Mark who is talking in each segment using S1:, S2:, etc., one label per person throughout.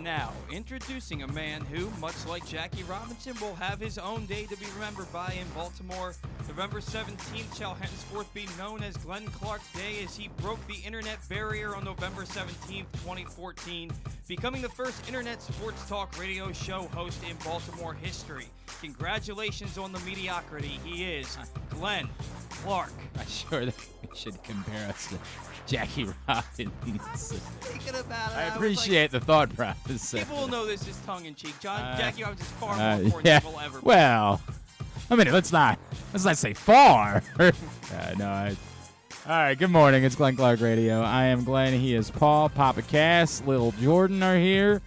S1: Now, introducing a man who, much like Jackie Robinson, will have his own day to be remembered by in Baltimore. November 17th shall henceforth be known as Glenn Clark Day as he broke the internet barrier on November 17th, 2014, becoming the first internet sports talk radio show host in Baltimore history. Congratulations on the mediocrity. He is Glenn Clark.
S2: I'm sure that we should compare us to Jackie Robinson.
S1: Thinking about it,
S2: I appreciate the thought process.
S1: People will know this is tongue-in-cheek. Jackie Robinson is far more
S2: yeah.
S1: important than we'll ever be.
S2: Well, I mean, let's not say far. All right, good morning. It's Glenn Clark Radio. I am Glenn. He is Paul. Papa Cass, Lil Jordan are here.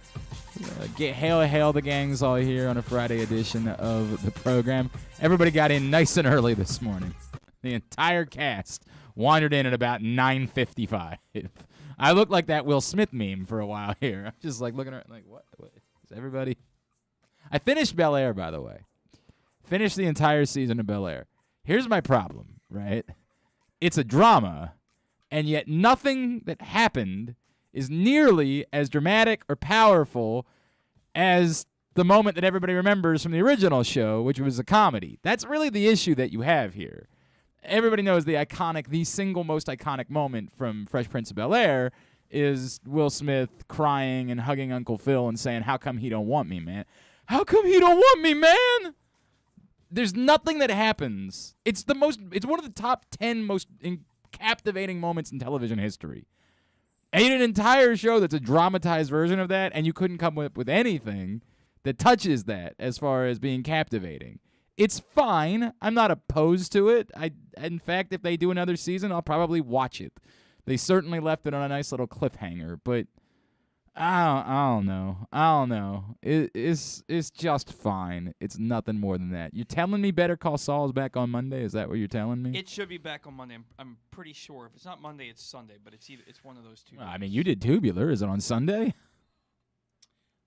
S2: Hail the gangs all here on a Friday edition of the program. Everybody got in nice and early this morning. The entire cast wandered in at about 9:55. I looked like that Will Smith meme for a while here. I'm just like looking around like, what is everybody? I finished Bel Air, by the way. Finished the entire season of Bel Air. Here's my problem, right? It's a drama, and yet nothing that happened is nearly as dramatic or powerful as the moment that everybody remembers from the original show, which was a comedy. That's really the issue that you have here. Everybody knows the single most iconic moment from Fresh Prince of Bel-Air is Will Smith crying and hugging Uncle Phil and saying, "How come he don't want me, man? How come he don't want me, man?" There's nothing that happens. It's one of the top 10 most captivating moments in television history. And an entire show that's a dramatized version of that, and you couldn't come up with anything that touches that as far as being captivating. It's fine. I'm not opposed to it. In fact, if they do another season, I'll probably watch it. They certainly left it on a nice little cliffhanger, but I don't know. It's just fine. It's nothing more than that. You're telling me Better Call Saul is back on Monday? Is that what you're telling me?
S1: It should be back on Monday. I'm pretty sure. If it's not Monday, it's Sunday, but it's one of those two days.
S2: I mean, you did Tubular. Is it on Sunday?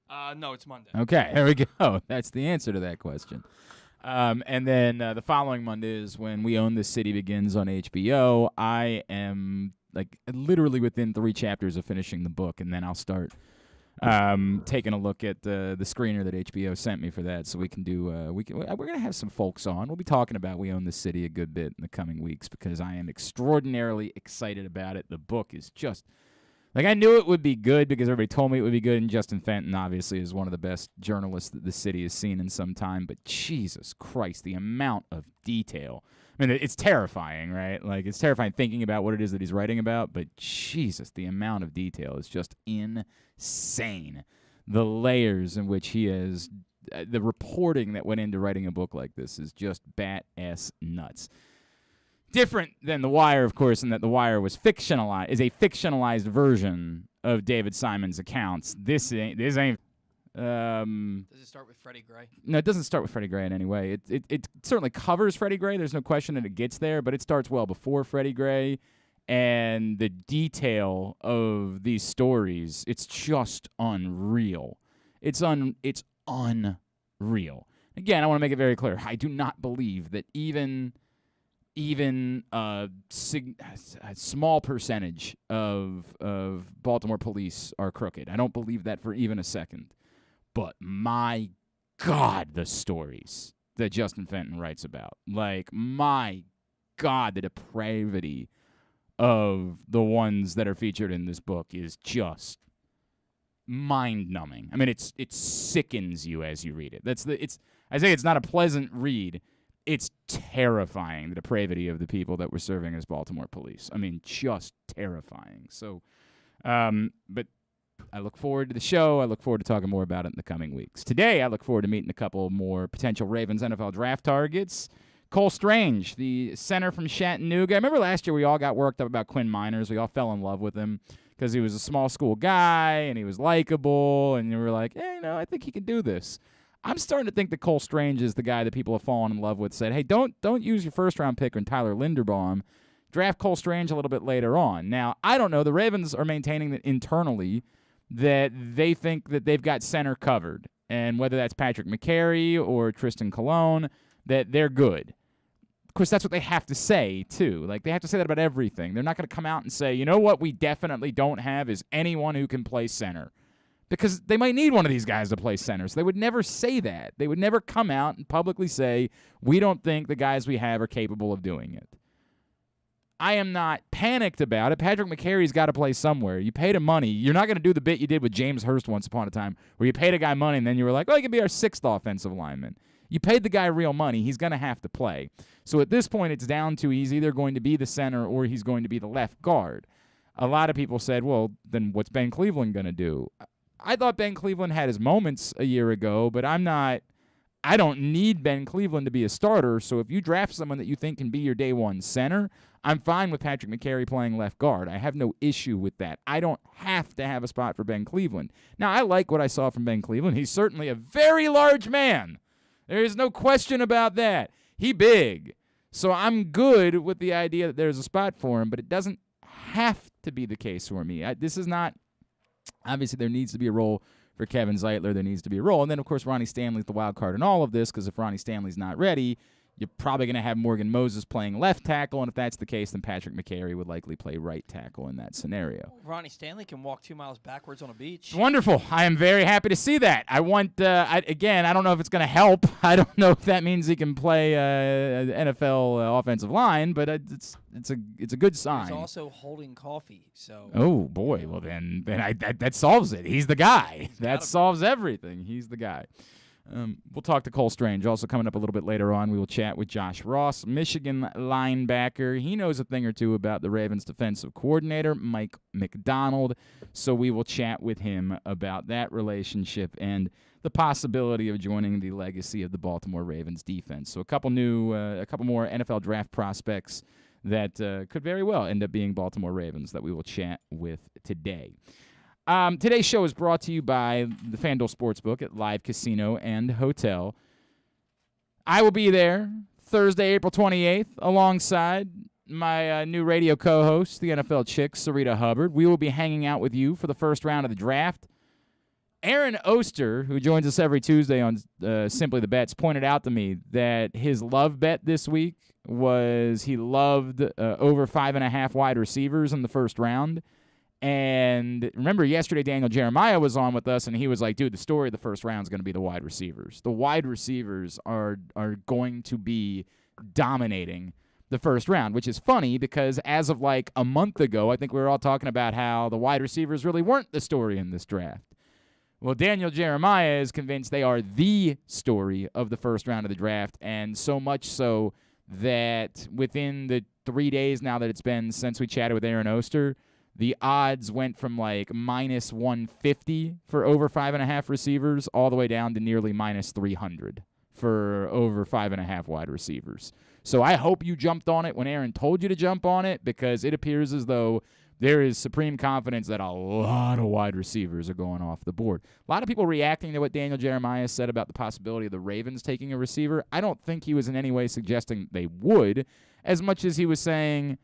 S1: No, it's Monday.
S2: Okay, there we go. That's the answer to that question. And then the following Monday is when We Own This City begins on HBO. I am literally within 3 chapters of finishing the book, and then I'll start taking a look at the screener that HBO sent me for that, so we can do. We're gonna have some folks on. We'll be talking about We Own This City a good bit in the coming weeks because I am extraordinarily excited about it. The book is just. I knew it would be good because everybody told me it would be good, and Justin Fenton obviously is one of the best journalists that the city has seen in some time, but Jesus Christ, the amount of detail. I mean, it's terrifying, right? It's terrifying thinking about what it is that he's writing about, but Jesus, the amount of detail is just insane. The layers in which he has, the reporting that went into writing a book like this is just bat-ass nuts. Different than The Wire, of course, in that The Wire is a fictionalized version of David Simon's accounts. This ain't.
S1: Does it start with Freddie Gray?
S2: No, it doesn't start with Freddie Gray in any way. It certainly covers Freddie Gray. There's no question that it gets there, but it starts well before Freddie Gray. And the detail of these stories, it's just unreal. It's unreal. Again, I want to make it very clear. I do not believe that even a small percentage of Baltimore police are crooked. I don't believe that for even a second. But my God, the stories that Justin Fenton writes about. My God, the depravity of the ones that are featured in this book is just mind-numbing. I mean, it sickens you as you read it. I say it's not a pleasant read. It's terrifying, the depravity of the people that were serving as Baltimore police. I mean, just terrifying. So, but I look forward to the show. I look forward to talking more about it in the coming weeks. Today, I look forward to meeting a couple more potential Ravens NFL draft targets. Cole Strange, the center from Chattanooga. I remember last year we all got worked up about Quinn Miners. We all fell in love with him because he was a small school guy and he was likable, and we were like, hey, I think he can do this. I'm starting to think that Cole Strange is the guy that people have fallen in love with. Said, hey, don't use your first-round pick on Tyler Linderbaum. Draft Cole Strange a little bit later on. Now, I don't know. The Ravens are maintaining that internally that they think that they've got center covered, and whether that's Patrick McCary or Tristan Colon, that they're good. Of course, that's what they have to say, too. They have to say that about everything. They're not going to come out and say, you know what we definitely don't have is anyone who can play center. because they might need one of these guys to play center. So they would never say that. They would never come out and publicly say, we don't think the guys we have are capable of doing it. I am not panicked about it. Patrick McCarry's got to play somewhere. You paid him money. You're not going to do the bit you did with James Hurst once upon a time, where you paid a guy money and then you were like, oh, he can be our 6th offensive lineman. You paid the guy real money. He's going to have to play. So at this point, it's down to he's either going to be the center or he's going to be the left guard. A lot of people said, well, then what's Ben Cleveland going to do? I thought Ben Cleveland had his moments a year ago, but I don't need Ben Cleveland to be a starter. So if you draft someone that you think can be your day one center, I'm fine with Patrick McCarry playing left guard. I have no issue with that. I don't have to have a spot for Ben Cleveland. Now, I like what I saw from Ben Cleveland. He's certainly a very large man. There is no question about that. He big. So I'm good with the idea that there's a spot for him, but it doesn't have to be the case for me. This is not – obviously there needs to be a role for Kevin Zeitler. There needs to be a role. And then, of course, Ronnie Stanley's the wild card in all of this, because if Ronnie Stanley's not ready – you're probably going to have Morgan Moses playing left tackle, and if that's the case, then Patrick McCarry would likely play right tackle in that scenario.
S1: Ronnie Stanley can walk 2 miles backwards on a beach.
S2: Wonderful. I am very happy to see that. I want, again, I don't know if it's going to help. I don't know if that means he can play NFL offensive line, but it's a good sign.
S1: He's also holding coffee, so.
S2: Oh boy, well then that solves it. He's the guy. That solves everything. He's the guy. We'll talk to Cole Strange. Also coming up a little bit later on, we will chat with Josh Ross, Michigan linebacker. He knows a thing or two about the Ravens defensive coordinator, Mike McDonald. So we will chat with him about that relationship and the possibility of joining the legacy of the Baltimore Ravens defense. So a couple more NFL draft prospects that could very well end up being Baltimore Ravens that we will chat with today. Today's show is brought to you by the FanDuel Sportsbook at Live Casino and Hotel. I will be there Thursday, April 28th, alongside my new radio co-host, the NFL chick, Sarita Hubbard. We will be hanging out with you for the first round of the draft. Aaron Oster, who joins us every Tuesday on Simply the Bets, pointed out to me that his love bet this week was he loved over 5.5 wide receivers in the first round. And remember, yesterday Daniel Jeremiah was on with us, and he was like, dude, the story of the first round is going to be the wide receivers. The wide receivers are going to be dominating the first round, which is funny because as of like a month ago, I think we were all talking about how the wide receivers really weren't the story in this draft. Well, Daniel Jeremiah is convinced they are the story of the first round of the draft, and so much so that within the 3 days now that it's been since we chatted with Aaron Oster, the odds went from like minus 150 for over 5.5 receivers all the way down to nearly minus 300 for over 5.5 wide receivers. So I hope you jumped on it when Aaron told you to jump on it, because it appears as though there is supreme confidence that a lot of wide receivers are going off the board. A lot of people reacting to what Daniel Jeremiah said about the possibility of the Ravens taking a receiver. I don't think he was in any way suggesting they would, as much as he was saying,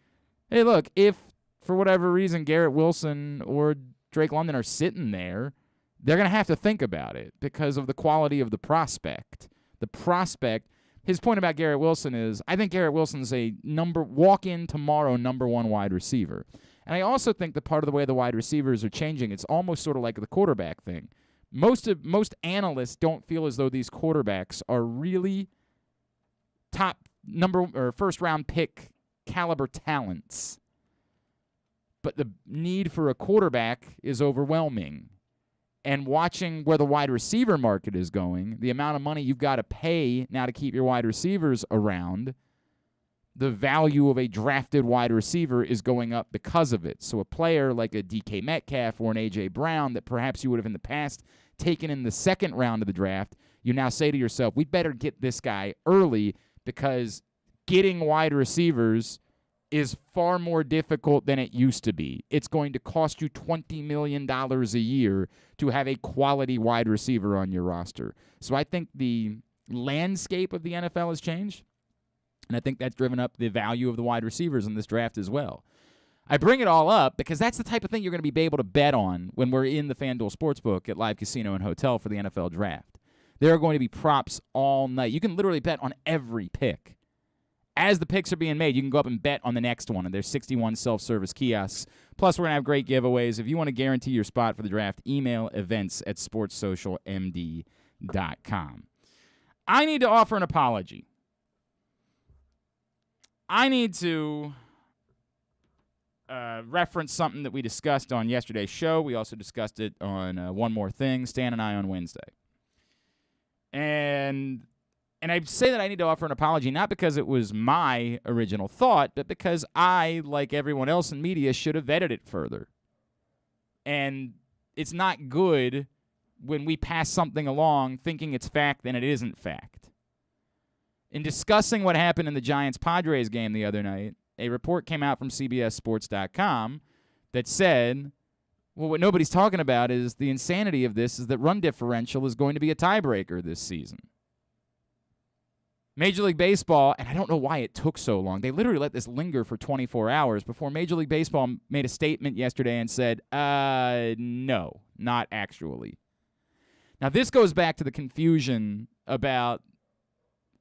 S2: hey, look, if for whatever reason Garrett Wilson or Drake London are sitting there, they're going to have to think about it because of the quality of the prospect. The prospect, his point about Garrett Wilson is, I think Garrett Wilson's a walk-in tomorrow number one wide receiver. And I also think that part of the way the wide receivers are changing, it's almost sort of like the quarterback thing. Most analysts don't feel as though these quarterbacks are really top number or first round pick caliber talents. But the need for a quarterback is overwhelming. And watching where the wide receiver market is going, the amount of money you've got to pay now to keep your wide receivers around, the value of a drafted wide receiver is going up because of it. So a player like a DK Metcalf or an A.J. Brown that perhaps you would have in the past taken in the second round of the draft, you now say to yourself, we better get this guy early because getting wide receivers is far more difficult than it used to be. It's going to cost you $20 million a year to have a quality wide receiver on your roster. So I think the landscape of the NFL has changed, and I think that's driven up the value of the wide receivers in this draft as well. I bring it all up because that's the type of thing you're going to be able to bet on when we're in the FanDuel Sportsbook at Live Casino and Hotel for the NFL Draft. There are going to be props all night. You can literally bet on every pick. as the picks are being made, you can go up and bet on the next one, and there's 61 self-service kiosks. Plus, we're going to have great giveaways. If you want to guarantee your spot for the draft, email events@sportssocialmd.com. I need to offer an apology. I need to reference something that we discussed on yesterday's show. We also discussed it on One More Thing, Stan and I, on Wednesday. And I say that I need to offer an apology not because it was my original thought, but because I, like everyone else in media, should have vetted it further. And it's not good when we pass something along thinking it's fact and it isn't fact. In discussing what happened in the Giants-Padres game the other night, a report came out from CBSSports.com that said, well, what nobody's talking about is the insanity of this is that run differential is going to be a tiebreaker this season. Major League Baseball, and I don't know why it took so long, they literally let this linger for 24 hours before Major League Baseball made a statement yesterday and said, no, not actually. Now, this goes back to the confusion about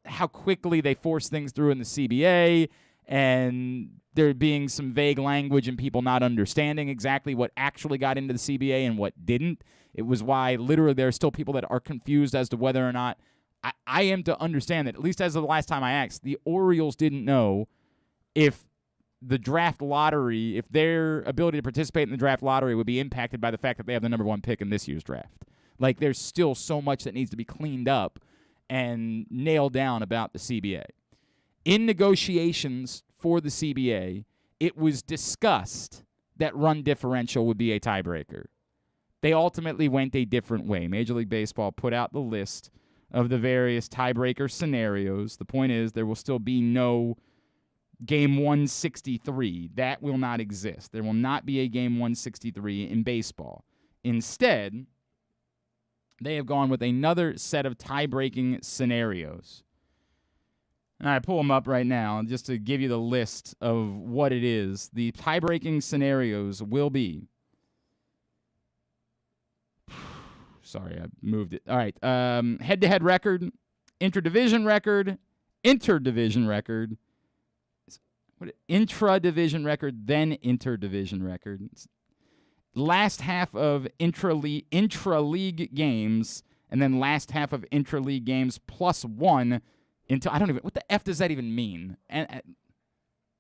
S2: how quickly they force things through in the CBA and there being some vague language and people not understanding exactly what actually got into the CBA and what didn't. It was why literally there are still people that are confused as to whether or not I am to understand that, at least as of the last time I asked, the Orioles didn't know if the draft lottery, if their ability to participate in the draft lottery would be impacted by the fact that they have the number 1 pick in this year's draft. Like, there's still so much that needs to be cleaned up and nailed down about the CBA. In negotiations for the CBA, it was discussed that run differential would be a tiebreaker. They ultimately went a different way. Major League Baseball put out the list of the various tiebreaker scenarios. The point is there will still be no Game 163. That will not exist. There will not be a Game 163 in baseball. Instead, they have gone with another set of tie-breaking scenarios. And I pull them up right now just to give you the list of what it is. The tie-breaking scenarios will be... Sorry, I moved it. All right. Head-to-head record, intra-division record, inter-division record, intra-division record, then inter-division record. Last half of intra-league games, and then last half of intra-league games plus 1 into, I don't even, what the F does that even mean? And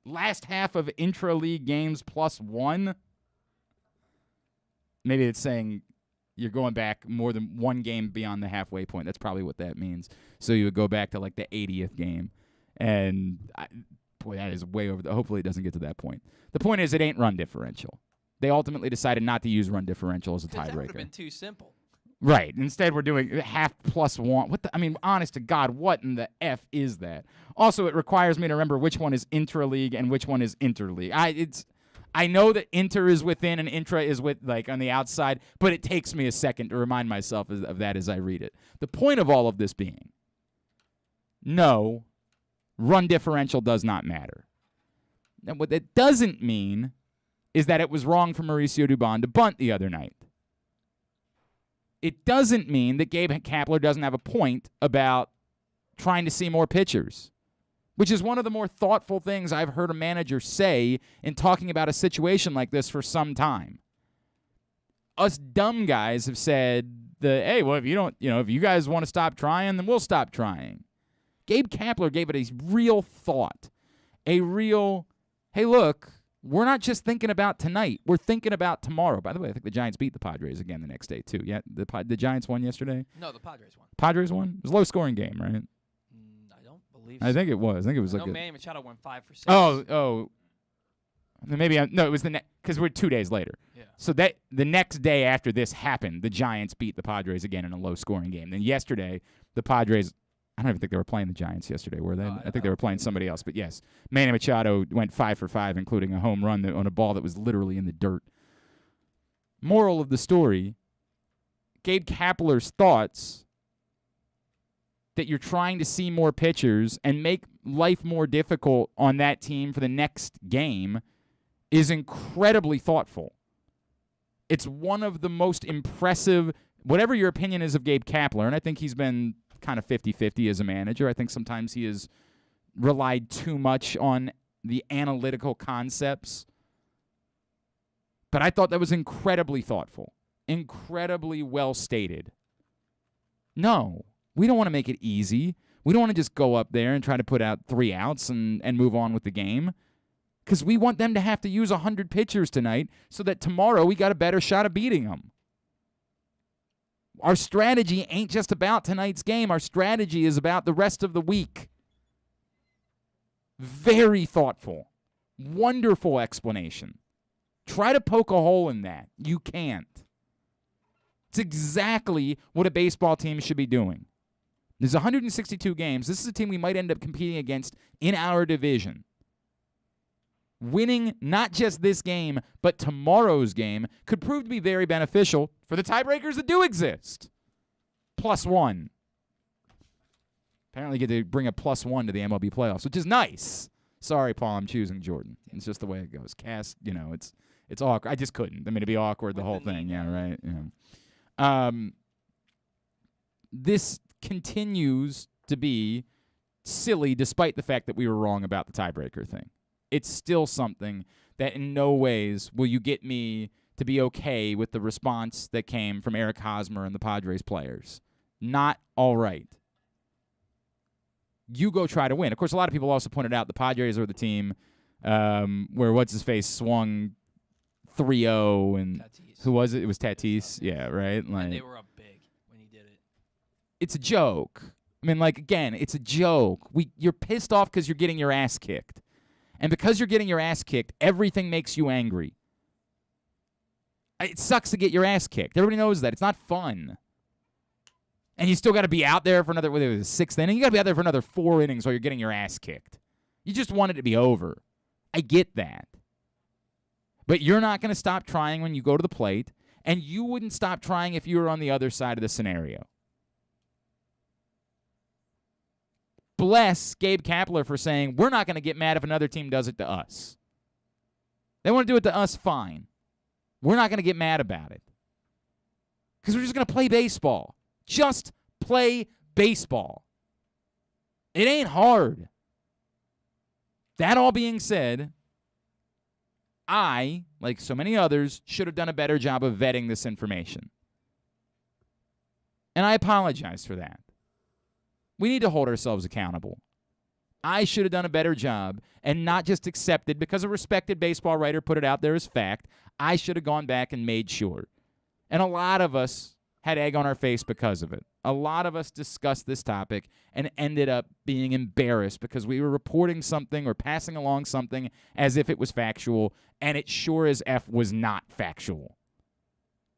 S2: last half of intra-league games plus 1? Maybe it's saying you're going back more than 1 game beyond the halfway point. That's probably what that means. So you would go back to like the 80th game. And, boy, that is way over. Hopefully it doesn't get to that point. The point is it ain't run differential. They ultimately decided not to use run differential as a tiebreaker.
S1: That would have been too simple.
S2: Right. Instead, we're doing half plus 1. Honest to God, what in the F is that? Also, it requires me to remember which one is intra-league and which one is interleague. I know that inter is within and intra is with on the outside, but it takes me a second to remind myself of that as I read it. The point of all of this being, no, run differential does not matter. And what that doesn't mean is that it was wrong for Mauricio Dubon to bunt the other night. It doesn't mean that Gabe Kapler doesn't have a point about trying to see more pitchers, which is one of the more thoughtful things I've heard a manager say in talking about a situation like this for some time. Us dumb guys have said hey, well, if you guys want to stop trying, then we'll stop trying. Gabe Kapler gave it a real thought, a real, hey, look, we're not just thinking about tonight. We're thinking about tomorrow. By the way, I think the Giants beat the Padres again the next day, too. Yeah, the Giants won yesterday?
S1: No, the Padres won.
S2: Padres won? It was a low-scoring game, right?
S1: I don't believe so.
S2: I think it was. I think it was
S1: Manny Machado won 5 for 6.
S2: Oh. Maybe it was because we're 2 days later.
S1: Yeah.
S2: So that the next day after this happened, the Giants beat the Padres again in a low-scoring game. Then yesterday, the Padres, I don't even think they were playing the Giants yesterday, were they? I think they were playing somebody else. But yes, Manny Machado went 5 for 5, including a home run on a ball that was literally in the dirt. Moral of the story, Gabe Kapler's thoughts that you're trying to see more pitchers and make life more difficult on that team for the next game is incredibly thoughtful. It's one of the most impressive, whatever your opinion is of Gabe Kapler, and I think he's been kind of 50-50 as a manager. I think sometimes he has relied too much on the analytical concepts. But I thought that was incredibly thoughtful, incredibly well stated. No, we don't want to make it easy. We don't want to just go up there and try to put out 3 outs and move on with the game, because we want them to have to use 100 pitchers tonight so that tomorrow we got a better shot of beating them. Our strategy ain't just about tonight's game. Our strategy is about the rest of the week. Very thoughtful. Wonderful explanation. Try to poke a hole in that. You can't. It's exactly what a baseball team should be doing. There's 162 games. This is a team we might end up competing against in our division. Winning not just this game, but tomorrow's game could prove to be very beneficial for the tiebreakers that do exist. +1. Apparently get to bring a +1 to the MLB playoffs, which is nice. Sorry, Paul, I'm choosing Jordan. It's just the way it goes. Cast, it's awkward. I just couldn't. I mean, it'd be awkward, the whole thing. Yeah, right. Yeah. This continues to be silly despite the fact that we were wrong about the tiebreaker thing. It's still something that in no ways will you get me to be okay with the response that came from Eric Hosmer and the Padres players. Not all right. You go try to win. Of course, a lot of people also pointed out the Padres are the team where what's-his-face swung 3-0 and
S1: Tatis.
S2: Who was it? It was Tatis. Yeah, right?
S1: And they were up big when he did it.
S2: It's a joke. I mean, again, it's a joke. You're pissed off because you're getting your ass kicked. And because you're getting your ass kicked, everything makes you angry. It sucks to get your ass kicked. Everybody knows that. It's not fun. And you still got to be out there for another, whether it was the 6th inning, you got to be out there for another 4 innings while you're getting your ass kicked. You just want it to be over. I get that. But you're not going to stop trying when you go to the plate, and you wouldn't stop trying if you were on the other side of the scenario. Bless Gabe Kapler for saying, we're not going to get mad if another team does it to us. They want to do it to us, fine. We're not going to get mad about it. Because we're just going to play baseball. Just play baseball. It ain't hard. That all being said, I, like so many others, should have done a better job of vetting this information. And I apologize for that. We need to hold ourselves accountable. I should have done a better job and not just accepted because a respected baseball writer put it out there as fact. I should have gone back and made sure. And a lot of us had egg on our face because of it. A lot of us discussed this topic and ended up being embarrassed because we were reporting something or passing along something as if it was factual, and it sure as F was not factual.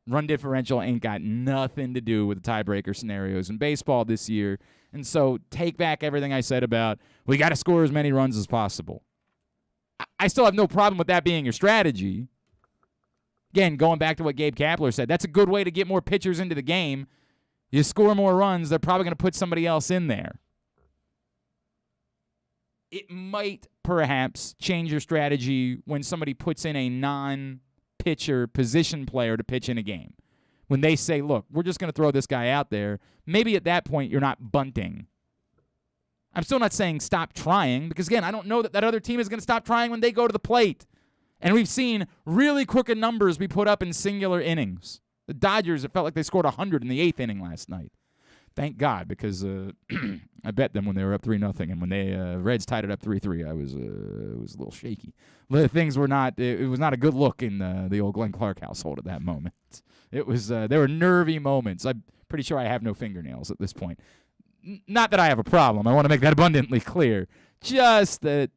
S2: Run differential ain't got nothing to do with the tiebreaker scenarios in baseball this year. And so take back everything I said about we got to score as many runs as possible. I still have no problem with that being your strategy. Again, going back to what Gabe Kapler said, that's a good way to get more pitchers into the game. You score more runs, they're probably going to put somebody else in there. It might perhaps change your strategy when somebody puts in a non-pitcher position player to pitch in a game. When they say, look, we're just going to throw this guy out there, maybe at that point you're not bunting. I'm still not saying stop trying because, again, I don't know that other team is going to stop trying when they go to the plate. And we've seen really crooked numbers be put up in singular innings. The Dodgers, it felt like they scored 100 in the 8th inning last night. Thank God, because I bet them when they were up 3-0, and when they Reds tied it up 3-3, I was a little shaky. Things were not. It was not a good look in the old Glenn Clark household at that moment. It was. There were nervy moments. I'm pretty sure I have no fingernails at this point. Not that I have a problem. I want to make that abundantly clear. Just that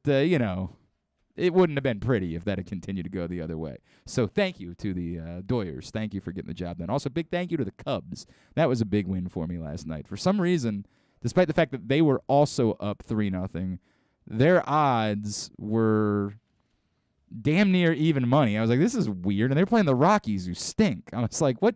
S2: it wouldn't have been pretty if that had continued to go the other way. So thank you to the Doyers. Thank you for getting the job done. Also, big thank you to the Cubs. That was a big win for me last night. For some reason, despite the fact that they were also up 3-0, their odds were damn near even money. I was like, this is weird. And they're playing the Rockies, who stink. I was like, what?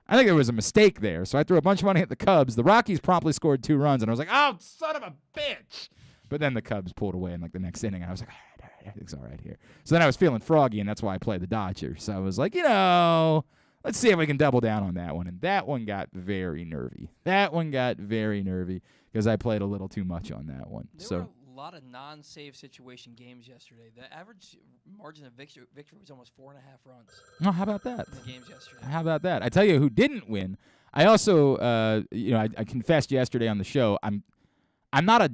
S2: I think there was a mistake there. So I threw a bunch of money at the Cubs. The Rockies promptly scored 2 runs, and I was like, oh, son of a bitch. But then the Cubs pulled away in the next inning. I was like, all right, everything's all right here. So then I was feeling froggy, and that's why I played the Dodgers. So I was like, let's see if we can double down on that one. And that one got very nervy. Because I played a little too much on that one.
S1: There were lot of non-save situation games yesterday. The average margin of victory was almost 4.5 runs
S2: Oh, how about that?
S1: in the games yesterday.
S2: How about that? I tell you who didn't win. I also, I confessed yesterday on the show. I'm not a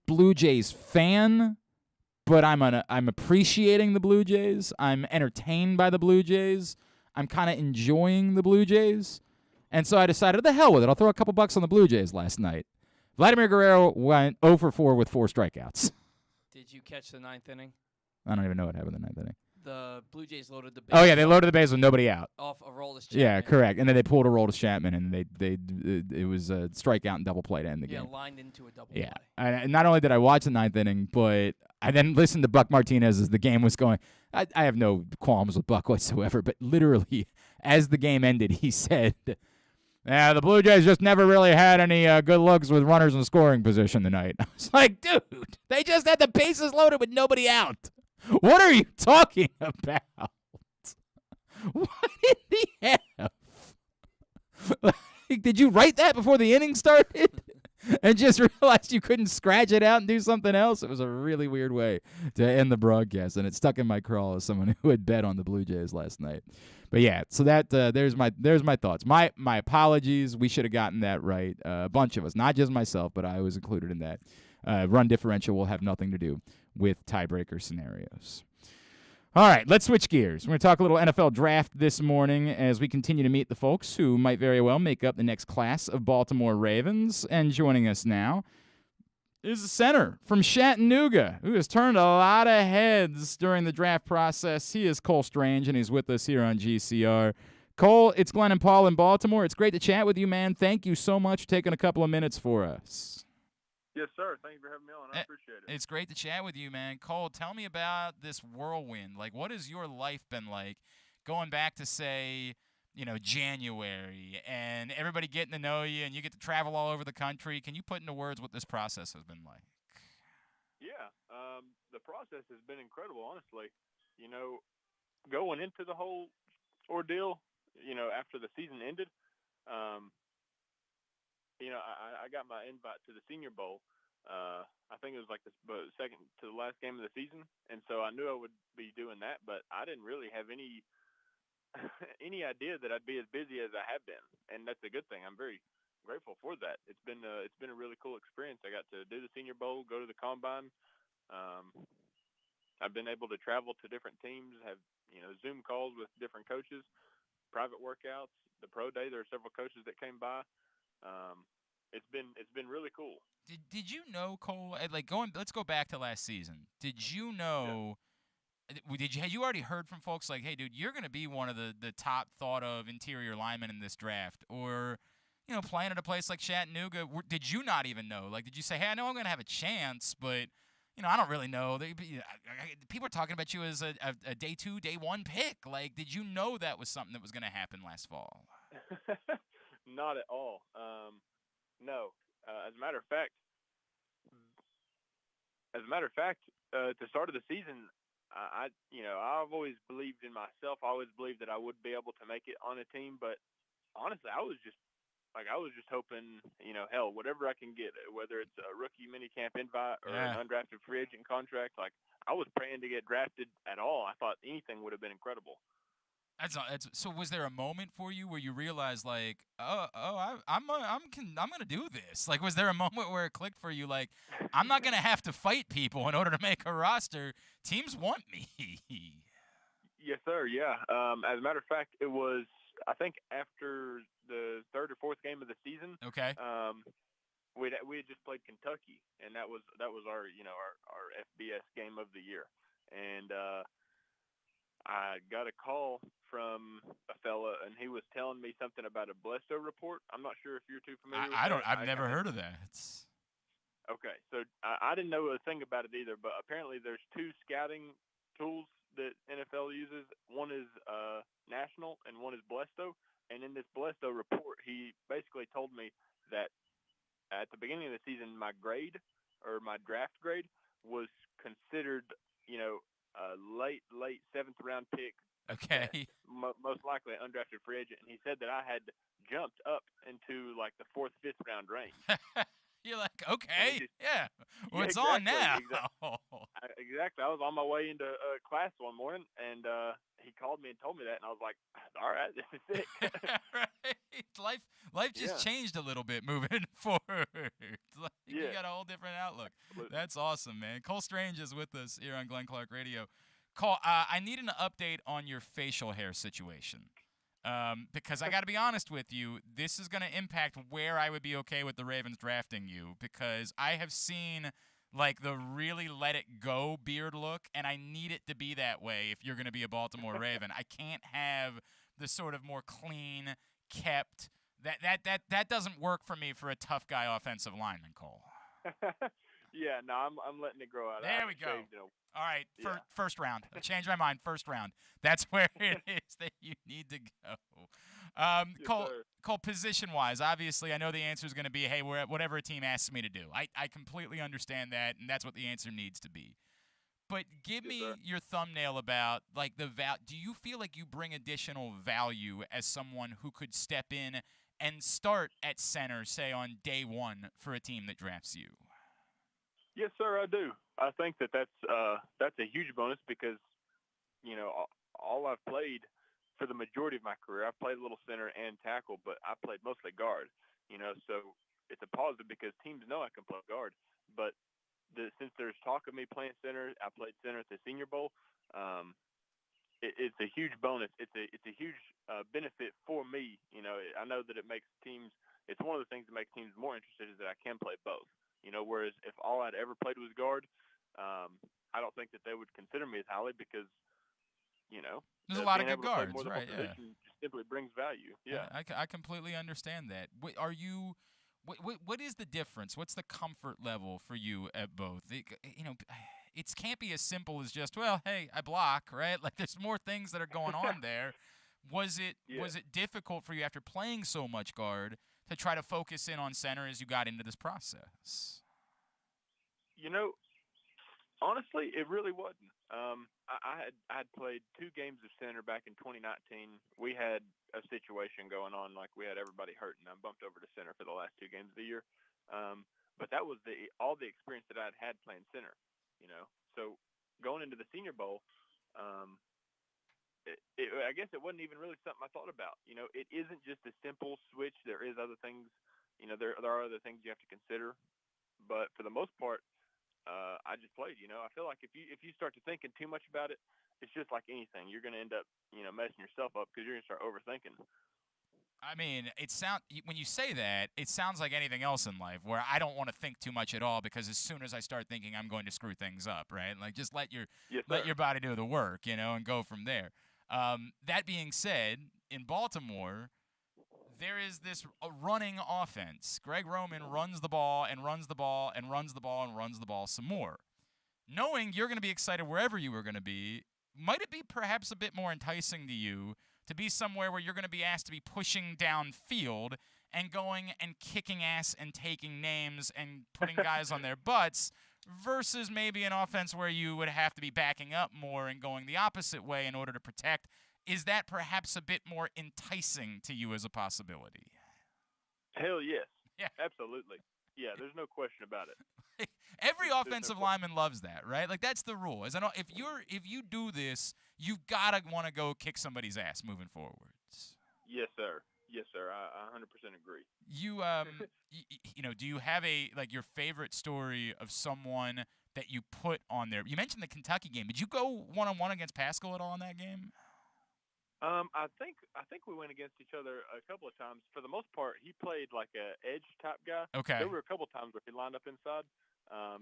S2: Blue Jays fan, but I'm appreciating the Blue Jays. I'm entertained by the Blue Jays. I'm kind of enjoying the Blue Jays. And so I decided, the hell with it. I'll throw a couple bucks on the Blue Jays last night. Vladimir Guerrero went 0 for 4 with 4 strikeouts.
S1: Did you catch the 9th inning?
S2: I don't even know what happened in the 9th inning.
S1: The Blue Jays loaded the base.
S2: Oh, yeah, they loaded the base with nobody out.
S1: Off a Aroldis Chapman.
S2: Yeah, correct. And then they pulled Aroldis Chapman, and it was a strikeout and double play to end the game.
S1: Yeah, lined into a double
S2: Yeah.
S1: play.
S2: And not only did I watch the 9th inning, but I then listened to Buck Martinez as the game was going. I have no qualms with Buck whatsoever, but literally, as the game ended, he said, "Yeah, the Blue Jays just never really had any good looks with runners in scoring position tonight." I was like, dude, they just had the bases loaded with nobody out. What are you talking about? What in the F? Like, did you write that before the inning started? And just realized you couldn't scratch it out and do something else? It was a really weird way to end the broadcast, and it stuck in my craw as someone who had bet on the Blue Jays last night. But yeah, so that there's my thoughts. My apologies. We should have gotten that right. A bunch of us, not just myself, but I was included in that. Run differential will have nothing to do with tiebreaker scenarios. All right, let's switch gears. We're going to talk a little NFL draft this morning as we continue to meet the folks who might very well make up the next class of Baltimore Ravens. And joining us now is the center from Chattanooga, who has turned a lot of heads during the draft process. He is Cole Strange, and he's with us here on GCR. Cole, it's Glenn and Paul in Baltimore. It's great to chat with you, man. Thank you so much for taking a couple of minutes for us.
S3: Yes, sir. Thank you for having me on. I appreciate it.
S2: It's great to chat with you, man. Cole, tell me about this whirlwind. Like, what has your life been like going back to, say, January, and everybody getting to know you, and you get to travel all over the country? Can you put into words what this process has been like?
S3: Yeah, the process has been incredible, honestly. Going into the whole ordeal, after the season ended, I got my invite to the Senior Bowl. I think it was like the second to the last game of the season, and so I knew I would be doing that, but I didn't really have any idea that I'd be as busy as I have been, and that's a good thing. I'm very grateful for that. It's been a really cool experience. I got to do the Senior Bowl, go to the Combine. I've been able to travel to different teams, have Zoom calls with different coaches, private workouts, the pro day. There are several coaches that came by. It's been really cool.
S2: Did you know, Cole? Let's go back to last season. Did you know? Yeah. Had you already heard from folks like, hey, dude, you're going to be one of the top thought of interior linemen in this draft, or playing at a place like Chattanooga? Did you not even know? Like, did you say, hey, I know I'm going to have a chance, but I don't really know. People are talking about you as a day 2, day 1 pick. Like, did you know that was something that was going to happen last fall?
S3: Not at all. No. As a matter of fact, at the start of the season, I've always believed in myself. I always believed that I would be able to make it on a team. But honestly, I was just hoping, hell, whatever I can get, whether it's a rookie minicamp invite or an undrafted free agent contract. Like, I was praying to get drafted at all. I thought anything would have been incredible.
S2: So was there a moment for you where you realized, like, I'm gonna do this? Like, was there a moment where it clicked for you, like, I'm not gonna have to fight people in order to make a roster? Teams want me.
S3: Yes, sir. Yeah. As a matter of fact, it was, I think, after the third or fourth game of the season.
S2: Okay.
S3: We had just played Kentucky, and that was our our FBS game of the year, and I got a call from a fella, and he was telling me something about a Blesto report. I'm not sure if you're too familiar with that.
S2: I've never heard of that.
S3: Okay, so I didn't know a thing about it either, but apparently there's 2 scouting tools that NFL uses. One is National, and one is Blesto. And in this Blesto report, he basically told me that at the beginning of the season, my grade, or my draft grade, was considered, a late 7th round pick.
S2: Okay.
S3: Most likely an undrafted free agent. And he said that I had jumped up into like the 4th, 5th round range.
S2: You're like, okay,
S3: just-
S2: yeah. Well,
S3: Yeah,
S2: it's on
S3: exactly,
S2: now.
S3: Exactly. I was on my way into class one morning, and he called me and told me that, and I was like, "All right, this is sick."
S2: right? Life just
S3: Yeah.
S2: changed a little bit moving forward. It's like you
S3: Yeah.
S2: got a whole different outlook.
S3: Absolutely.
S2: That's awesome, man. Cole Strange is with us here on Glenn Clark Radio. Cole, I need an update on your facial hair situation. Because I got to be honest with you, this is going to impact where I would be okay with the Ravens drafting you, because I have seen like the really let it go beard look, and I need it to be that way if you're going to be a Baltimore Raven. I can't have the sort of more clean kept that doesn't work for me for a tough guy offensive lineman, Cole.
S3: Yeah. No, I'm letting it grow out. I
S2: There we
S3: haven't
S2: go.
S3: shaved in a-
S2: All right,
S3: Yeah.
S2: first round. I've changed my mind. First round. That's where it is that you need to go.
S3: Yes,
S2: Cole,
S3: sir.
S2: Cole, position-wise, obviously, I know the answer is going to be, hey, whatever a team asks me to do. I completely understand that, and that's what the answer needs to be. But give
S3: Yes,
S2: me
S3: sir.
S2: your thumbnail about like the do you feel like you bring additional value as someone who could step in and start at center, say on day one for a team that drafts you?
S3: Yes, sir. I do. I think that's a huge bonus because all I've played for the majority of my career, I've played a little center and tackle, but I played mostly guard. So it's a positive because teams know I can play guard. But since there's talk of me playing center, I played center at the Senior Bowl. It's a huge bonus. It's a huge benefit for me. I know that it makes teams. It's one of the things that makes teams more interested is that I can play both. Whereas if all I'd ever played was guard, I don't think that they would consider me as highly because
S2: There's a lot of
S3: being
S2: good
S3: able to play
S2: guards,
S3: more than
S2: right?
S3: one
S2: Yeah.
S3: position just simply brings value. Yeah.
S2: I completely understand that. Are you? What is the difference? What's the comfort level for you at both? It can't be as simple as just, well, hey, I block, right? Like there's more things that are going on there. Was it difficult for you after playing so much guard to try to focus in on center as you got into this process?
S3: Honestly, it really wasn't. I had played 2 games of center back in 2019. We had a situation going on, like we had everybody hurt, and I bumped over to center for the last 2 games of the year. But that was all the experience that I'd had playing center. So going into the Senior Bowl, I guess it wasn't even really something I thought about. It isn't just a simple switch. There is other things. There are other things you have to consider. But for the most part, I just played. I feel like if you start to thinking too much about it, it's just like anything. You're going to end up, messing yourself up because you're going to start overthinking.
S2: I mean, when you say that, it sounds like anything else in life where I don't want to think too much at all because as soon as I start thinking, I'm going to screw things up, right? Like just let your body do the work, and go from there. That being said, in Baltimore, there is this running offense. Greg Roman runs the ball and runs the ball and runs the ball and runs the ball some more. Knowing you're going to be excited wherever you were going to be, might it be perhaps a bit more enticing to you to be somewhere where you're going to be asked to be pushing downfield and going and kicking ass and taking names and putting guys on their butts versus maybe an offense where you would have to be backing up more and going the opposite way in order to protect? Is that perhaps a bit more enticing to you as a possibility?
S3: Hell yes.
S2: Yeah.
S3: Absolutely. Yeah, there's no question about it.
S2: Every
S3: There's
S2: offensive
S3: no
S2: lineman loves that, right? Like that's the rule. If you do this, you've got to want to go kick somebody's ass moving forwards.
S3: Yes, sir. Yes, sir. I 100% agree.
S2: You do you have your favorite story of someone that you put on there? You mentioned the Kentucky game. Did you go one-on-one against Pascal at all in that game?
S3: I think we went against each other a couple of times. For the most part, he played like a edge type guy.
S2: Okay.
S3: There were a couple of times where he lined up inside.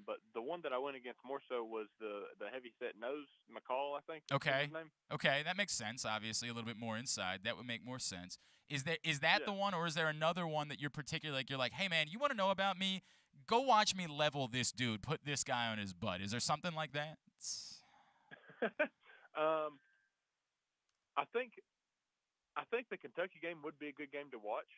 S3: But the one that I went against more so was the heavy set nose, McCall, I think.
S2: Okay.
S3: His name.
S2: Okay, that makes sense. Obviously, a little bit more inside. That would make more sense. Is that the one, or is there another one that you're particularly you're like, hey man, you want to know about me? Go watch me level this dude, put this guy on his butt. Is there something like that?
S3: I think the Kentucky game would be a good game to watch.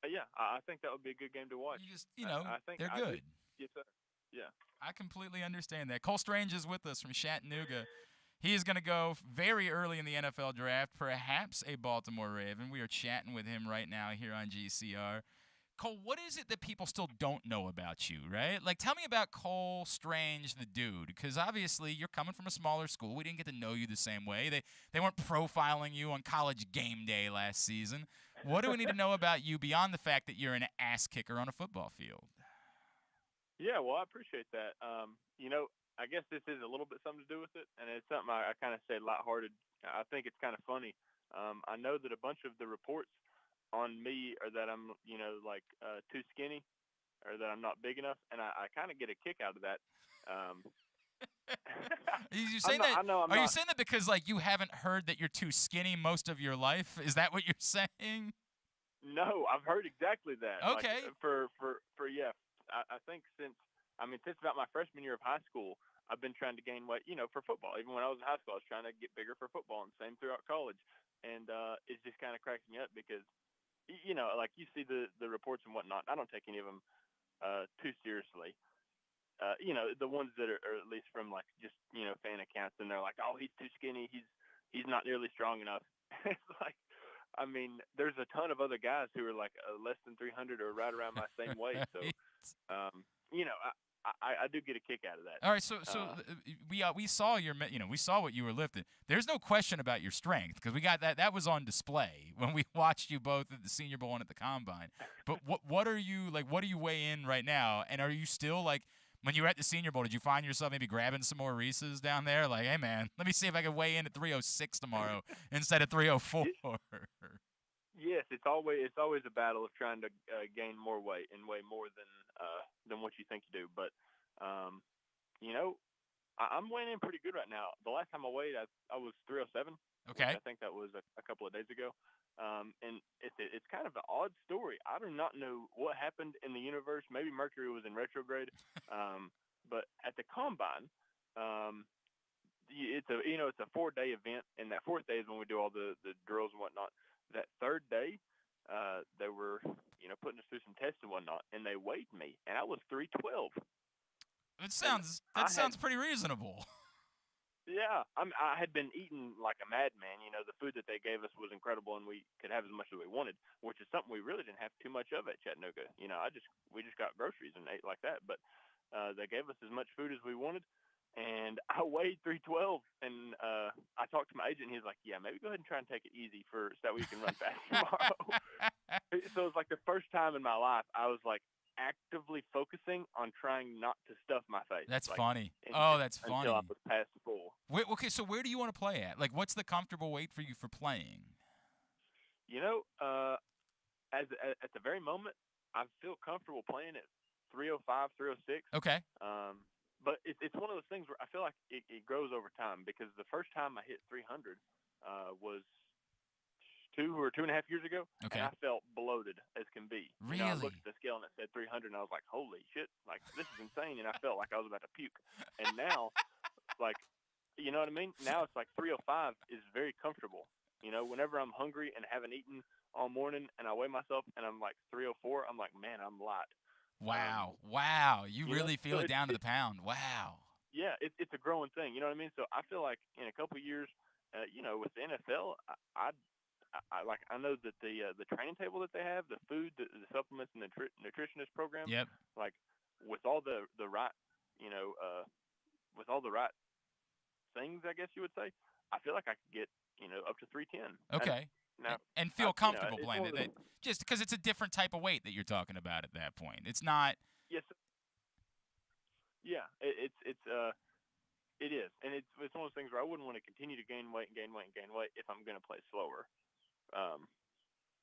S3: Yeah, I think that would be a good game to watch.
S2: You just,
S3: I think
S2: they're good.
S3: Yes, sir. Yeah.
S2: I completely understand that. Cole Strange is with us from Chattanooga. He is going to go very early in the NFL draft, perhaps a Baltimore Raven. We are chatting with him right now here on GCR. Cole, what is it that people still don't know about you, right? Like, tell me about Cole Strange, the dude, because obviously you're coming from a smaller school. We didn't get to know you the same way. They weren't profiling you on College Game Day last season. What do we need to know about you beyond the fact that you're an ass kicker on a football field?
S3: Yeah, well, I appreciate that. I guess this is a little bit something to do with it, and it's something I kind of say lighthearted. I think it's kind of funny. I know that a bunch of the reports on me are that I'm, too skinny or that I'm not big enough, and I kind of get a kick out of that.
S2: You saying that? Are you saying that because like you haven't heard that you're too skinny most of your life? Is that what you're saying?
S3: No, I've heard exactly that.
S2: Okay.
S3: I think since about my freshman year of high school, I've been trying to gain weight, for football. Even when I was in high school, I was trying to get bigger for football, and same throughout college. And it just kind of cracks me up because, like you see the reports and whatnot. I don't take any of them too seriously. The ones that are at least from like just fan accounts, and they're like, oh, he's too skinny. He's not nearly strong enough. It's like, there's a ton of other guys who are like less than 300 or right around my same weight. So, I do get a kick out of that.
S2: All right, so we saw we saw what you were lifting. There's no question about your strength because we got that was on display when we watched you both at the Senior Bowl and at the Combine. But what are you like? What do you weigh in right now? And are you still like when you were at the Senior Bowl? Did you find yourself maybe grabbing some more Reese's down there? Like, hey man, let me see if I can weigh in at 306 tomorrow instead of 304.
S3: Yes, it's always a battle of trying to gain more weight and weigh more than what you think you do. But I'm weighing in pretty good right now. The last time I weighed, I was 307.
S2: Okay,
S3: I think that was a couple of days ago. And it's kind of an odd story. I do not know what happened in the universe. Maybe Mercury was in retrograde. But at the Combine, it's a 4-day event, and that 4th day is when we do all the drills and whatnot. That 3rd day, they were, putting us through some tests and whatnot, and they weighed me, and I was 312.
S2: That sounds pretty reasonable.
S3: Yeah, I had been eating like a madman. The food that they gave us was incredible, and we could have as much as we wanted, which is something we really didn't have too much of at Chattanooga. We just got groceries and ate like that, but they gave us as much food as we wanted. And I weighed 312, and I talked to my agent, and he's like, yeah, maybe go ahead and try and take it easy so that we can run fast tomorrow. So it was like the first time in my life I was like actively focusing on trying not to stuff my face.
S2: That's funny. That's funny.
S3: Until I was past full.
S2: Okay, so where do you want to play at? Like, what's the comfortable weight for you for playing?
S3: At the very moment, I feel comfortable playing at 305, 306.
S2: Okay.
S3: But it's one of those things where I feel like it grows over time because the first time I hit 300 was 2 or 2.5 years ago.
S2: Okay.
S3: And I felt bloated as can be.
S2: Really?
S3: I looked at the scale and it said 300, and I was like, holy shit, like this is insane. And I felt like I was about to puke. And now, like, you know what I mean? Now it's like 305 is very comfortable. Whenever I'm hungry and haven't eaten all morning and I weigh myself and I'm like 304, I'm like, man, I'm light.
S2: Wow. You really feel it down to the pound. Wow.
S3: Yeah, it's a growing thing. You know what I mean? So I feel like in a couple of years, with the NFL, I know that the training table that they have, the food, the supplements, and the nutritionist program.
S2: Yep.
S3: Like with all the right, with all the right things, I guess you would say, I feel like I could get up to 310.
S2: Okay. And feel comfortable playing it. Just because it's a different type of weight that you're talking about at that point. It's not.
S3: Yes. Yeah, it is, and it's one of those things where I wouldn't want to continue to gain weight if I'm going to play slower.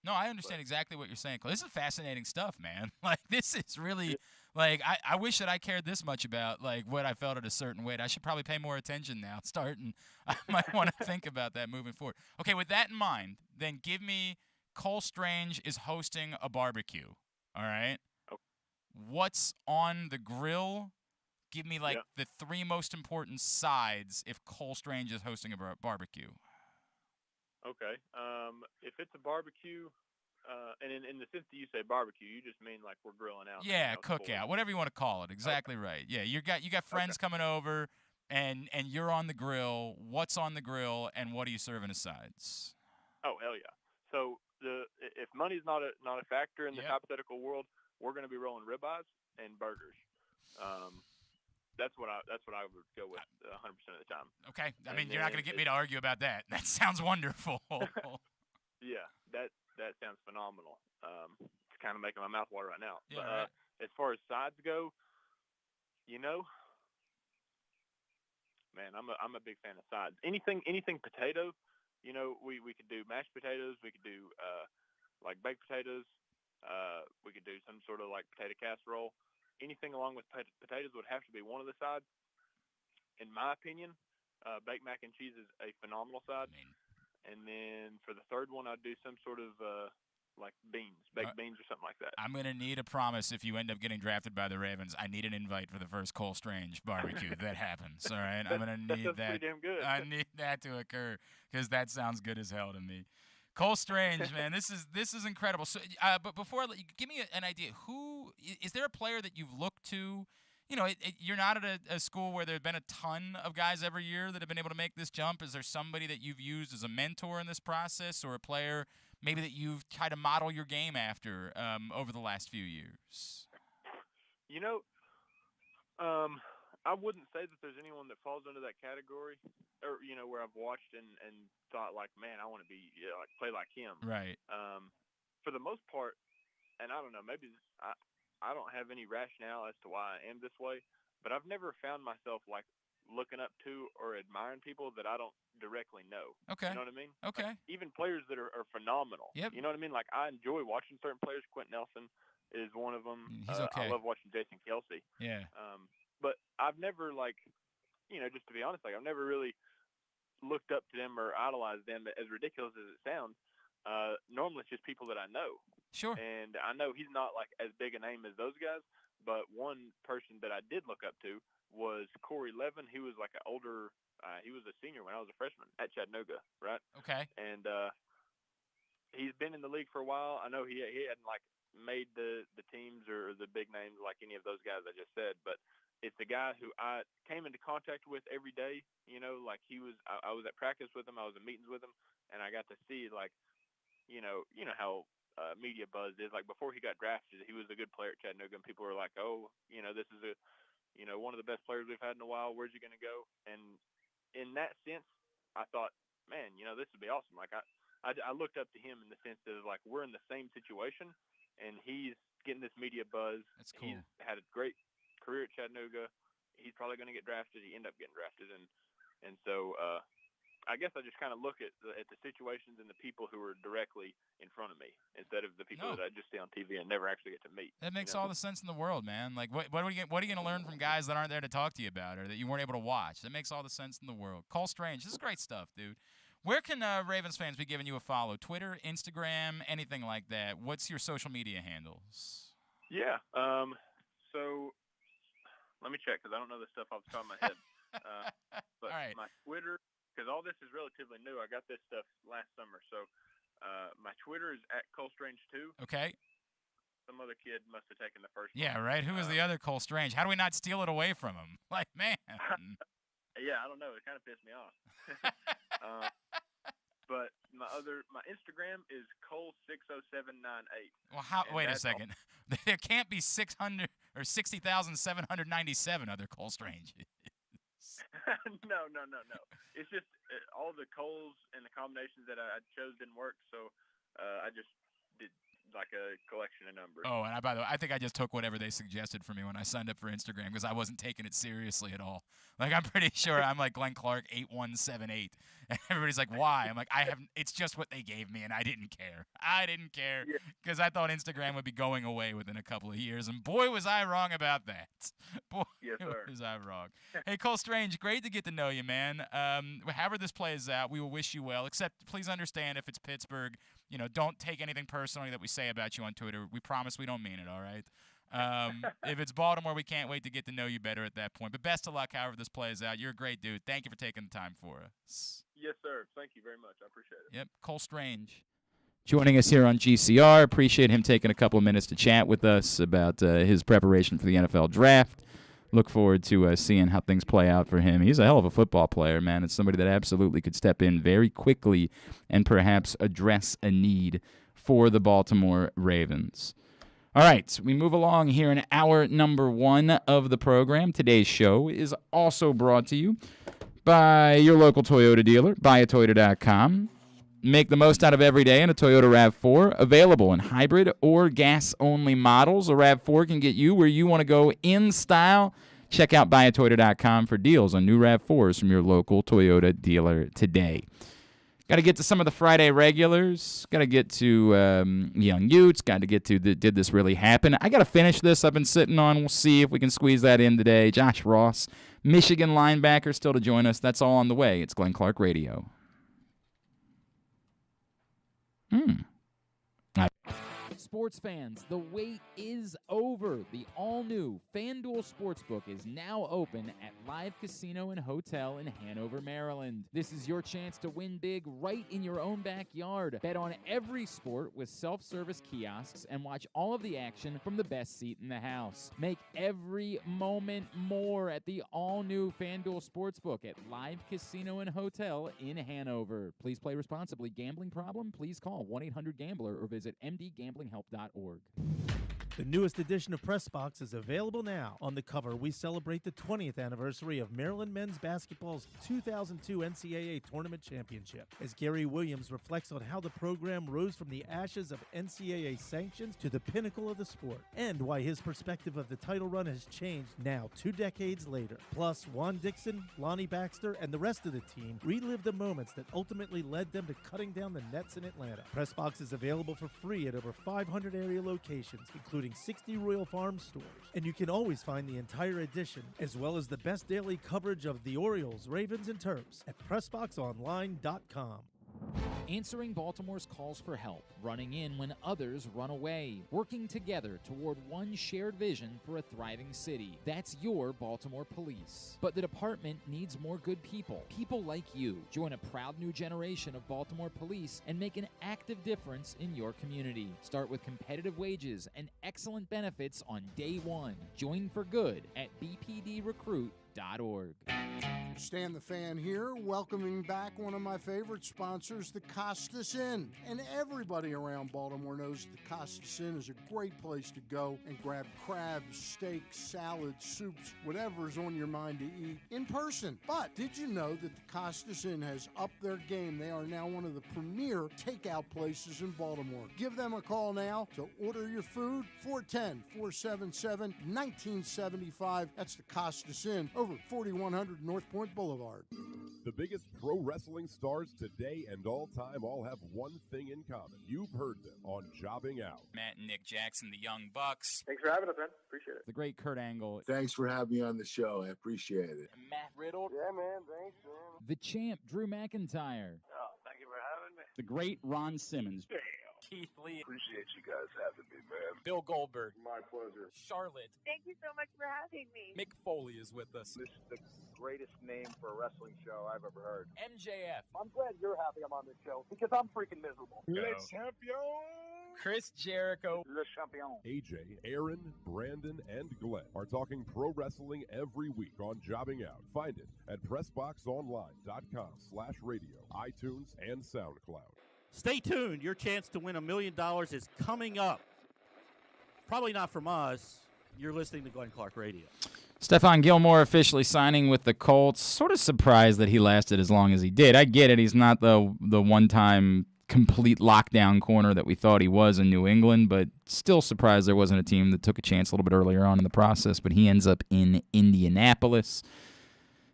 S2: No, I understand exactly what you're saying. This is fascinating stuff, man. Like, this is really, like, I wish that I cared this much about, like, what I felt at a certain weight. I should probably pay more attention now, starting. I might want to think about that moving forward. Okay, with that in mind, then give me Cole Strange is hosting a barbecue, all right?
S3: Okay.
S2: What's on the grill? Give me, like, the 3 most important sides if Cole Strange is hosting a barbecue.
S3: Okay. If it's a barbecue, and in the sense that you say barbecue, you just mean like we're grilling out.
S2: Yeah, cookout, whatever you want to call it. Exactly right. Yeah, you got friends coming over, and you're on the grill. What's on the grill, and what are you serving as sides?
S3: Oh, hell yeah. So if money's not a factor in this
S2: Yep.
S3: hypothetical world, we're going to be rolling ribeyes and burgers. That's what I would go with 100% of the time.
S2: Okay. I
S3: And
S2: mean, you're not going
S3: then
S2: to get me to argue about that. That sounds wonderful.
S3: Yeah, that sounds phenomenal. It's kind of making my mouth water right now.
S2: Yeah,
S3: But
S2: right.
S3: as far as sides go, man, I'm a big fan of sides. Anything potato, we could do mashed potatoes. We could do like baked potatoes. We could do some sort of like potato casserole. Anything along with potatoes would have to be one of the sides. In my opinion, baked mac and cheese is a phenomenal side.
S2: I mean,
S3: And then for the third one, I'd do some sort of like baked beans or something like that.
S2: I'm going to need a promise if you end up getting drafted by the Ravens. I need an invite for the first Cole Strange barbecue if that happens. All right, I'm going to need
S3: That sounds
S2: that.
S3: pretty damn good.
S2: I need that to occur because that sounds good as hell to me. Cole Strange, man, this is incredible. So, but before I let you, give me an idea. Who is there a player that you've looked to? You're not at a school where there's been a ton of guys every year that have been able to make this jump. Is there somebody that you've used as a mentor in this process, or a player maybe that you've tried to model your game after over the last few years?
S3: I wouldn't say that there's anyone that falls under that category, or where I've watched and thought like, man, I want to be like play like him.
S2: Right.
S3: For the most part, and I don't know, maybe I don't have any rationale as to why I am this way, but I've never found myself like looking up to or admiring people that I don't directly know.
S2: Okay.
S3: You know what I mean?
S2: Okay.
S3: Like, even players that are phenomenal.
S2: Yep.
S3: You know what I mean? Like I enjoy watching certain players. Quentin Nelson is one of them.
S2: He's okay.
S3: I love watching Jason Kelsey.
S2: Yeah.
S3: But I've never just to be honest, like I've never really looked up to them or idolized them. As ridiculous as it sounds, normally it's just people that I know.
S2: Sure.
S3: And I know he's not like as big a name as those guys, but one person that I did look up to was Corey Levin. He was like an older, he was a senior when I was a freshman at Chattanooga, right?
S2: Okay.
S3: And he's been in the league for a while. I know he hadn't like made the teams or the big names like any of those guys I just said, but it's a guy who I came into contact with every day. Like I was at practice with him, I was in meetings with him, and I got to see like, how media buzz is. Like before he got drafted, he was a good player at Chattanooga, and people were like, oh, this is one of the best players we've had in a while. Where's he going to go? And in that sense, I thought, man, this would be awesome. Like I looked up to him in the sense that like we're in the same situation, and he's getting this media buzz.
S2: That's cool.
S3: He's had a great career at Chattanooga. He's probably going to get drafted. He ended up getting drafted, and so I guess I just kind of look at the situations and the people who are directly in front of me instead of the people that I just see on TV and never actually get to meet.
S2: That makes all the sense in the world, man. Like, what are you going to learn from guys that aren't there to talk to you about or that you weren't able to watch? That makes all the sense in the world. Cole Strange, this is great stuff, dude. Where can Ravens fans be giving you a follow? Twitter, Instagram, anything like that? What's your social media handles?
S3: Yeah. So let me check because I don't know this stuff off the top of my head. But
S2: all right.
S3: My Twitter, because all this is relatively new. I got this stuff last summer. So my Twitter is @ColeStrange2.
S2: Okay.
S3: Some other kid must have taken the first one.
S2: Yeah, right. Who was the other Cole Strange? How do we not steal it away from him? Like, man.
S3: Yeah, I don't know. It kind of pissed me off. But my Instagram is Cole60798.
S2: Well, wait a second. There can't be 600 or 60,797 other Cole Stranges.
S3: No. It's just all the Coles and the combinations that I chose didn't work, so I just did like a collection of numbers.
S2: Oh, and by the way, I think I just took whatever they suggested for me when I signed up for Instagram because I wasn't taking it seriously at all. Like, I'm pretty sure I'm like Glenn Clark 8178, and everybody's like, "Why?" I'm like, It's just what they gave me, and I didn't care. I didn't care because I thought Instagram would be going away within a couple of years, and boy, was I wrong about that. Boy,
S3: yes, sir.
S2: was I wrong. Hey, Cole Strange, great to get to know you, man. However this plays out, we will wish you well. Except, please understand, if it's Pittsburgh, don't take anything personally that we say about you on Twitter. We promise we don't mean it, all right? If it's Baltimore, we can't wait to get to know you better at that point. But best of luck however this plays out. You're a great dude. Thank you for taking the time for us.
S3: Yes, sir. Thank you very much. I appreciate it.
S2: Yep, Cole Strange joining us here on GCR. Appreciate him taking a couple of minutes to chat with us about his preparation for the NFL draft. Look forward to seeing how things play out for him. He's a hell of a football player, man. It's somebody that absolutely could step in very quickly and perhaps address a need for the Baltimore Ravens. All right, we move along here in hour number 1 of the program. Today's show is also brought to you by your local Toyota dealer, buyatoyota.com. Make the most out of every day in a Toyota RAV4, available in hybrid or gas-only models. A RAV4 can get you where you want to go in style. Check out buyatoyota.com for deals on new RAV4s from your local Toyota dealer today. Got to get to some of the Friday regulars. Got to get to Young Utes. Got to get to Did This Really Happen? I got to finish this I've been sitting on. We'll see if we can squeeze that in today. Josh Ross, Michigan linebacker, still to join us. That's all on the way. It's Glenn Clark Radio. Sports fans, the wait is over. The all-new FanDuel Sportsbook is now open at Live Casino and Hotel in Hanover, Maryland. This is your chance to win big right in your own backyard. Bet on every sport with self-service kiosks and watch all of the action from the best seat in the house. Make every moment more at the all-new FanDuel Sportsbook at Live Casino and Hotel in Hanover. Please play responsibly. Gambling problem? Please call 1-800-GAMBLER or visit mdgamblinghelp.org.
S4: The newest edition of PressBox is available now. On the cover, we celebrate the 20th anniversary of Maryland men's basketball's 2002 NCAA Tournament Championship, as Gary Williams reflects on how the program rose from the ashes of NCAA sanctions to the pinnacle of the sport, and why his perspective of the title run has changed now 2 decades later. Plus, Juan Dixon, Lonnie Baxter, and the rest of the team relive the moments that ultimately led them to cutting down the nets in Atlanta. PressBox is available for free at over 500 area locations, including 60 Royal Farm stores. And you can always find the entire edition, as well as the best daily coverage of the Orioles, Ravens, and Terps at PressBoxOnline.com.
S2: Answering Baltimore's calls for help, running in when others run away, working together toward one shared vision for a thriving city. That's your Baltimore Police. But the department needs more good people, people like you. Join a proud new generation of Baltimore Police and make an active difference in your community. Start with competitive wages and excellent benefits on day one. Join for good at bpdrecruit.org.
S5: Stan the Fan here, welcoming back one of my favorite sponsors, the Costas Inn. And everybody around Baltimore knows the Costas Inn is a great place to go and grab crabs, steaks, salads, soups, whatever's on your mind to eat in person. But did you know that the Costas Inn has upped their game? They are now one of the premier takeout places in Baltimore. Give them a call now to order your food, 410-477-1975. That's the Costas Inn over 4100 North Point Boulevard.
S6: The biggest pro wrestling stars today and all time all have one thing in common. You've heard them on Jobbing Out.
S2: Matt and Nick Jackson, the Young Bucks.
S3: Thanks for having us, man. Appreciate it.
S2: The great Kurt Angle.
S7: Thanks for having me on the show. I appreciate it.
S2: Matt Riddle.
S3: Yeah, man. Thanks, man.
S2: The champ, Drew McIntyre.
S3: Oh, thank you for having me.
S2: The great Ron Simmons.
S8: Keith Lee.
S7: Appreciate you guys having me, man.
S8: Bill Goldberg.
S3: My pleasure.
S8: Charlotte.
S9: Thank you so much for having me.
S8: Mick Foley is with us.
S3: This is the greatest name for a wrestling show I've ever heard.
S8: MJF.
S3: I'm glad you're happy I'm on this show because I'm freaking miserable.
S6: Le
S3: champion.
S8: Chris Jericho.
S3: Le champion.
S6: AJ, Aaron, Brandon, and Glenn are talking pro wrestling every week on Jobbing Out. Find it at PressBoxOnline.com/radio, iTunes, and SoundCloud.
S10: Stay tuned. Your chance to win $1 million is coming up. Probably not from us. You're listening to Glenn Clark Radio.
S2: Stephon Gilmore officially signing with the Colts. Sort of surprised that he lasted as long as he did. I get it. He's not the one-time complete lockdown corner that we thought he was in New England, but still surprised there wasn't a team that took a chance a little bit earlier on in the process. But he ends up in Indianapolis.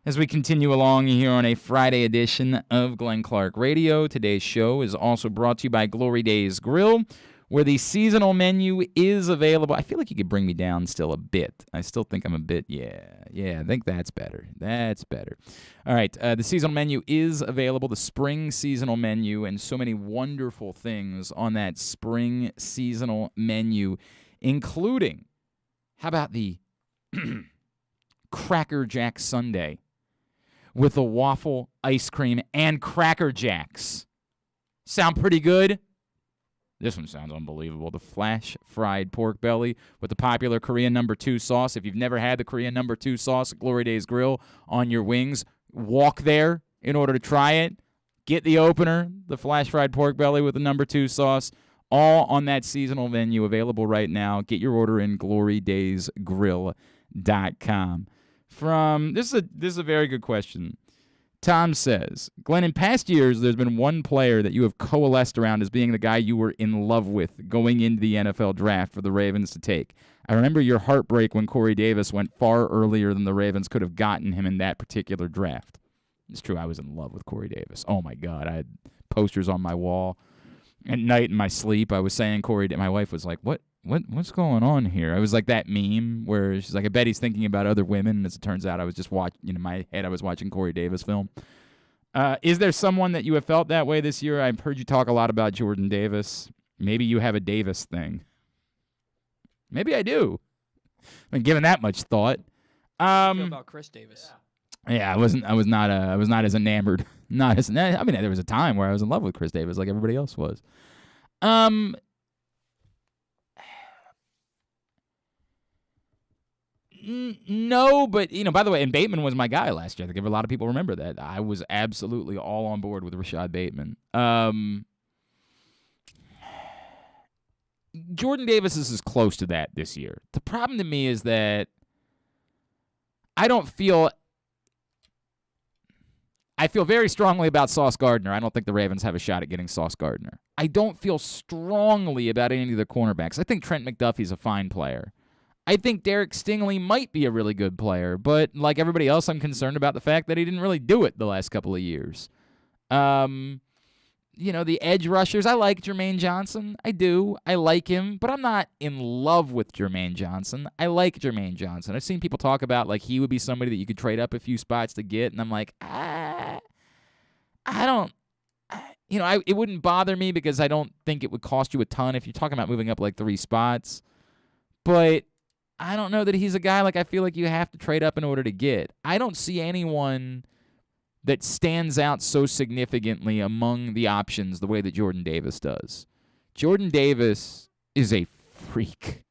S2: As we continue along here on a Friday edition of Glenn Clark Radio, today's show is also brought to you by Glory Days Grill, where the seasonal menu is available. I feel like you could bring me down still a bit. I still think I'm a bit, I think that's better. That's better. All right, the seasonal menu is available, the spring seasonal menu, and so many wonderful things on that spring seasonal menu, including, how about the Cracker Jack Sundae with the waffle, ice cream, and Cracker Jacks. Sound pretty good? This one sounds unbelievable. The flash fried pork belly with the popular Korean No. 2 sauce. If you've never had the Korean No. 2 sauce at Glory Days Grill on your wings, walk there in order to try it. Get the opener, the flash fried pork belly with the No. 2 sauce. all on that seasonal menu available right now. Get your order in glorydaysgrill.com. This is a very good question. Tom says, Glenn, in past years, there's been one player that you have coalesced around as being the guy you were in love with going into the NFL draft for the Ravens to take. I remember your heartbreak when Corey Davis went far earlier than the Ravens could have gotten him in that particular draft. It's true, I was in love with Corey Davis. Oh, my God. I had posters on my wall. At night in my sleep, I was saying my wife was like, what's going on here? I was like that meme where she's like, I bet he's thinking about other women, and as it turns out, I was just watching, in my head, I was watching Corey Davis film. Is there someone that you have felt that way this year? I've heard you talk a lot about Jordan Davis. Maybe you have a Davis thing. Maybe I do. I've been giving that much thought.
S1: How do you feel about Chris Davis?
S2: Yeah, I was not as enamored. There was a time where I was in love with Chris Davis like everybody else was. No, but, by the way, and Bateman was my guy last year. I think a lot of people remember that. I was absolutely all on board with Rashad Bateman. Jordan Davis is as close to that this year. The problem to me is that I feel very strongly about Sauce Gardner. I don't think the Ravens have a shot at getting Sauce Gardner. I don't feel strongly about any of the cornerbacks. I think Trent McDuffie's a fine player. I think Derek Stingley might be a really good player, but like everybody else, I'm concerned about the fact that he didn't really do it the last couple of years. The edge rushers, I like Jermaine Johnson. I do. I like him, but I'm not in love with Jermaine Johnson. I like Jermaine Johnson. I've seen people talk about like he would be somebody that you could trade up a few spots to get, and I'm like, I don't. It wouldn't bother me because I don't think it would cost you a ton if you're talking about moving up like 3 spots. But I don't know that he's a guy like I feel like you have to trade up in order to get. I don't see anyone that stands out so significantly among the options the way that Jordan Davis does. Jordan Davis is a freak.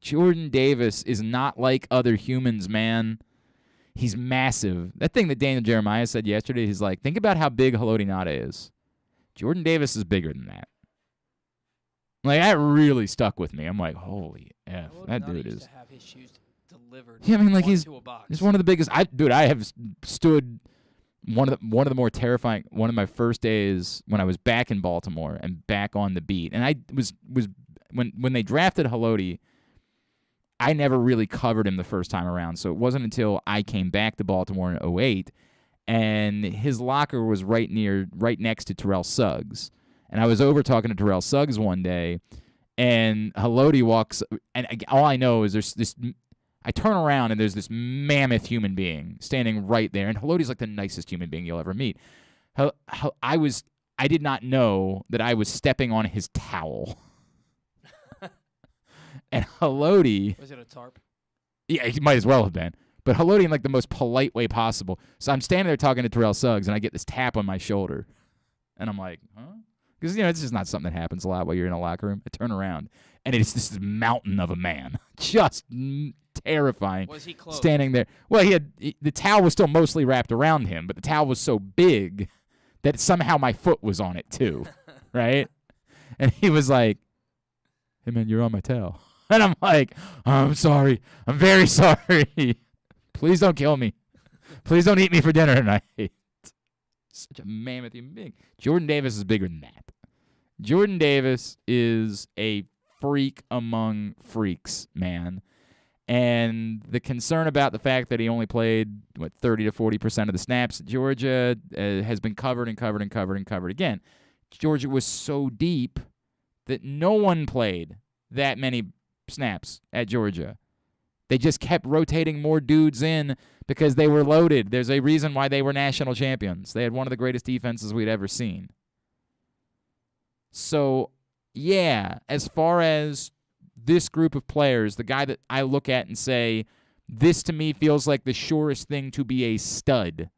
S2: Jordan Davis is not like other humans, man. He's massive. That thing that Daniel Jeremiah said yesterday, he's like, think about how big Haloti Ngata is. Jordan Davis is bigger than that. Like, that really stuck with me. I'm like, holy F, that dude is.
S1: To have his shoes delivered.
S2: Yeah, I mean, like he's
S1: to a box.
S2: one of the biggest. I have stood one of the more terrifying. One of my first days when I was back in Baltimore and back on the beat, and I was when they drafted Haloti, I never really covered him the first time around. So it wasn't until I came back to Baltimore in 2008, and his locker was right next to Terrell Suggs. And I was over talking to Terrell Suggs one day, and Haloti walks, and all I know is there's this. I turn around, and there's this mammoth human being standing right there, and Haloti's like the nicest human being you'll ever meet. I did not know that I was stepping on his towel. And Haloti.
S1: Was it a tarp?
S2: Yeah, he might as well have been. But Haloti in like the most polite way possible. So I'm standing there talking to Terrell Suggs, and I get this tap on my shoulder. And I'm like, huh? Because, it's just not something that happens a lot while you're in a locker room. I turn around, and it's this mountain of a man. Just terrifying.
S1: Was he close?
S2: Standing there. Well, the towel was still mostly wrapped around him, but the towel was so big that somehow my foot was on it too, right? And he was like, hey, man, you're on my towel. And I'm like, I'm sorry. I'm very sorry. Please don't kill me. Please don't eat me for dinner tonight. Such a mammoth human being. Jordan Davis is bigger than that. Jordan Davis is a freak among freaks, man. And the concern about the fact that he only played, 30 to 40% of the snaps at Georgia has been covered and covered and covered and covered again. Georgia was so deep that no one played that many snaps at Georgia. They just kept rotating more dudes in because they were loaded. There's a reason why they were national champions. They had one of the greatest defenses we'd ever seen. So, yeah, as far as this group of players, the guy that I look at and say, this to me feels like the surest thing to be a stud,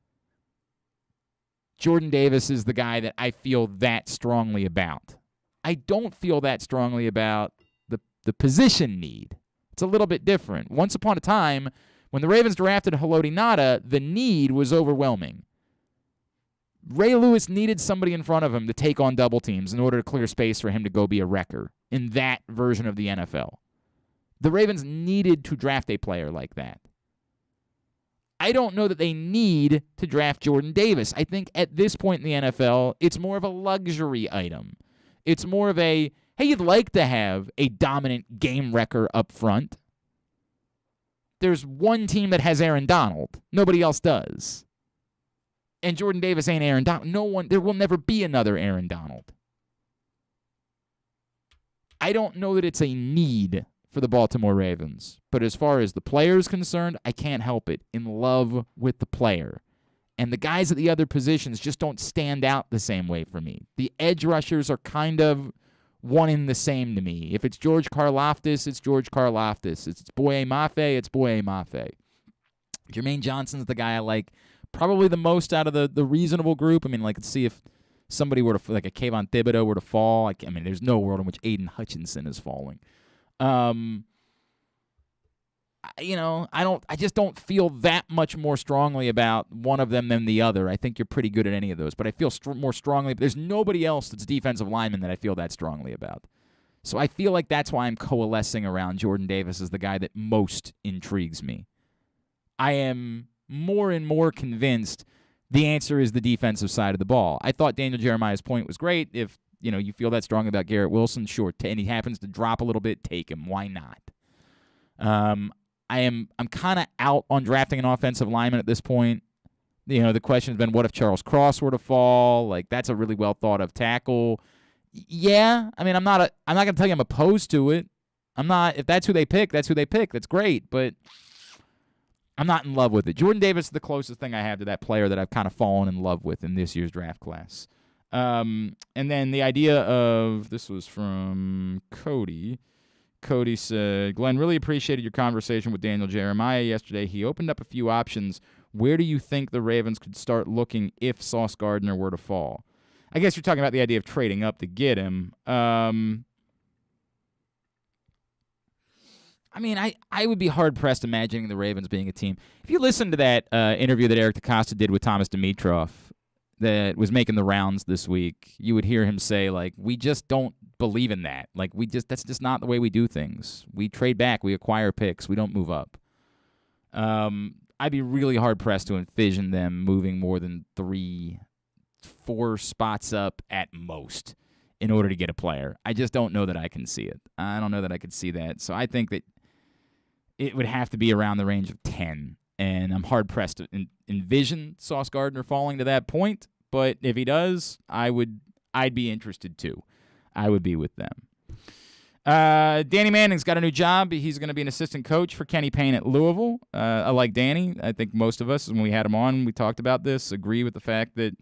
S2: Jordan Davis is the guy that I feel that strongly about. I don't feel that strongly about the position need. It's a little bit different. Once upon a time, when the Ravens drafted Haloti Ngata, the need was overwhelming. Ray Lewis needed somebody in front of him to take on double teams in order to clear space for him to go be a wrecker in that version of the NFL. The Ravens needed to draft a player like that. I don't know that they need to draft Jordan Davis. I think at this point in the NFL, it's more of a luxury item. It's more of a, hey, you'd like to have a dominant game wrecker up front. There's one team that has Aaron Donald. Nobody else does. And Jordan Davis ain't Aaron Donald. There will never be another Aaron Donald. I don't know that it's a need for the Baltimore Ravens. But as far as the player is concerned, I can't help it. In love with the player. And the guys at the other positions just don't stand out the same way for me. The edge rushers are kind of one in the same to me. If it's George Karlaftis, it's George Karlaftis. It's Boye Mafe, it's Boye Mafe. Jermaine Johnson's the guy I like probably the most out of the reasonable group. I mean, like, let's see if somebody were to, like a Kayvon Thibodeau were to fall. I mean, there's no world in which Aiden Hutchinson is falling. I just don't feel that much more strongly about one of them than the other. I think you're pretty good at any of those, but I feel more strongly. There's nobody else that's defensive lineman that I feel that strongly about. So I feel like that's why I'm coalescing around Jordan Davis as the guy that most intrigues me. I am more and more convinced the answer is the defensive side of the ball. I thought Daniel Jeremiah's point was great. If you feel that strongly about Garrett Wilson, sure, and he happens to drop a little bit, take him. Why not? I'm kind of out on drafting an offensive lineman at this point. The question has been, what if Charles Cross were to fall? Like, that's a really well thought of tackle. Yeah, I mean, I'm not going to tell you I'm opposed to it. I'm not. If that's who they pick, that's who they pick. That's great, but I'm not in love with it. Jordan Davis is the closest thing I have to that player that I've kind of fallen in love with in this year's draft class. And then the idea of, this was from Cody. Cody said, Glenn, really appreciated your conversation with Daniel Jeremiah yesterday. He opened up a few options. Where do you think the Ravens could start looking if Sauce Gardner were to fall? I guess you're talking about the idea of trading up to get him. I mean, I would be hard-pressed imagining the Ravens being a team. If you listen to that interview that Eric DeCosta did with Thomas Dimitroff that was making the rounds this week, you would hear him say, like, we just don't believe in that. Like, that's just not the way we do things. We trade back. We acquire picks. We don't move up. I'd be really hard-pressed to envision them moving more than 3-4 spots up at most in order to get a player. I just don't know that I can see it. I don't know that I could see that. So I think that it would have to be around the range of 10, and I'm hard-pressed to envision Sauce Gardner falling to that point, but if he does, I'd be interested too. I would be with them. Danny Manning's got a new job. He's going to be an assistant coach for Kenny Payne at Louisville. I like Danny. I think most of us, when we had him on, we talked about this, agree with the fact that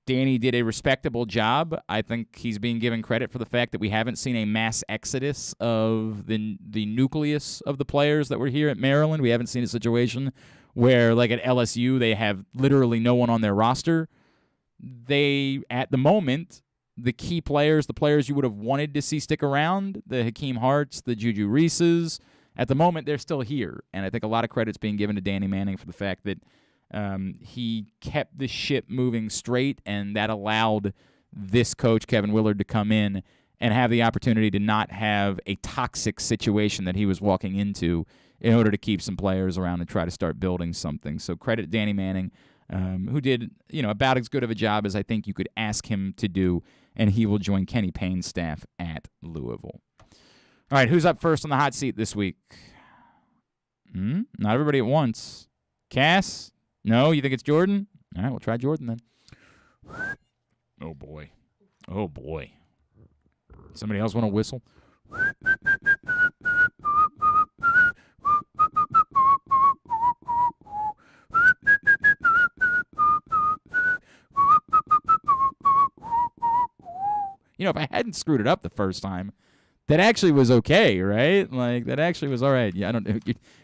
S2: Danny did a respectable job. I think he's being given credit for the fact that we haven't seen a mass exodus of the nucleus of the players that were here at Maryland. We haven't seen a situation where, like at LSU, they have literally no one on their roster. They, at the moment, the key players, the players you would have wanted to see stick around, the Hakeem Harts, the Juju Reeses, at the moment, they're still here. And I think a lot of credit's being given to Danny Manning for the fact that he kept the ship moving straight, and that allowed this coach, Kevin Willard, to come in and have the opportunity to not have a toxic situation that he was walking into in order to keep some players around and try to start building something. So credit to Danny Manning, who did about as good of a job as I think you could ask him to do, and he will join Kenny Payne's staff at Louisville. All right, who's up first on the hot seat this week? Not everybody at once. Cass? No, you think it's Jordan? All right, we'll try Jordan then. Oh, boy. Oh, boy. Somebody else want to whistle? If I hadn't screwed it up the first time, that actually was okay, right? Like, that actually was all right. Yeah, I don't know.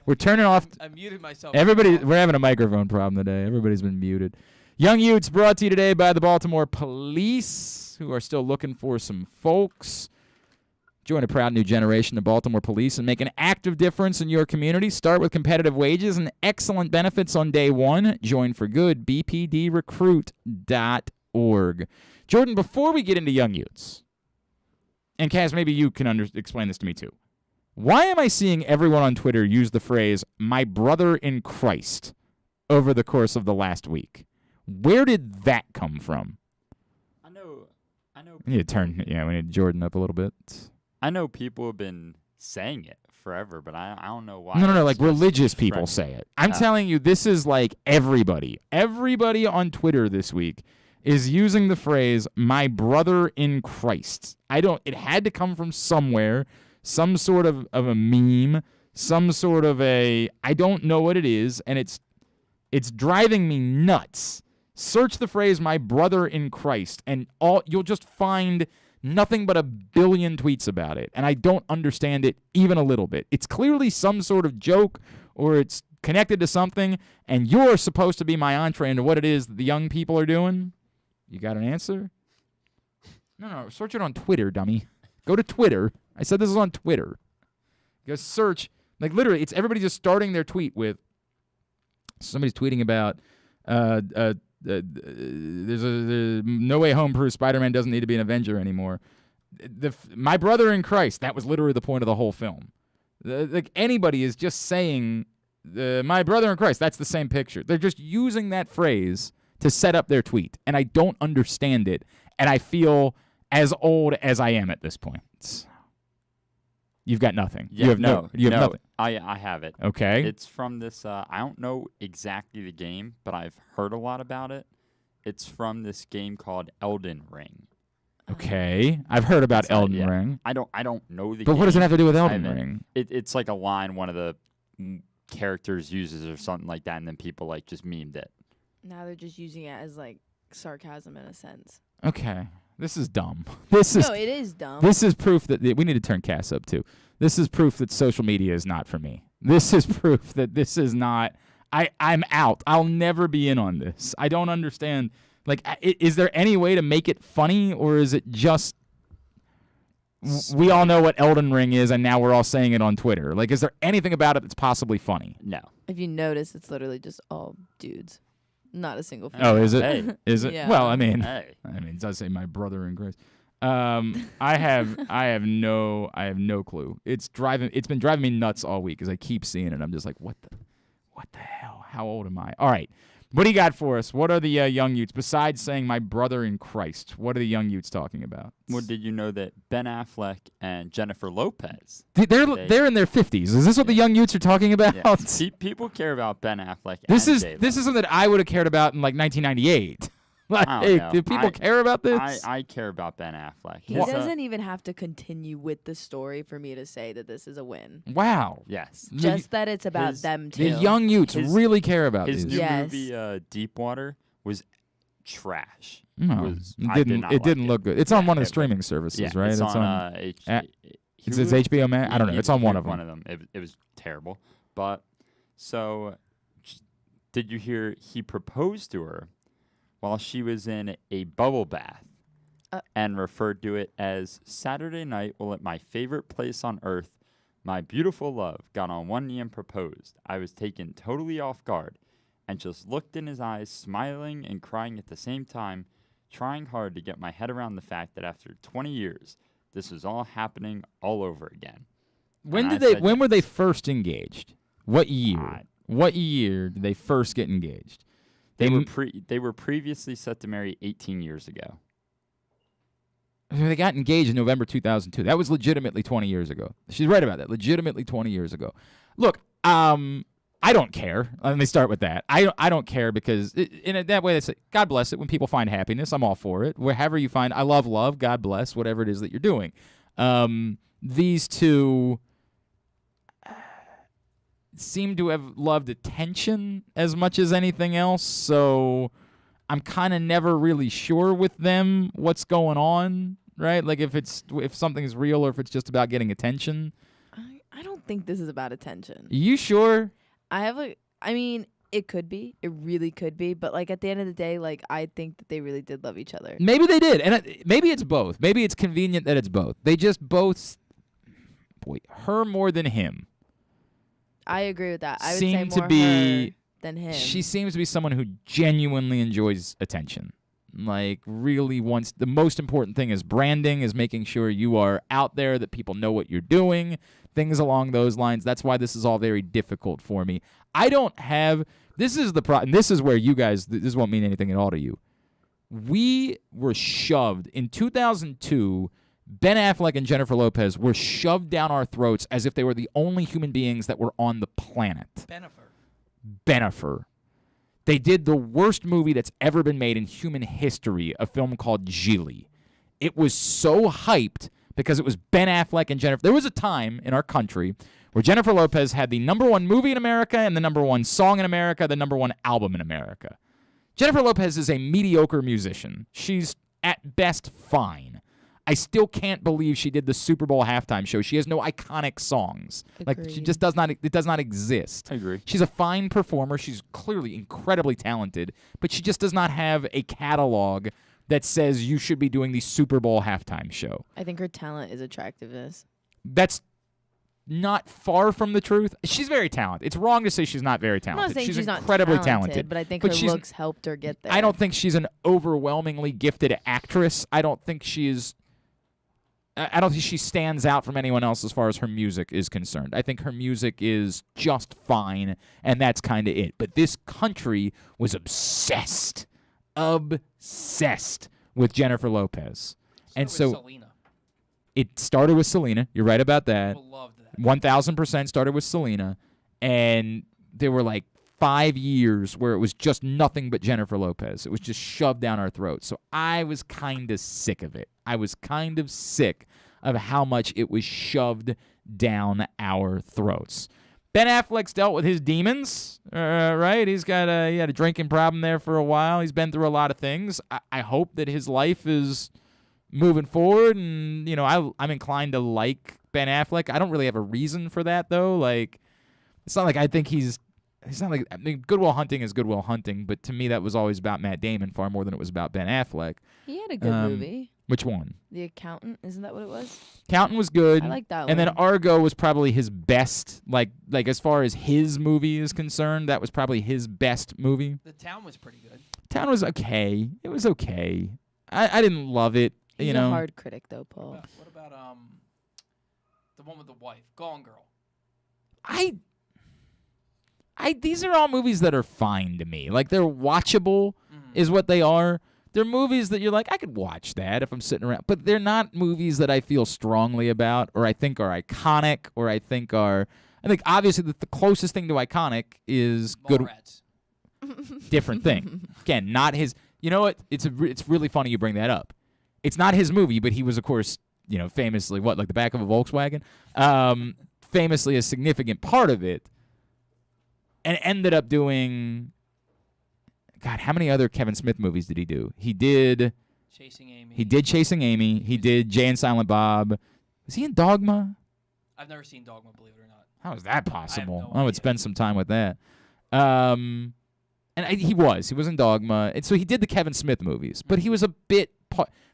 S2: We're turning off.
S1: I muted myself.
S2: We're having a microphone problem today. Everybody's been muted. Young Utes brought to you today by the Baltimore Police, who are still looking for some folks Join a proud new generation of Baltimore police and make an active difference in your community. Start with competitive wages and excellent benefits on day one. Join for good, bpdrecruit.org. Jordan, before we get into Young Utes, and Kaz, maybe you can explain this to me too. Why am I seeing everyone on Twitter use the phrase, my brother in Christ, over the course of the last week? Where did that come from?
S11: I know.
S2: We need to we need Jordan up a little bit.
S11: I know people have been saying it forever, but I don't know why.
S2: No,
S11: it's
S2: like
S11: just
S2: religious people
S11: trending.
S2: say it. I'm telling you, this is like everybody. Everybody on Twitter this week is using the phrase, my brother in Christ. It had to come from somewhere, some sort of a meme, some sort of I don't know what it is, and it's driving me nuts. Search the phrase, my brother in Christ, and you'll just find nothing but a billion tweets about it, and I don't understand it even a little bit. It's clearly some sort of joke, or it's connected to something, and you're supposed to be my entree into what it is that the young people are doing. You got an answer? No, search it on Twitter, dummy. Go to Twitter. I said this is on Twitter. Go search, like literally, it's everybody just starting their tweet with, somebody's tweeting about, there's a No Way Home proof Spider-Man doesn't need to be an Avenger anymore. My brother in Christ, that was literally the point of the whole film. Like anybody is just saying, my brother in Christ, that's the same picture. They're just using that phrase to set up their tweet, and I don't understand it, and I feel as old as I am at this point. You've got nothing.
S11: Yeah,
S2: you have nothing.
S11: I have it.
S2: Okay.
S11: It's from this, I don't know exactly the game, but I've heard a lot about it. It's from this game called Elden Ring.
S2: Okay. I've heard about Elden Ring.
S11: I don't know the game.
S2: But what does it have to do with Elden Ring?
S11: It's like a line one of the characters uses or something like that, and then people like just memed it.
S12: Now they're just using it as like sarcasm in a sense.
S2: Okay. This is dumb.
S12: No, it is dumb.
S2: This is proof that we need to turn Cass up too. This is proof that social media is not for me. This is proof that this is not. I'm out. I'll never be in on this. I don't understand. Like, is there any way to make it funny, or is it just we all know what Elden Ring is, and now we're all saying it on Twitter? Like, is there anything about it that's possibly funny?
S11: No.
S12: If you notice, it's literally just all dudes. Not a single female.
S2: Oh, is it?
S11: Hey.
S2: Is it?
S12: Yeah.
S2: Well, I mean,
S11: Hey.
S2: it does say my brother in Christ. I have no clue. It's been driving me nuts all week because I keep seeing it. I'm just like, what the hell? How old am I? All right. What do you got for us? What are the young Utes, besides saying my brother in Christ? What are the young Utes talking about?
S11: Well, did you know that Ben Affleck and Jennifer Lopez?
S2: They're in their 50s. Is this what the young Utes are talking about?
S11: Yeah. People care about Ben Affleck.
S2: This
S11: and
S2: is
S11: J-Lo.
S2: this is something that I would have cared about in like 1998. Like,
S11: I don't know.
S2: do people care about this?
S11: I care about Ben Affleck.
S12: He doesn't even have to continue with the story for me to say that this is a win.
S2: Wow.
S11: Yes.
S12: Just that it's about them too.
S2: The young Utes really care about
S11: his
S2: this.
S11: new
S12: Yes.
S11: movie, Deepwater, was trash.
S2: No,
S11: I did not
S2: it didn't
S11: like
S2: look good. It's on one of the
S11: it-
S2: streaming services,
S11: Yeah,
S2: right?
S11: It's on
S2: It's
S11: Hulu?
S2: HBO Max. I don't know.
S11: Yeah,
S2: It's on one of
S11: One
S2: them.
S11: of them. It was terrible. But so, did you hear he proposed to her while she was in a bubble bath and referred to it as Saturday night while at my favorite place on earth, my beautiful love got on one knee and proposed. I was taken totally off guard and just looked in his eyes, smiling and crying at the same time, trying hard to get my head around the fact that after 20 years, this was all happening all over again.
S2: When
S11: And
S2: did
S11: I
S2: they?
S11: said,
S2: When were they first engaged? What year? What year did they first get engaged?
S11: They were previously set to marry 18 years ago.
S2: They got engaged in November 2002. That was legitimately 20 years ago. She's right about that. Legitimately 20 years ago. Look, I don't care. Let me start with that. I don't care because in that way, they say, God bless it. When people find happiness, I'm all for it. Wherever you find, I love, God bless, whatever it is that you're doing. These two seem to have loved attention as much as anything else, so I'm kind of never really sure with them what's going on, right? Like if something's real or if it's just about getting attention.
S12: I don't think this is about attention.
S2: You sure?
S12: I mean, it could be. It really could be. But, like, at the end of the day, like, I think that they really did love each other.
S2: Maybe they did. And maybe it's both. Maybe it's convenient that it's both. They just both boy. Her more than him.
S12: I agree with that. I would
S2: Seem
S12: say
S2: to
S12: more
S2: be-
S12: her than him.
S2: She seems to be someone who genuinely enjoys attention. Like, really wants the most important thing is branding, is making sure you are out there, that people know what you're doing, things along those lines. That's why this is all very difficult for me. I don't have this is the problem. This is where you guys this won't mean anything at all to you. We were shoved in 2002. Ben Affleck and Jennifer Lopez were shoved down our throats as if they were the only human beings that were on the planet. Benifer. They did the worst movie that's ever been made in human history, a film called Gigli. It was so hyped because it was Ben Affleck and Jennifer. There was a time in our country where Jennifer Lopez had the #1 movie in America and the #1 song in America, the #1 album in America. Jennifer Lopez is a mediocre musician. She's at best fine. I still can't believe she did the Super Bowl halftime show. She has no iconic songs. Like, she just does not, it does not exist.
S11: I agree.
S2: She's a fine performer. She's clearly incredibly talented, but she just does not have a catalog that says you should be doing the Super Bowl halftime show.
S12: I think her talent is attractiveness.
S2: That's not far from the truth. She's very talented. It's wrong to say she's not very
S12: I'm not
S2: talented.
S12: saying she's not
S2: incredibly
S12: talented, but I think her
S2: she's-
S12: looks helped her get there.
S2: I don't think she's an overwhelmingly gifted actress. I don't think she stands out from anyone else as far as her music is concerned. I think her music is just fine, and that's kind of it. But this country was obsessed with Jennifer Lopez. And so
S1: Selena.
S2: it started with Selena. You're right about that.
S1: People loved that.
S2: 1,000% started with Selena. And there were like 5 years where it was just nothing but Jennifer Lopez. It was just shoved down our throats. So I was kind of sick of it. I was kind of sick of how much it was shoved down our throats. Ben Affleck's dealt with his demons, right? He had a drinking problem there for a while. He's been through a lot of things. I hope that his life is moving forward, and I'm inclined to like Ben Affleck. I don't really have a reason for that though. Like, it's not like I think he's not like, I mean, Good Will Hunting is Good Will Hunting, but to me that was always about Matt Damon far more than it was about Ben Affleck.
S12: He had a good movie.
S2: Which one?
S12: The Accountant, isn't that what it was?
S2: Accountant was good.
S12: I like that
S2: And
S12: one.
S2: then Argo was probably his best, like as far as his movie is concerned, that was probably his best movie.
S1: The Town was pretty good.
S2: Town was okay. It was okay. I didn't love it.
S12: He's a hard critic, though, Paul.
S1: What about the one with the wife, Gone Girl?
S2: These are all movies that are fine to me. Like, they're watchable, is what they are. They're movies that you're like, I could watch that if I'm sitting around. But they're not movies that I feel strongly about, or I think are iconic, or I think obviously the closest thing to iconic is
S1: Mallrats.
S2: Different thing. Again, not his. You know what? It's really funny you bring that up. It's not his movie, but he was, of course, famously like the back of a Volkswagen, famously a significant part of it, and ended up doing. God, how many other Kevin Smith movies did he do? He did
S1: Chasing Amy.
S2: He did Chasing Amy. He did Jay and Silent Bob. Was he in Dogma?
S1: I've never seen Dogma, believe it or not.
S2: How is that possible?
S1: no
S2: I would spend some time with that. He was in Dogma, and so he did the Kevin Smith movies, but he was a bit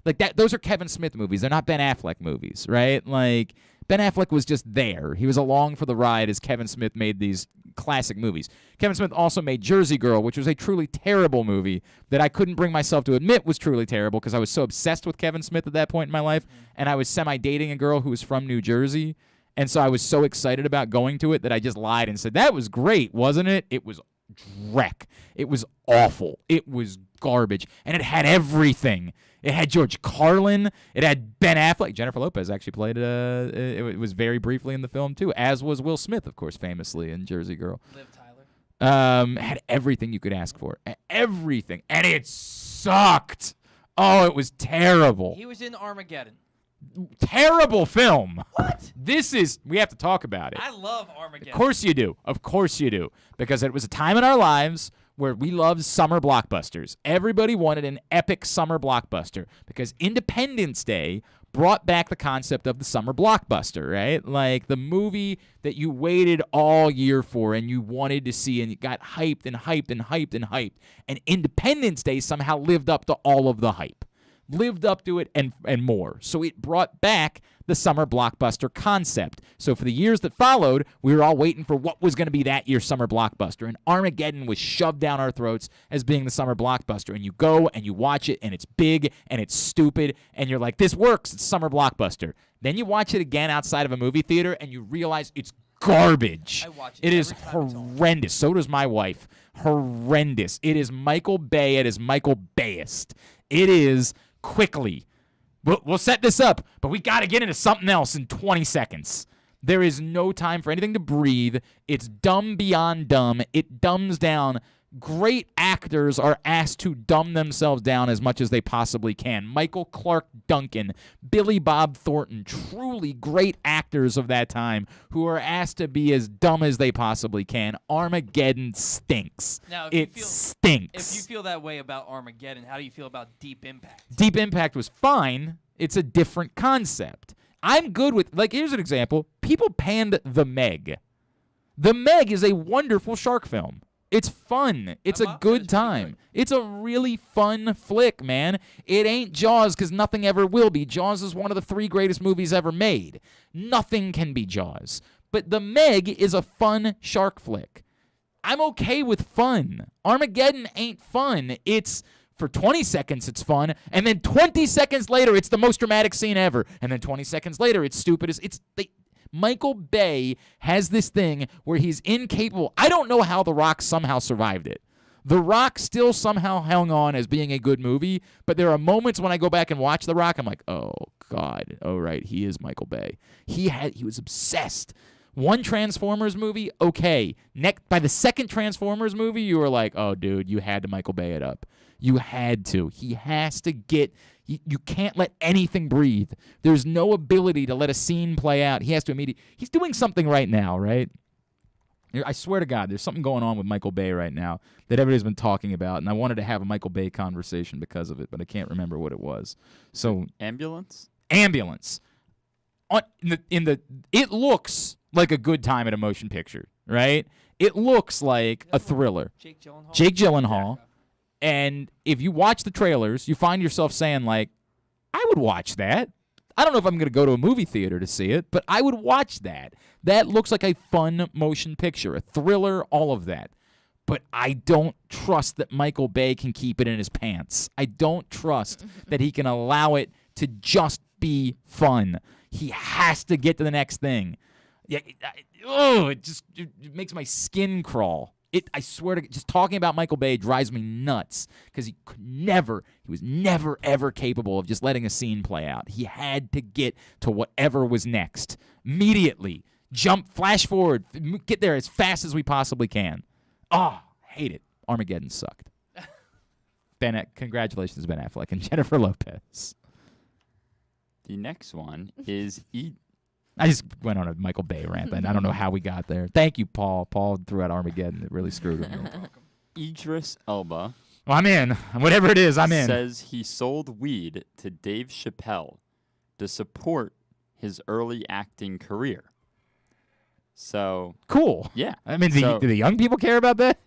S2: like that. Those are Kevin Smith movies. They're not Ben Affleck movies, right? Like, Ben Affleck was just there. He was along for the ride as Kevin Smith made these classic movies. Kevin Smith also made Jersey Girl, which was a truly terrible movie that I couldn't bring myself to admit was truly terrible because I was so obsessed with Kevin Smith at that point in my life, and I was semi-dating a girl who was from New Jersey, and so I was so excited about going to it that I just lied and said, that was great, wasn't it? It was dreck. It was awful. It was garbage, and it had everything. It had George Carlin. It had Ben Affleck. Jennifer Lopez actually played it was very briefly in the film, too, as was Will Smith, of course, famously in Jersey Girl.
S1: Liv Tyler.
S2: Had everything you could ask for. Everything. And it sucked. Oh, it was terrible.
S1: He was in Armageddon.
S2: Terrible film.
S1: What?
S2: We have to talk about it.
S1: I love Armageddon.
S2: Of course you do. Of course you do. Because it was a time in our lives where we loved summer blockbusters. Everybody wanted an epic summer blockbuster because Independence Day brought back the concept of the summer blockbuster, right? Like the movie that you waited all year for and you wanted to see and you got hyped and hyped and hyped and hyped. And Independence Day somehow lived up to all of the hype. lived up to it and more. So it brought back the summer blockbuster concept. So for the years that followed, we were all waiting for what was going to be that year's summer blockbuster. And Armageddon was shoved down our throats as being the summer blockbuster. And you go and you watch it, and it's big and it's stupid, and you're like, this works. It's summer blockbuster. Then you watch it again outside of a movie theater, and you realize it's garbage.
S1: I watch
S2: It is horrendous. So does my wife. Horrendous. It is Michael Bay. It is Michael Bayist. It is quickly. We'll set this up, but we got to get into something else in 20 seconds. There is no time for anything to breathe. It's dumb beyond dumb. It dumbs down. Great actors are asked to dumb themselves down as much as they possibly can. Michael Clark Duncan, Billy Bob Thornton, truly great actors of that time who are asked to be as dumb as they possibly can. Armageddon stinks.
S1: Now,
S2: stinks.
S1: If you feel that way about Armageddon, how do you feel about Deep Impact?
S2: Deep Impact was fine. It's a different concept. I'm good with, like, here's an example. People panned The Meg. The Meg is a wonderful shark film. It's fun. It's a good time. It's a really fun flick, man. It ain't Jaws because nothing ever will be. Jaws is one of the 3 greatest movies ever made. Nothing can be Jaws. But The Meg is a fun shark flick. I'm okay with fun. Armageddon ain't fun. It's, for 20 seconds, it's fun. And then 20 seconds later, it's the most dramatic scene ever. And then 20 seconds later, it's stupid. Michael Bay has this thing where he's incapable. I don't know how The Rock somehow survived it. The Rock still somehow hung on as being a good movie, but there are moments when I go back and watch The Rock, I'm like, oh, God. Oh, right, he is Michael Bay. He was obsessed. One Transformers movie, okay. By the second Transformers movie, you were like, oh, dude, you had to Michael Bay it up. You had to. He has to get... You can't let anything breathe. There's no ability to let a scene play out. He has to immediately... He's doing something right now, right? I swear to God, there's something going on with Michael Bay right now that everybody's been talking about, and I wanted to have a Michael Bay conversation because of it, but I can't remember what it was. So
S11: Ambulance?
S2: Ambulance. It looks like a good time at a motion picture, right? It looks like a thriller. Jake Gyllenhaal. And if you watch the trailers, you find yourself saying, like, I would watch that. I don't know if I'm going to go to a movie theater to see it, but I would watch that. That looks like a fun motion picture, a thriller, all of that. But I don't trust that Michael Bay can keep it in his pants. I don't trust that he can allow it to just be fun. He has to get to the next thing. It makes my skin crawl. I swear to God, just talking about Michael Bay drives me nuts because he was never, ever capable of just letting a scene play out. He had to get to whatever was next. Immediately. Flash forward, get there as fast as we possibly can. Oh, hate it. Armageddon sucked. Congratulations, Ben Affleck and Jennifer Lopez.
S11: The next one is
S2: I just went on a Michael Bay rant, and I don't know how we got there. Thank you, Paul. Paul threw out Armageddon. It really screwed him.
S11: Idris Elba.
S2: Well, I'm in. Whatever it is, I'm in.
S11: Says he sold weed to Dave Chappelle to support his early acting career. So
S2: cool.
S11: Yeah.
S2: I mean, do the young people care about that?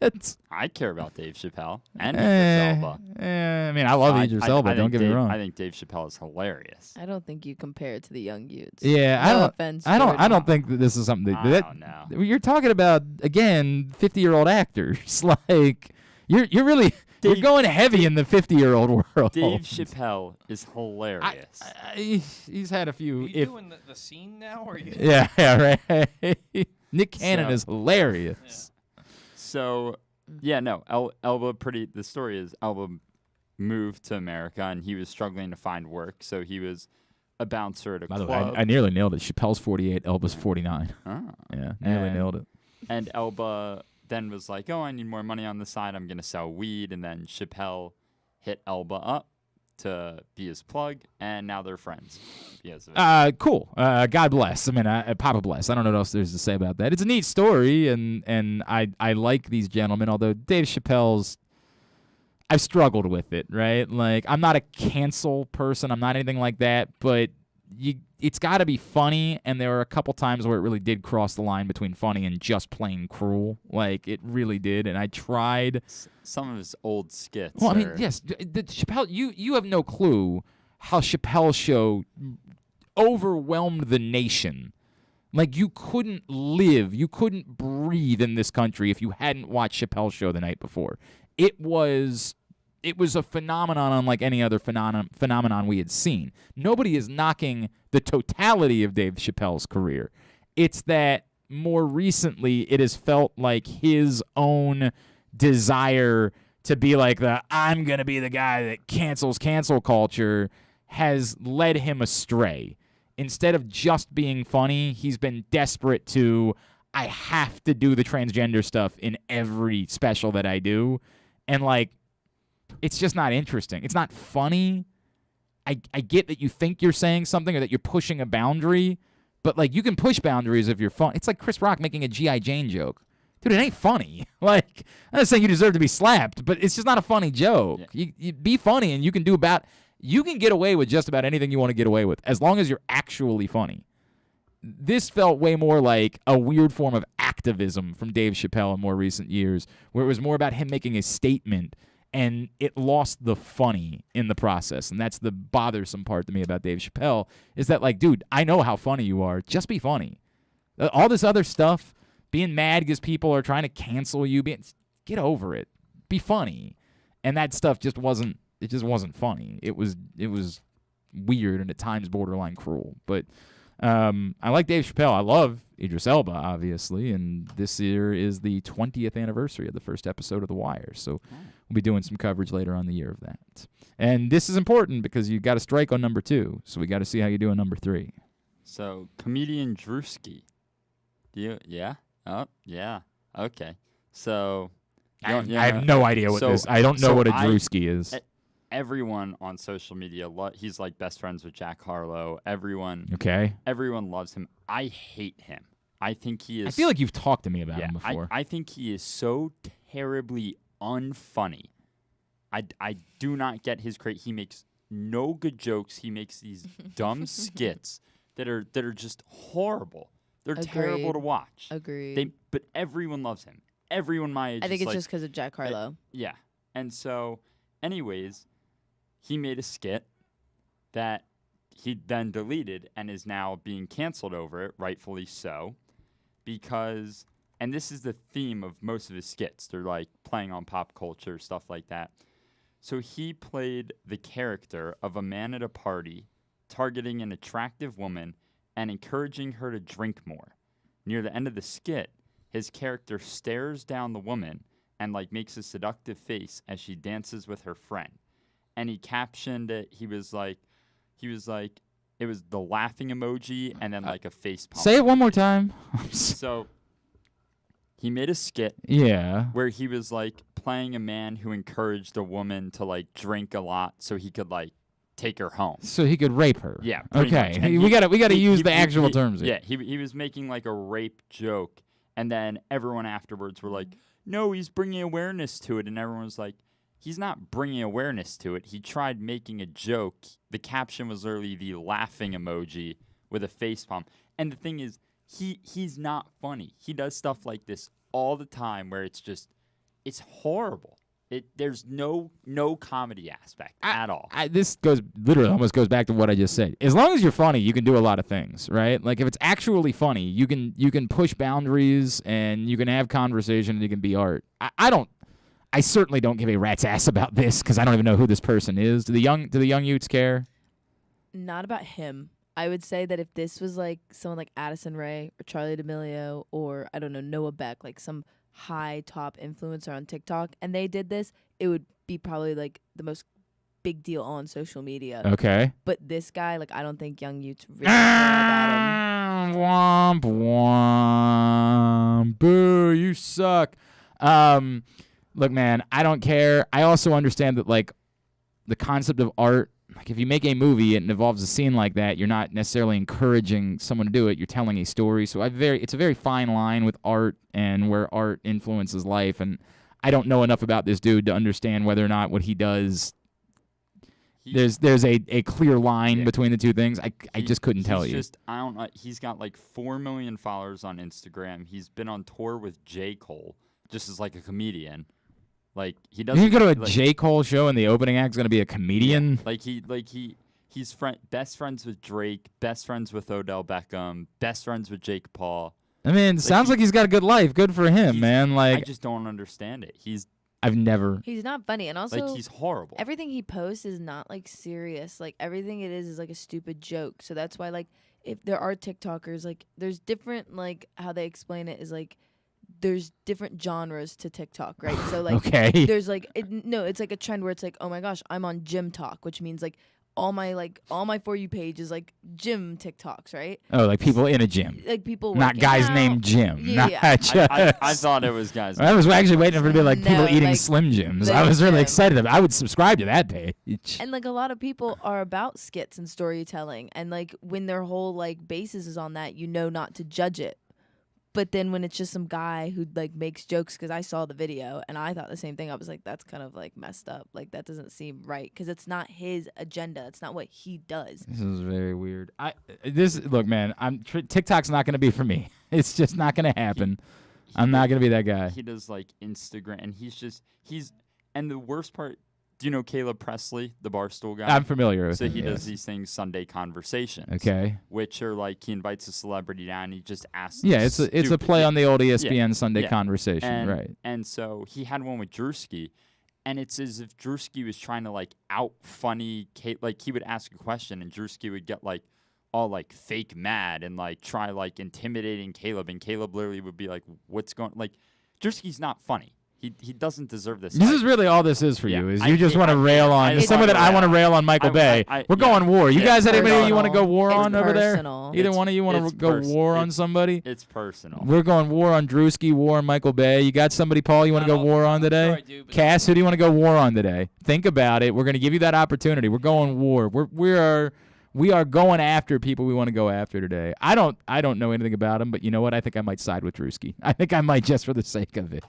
S11: I care about Dave Chappelle and Idris Elba.
S2: I mean, I love Idris Elba. Don't get me wrong.
S11: I think Dave Chappelle is hilarious.
S12: I don't think you compare it to the young youths.
S2: Yeah,
S12: no offense.
S2: I don't think that this is something that you're talking about. Again, 50-year-old actors. Like you're really. You're going heavy in the 50-year-old world.
S11: Dave Chappelle is hilarious.
S2: He's had a few.
S1: Are you doing the scene now? Or you?
S2: Yeah, right. Nick Cannon is hilarious.
S11: Yeah. So, Elba the story is Elba moved to America, and he was struggling to find work, so he was a bouncer at a club.
S2: By the way, I nearly nailed it. Chappelle's 48, Elba's 49.
S11: Oh.
S2: Yeah, nearly nailed it.
S11: And Elba then was like, I need more money on the side. I'm going to sell weed. And then Chappelle hit Elba up to be his plug, and now they're friends.
S2: Cool. God bless. I mean, Papa bless. I don't know what else there's to say about that. It's a neat story, and I like these gentlemen, although Dave Chappelle's, I've struggled with it, right? Like, I'm not a cancel person. I'm not anything like that, but it's got to be funny, and there were a couple times where it really did cross the line between funny and just plain cruel. Like, it really did, and I tried.
S11: Some of his old skits.
S2: Well, I mean, yes, the Chappelle. You have no clue how Chappelle's show overwhelmed the nation. Like, you couldn't live, you couldn't breathe in this country if you hadn't watched Chappelle's show the night before. It was a phenomenon unlike any other phenomenon we had seen. Nobody is knocking the totality of Dave Chappelle's career. It's that more recently it has felt like his own desire to be like I'm going to be the guy that cancels cancel culture has led him astray. Instead of just being funny, he's been desperate to, I have to do the transgender stuff in every special that I do. And, like, it's just not interesting. It's not funny. I get that you think you're saying something or that you're pushing a boundary, but, like, you can push boundaries if you're fun. It's like Chris Rock making a G.I. Jane joke. Dude, it ain't funny. Like, I'm not saying you deserve to be slapped, but it's just not a funny joke. Yeah. You be funny, and you can get away with just about anything you want to get away with, as long as you're actually funny. This felt way more like a weird form of activism from Dave Chappelle in more recent years, where it was more about him making a statement, and it lost the funny in the process. And that's the bothersome part to me about Dave Chappelle, is that, like, dude, I know how funny you are. Just be funny. All this other stuff, being mad because people are trying to cancel you, get over it. Be funny. And that stuff just wasn't funny. It was weird and at times borderline cruel. But I like Dave Chappelle. I love Idris Elba, obviously, and this year is the 20th anniversary of the first episode of The Wire. So we'll be doing some coverage later on the year of that. And this is important because you got a strike on number 2, so we got to see how you do on number 3.
S11: So, comedian Drewski. Yeah? Oh, yeah. Okay. So,
S2: I have no idea what this. I don't know what a Drewski is.
S11: Everyone on social media, he's like best friends with Jack Harlow. Everyone loves him. I hate him. I think he is.
S2: I feel like you've talked to me about him before.
S11: I think he is so terribly unfunny. I do not get his crate. He makes no good jokes. He makes these dumb skits that are just horrible. They're terrible to watch.
S12: Agreed.
S11: But everyone loves him. Everyone my age.
S12: I think it's just because of Jack Harlow.
S11: Yeah. And so, anyways, he made a skit that he then deleted and is now being canceled over it, rightfully so, because, and this is the theme of most of his skits, they're like playing on pop culture, stuff like that. So he played the character of a man at a party targeting an attractive woman and encouraging her to drink more. Near the end of the skit, his character stares down the woman and like makes a seductive face as she dances with her friend. And he captioned it, it was the laughing emoji and then like a face palm.
S2: Say it one more time.
S11: So he made a skit where he was like playing a man who encouraged a woman to like drink a lot so he could like take her home.
S2: So he could rape her.
S11: Yeah.
S2: Okay. We gotta use the actual terms here.
S11: Yeah, he was making like a rape joke, and then everyone afterwards were like, no, he's bringing awareness to it, and everyone was like, he's not bringing awareness to it. He tried making a joke. The caption was literally the laughing emoji with a facepalm. And the thing is, he's not funny. He does stuff like this all the time where it's horrible. There's no comedy aspect at all.
S2: This literally almost goes back to what I just said. As long as you're funny, you can do a lot of things, right? Like if it's actually funny, you can push boundaries and you can have conversation and you can be art. I certainly don't give a rat's ass about this because I don't even know who this person is. Do the young youths care?
S12: Not about him. I would say that if this was like someone like Addison Rae or Charlie D'Amelio or I don't know, Noah Beck, like some high top influencer on TikTok, and they did this, it would be probably like the most big deal on social media.
S2: Okay.
S12: But this guy, like, I don't think young youths really care about him.
S2: Womp womp. Boo, you suck. Look, man, I don't care. I also understand that, like, the concept of art, like, if you make a movie and it involves a scene like that, you're not necessarily encouraging someone to do it. You're telling a story. So it's a very fine line with art and where art influences life. And I don't know enough about this dude to understand whether or not what he does there's a clear line between the two things. I just couldn't tell you.
S11: I don't know. He's got like 4 million followers on Instagram. He's been on tour with J. Cole, just as like a comedian. Like he doesn't.
S2: You can go to a J. Cole show and the opening act's gonna be a comedian.
S11: He's best friends with Drake, best friends with Odell Beckham, best friends with Jake Paul.
S2: I mean, sounds like he's got a good life. Good for him, man. Like
S11: I just don't understand it.
S12: He's not funny, and also
S11: like he's horrible.
S12: Everything he posts is not like serious. Like everything it is like a stupid joke. So that's why like if there are TikTokers, like there's different like how they explain it is like there's different genres to TikTok, right? So like there's like it's like a trend where it's like, oh my gosh, I'm on gym talk, which means like all my For You page is like gym TikToks, right?
S2: Oh, like people in a gym.
S12: Like people
S2: not guys
S12: out.
S2: named Jim.
S12: Yeah.
S11: I thought it was guys.
S2: I was actually waiting for it to be like people eating like Slim Jims. I was really excited about it. I would subscribe to that page.
S12: And like a lot of people are about skits and storytelling, and like when their whole like basis is on that, not to judge it. But then when it's just some guy who like makes jokes, because I saw the video and I thought the same thing. I was like, that's kind of like messed up. Like that doesn't seem right because it's not his agenda. It's not what he does.
S2: This is very weird. Look, man. TikTok's not going to be for me. It's just not going to happen. I'm not going to be that guy.
S11: He does like Instagram, and and the worst part. Do you know Caleb Presley, the Barstool guy?
S2: I'm familiar with him.
S11: So he does these things, Sunday Conversations.
S2: Okay.
S11: Which are like he invites a celebrity down and he just asks.
S2: Yeah, it's a play on the old ESPN Sunday Conversation, right?
S11: And so he had one with Drewski, and it's as if Drewski was trying to like out funny like he would ask a question and Drewski would get like all like fake mad and like try like intimidating Caleb, and Caleb literally would be like, "What's going?" Like Drewski's not funny. He doesn't deserve this.
S2: This is really all this is for you. Is you just want to rail on someone that I want to rail on Michael Bay. We're going war. You guys had anybody you want to go war on over there? Either one of you want to go war on somebody?
S11: It's personal.
S2: We're going war on Drewski, war on Michael Bay. You got somebody, Paul, you want to go war on today?
S1: Sure I do,
S2: Cass, who do you want to go war on today? Think about it. We're going to give you that opportunity. We're going war. We are going after people we want to go after today. I don't know anything about them, but you know what? I think I might side with Drewski. I think I might just for the sake of it.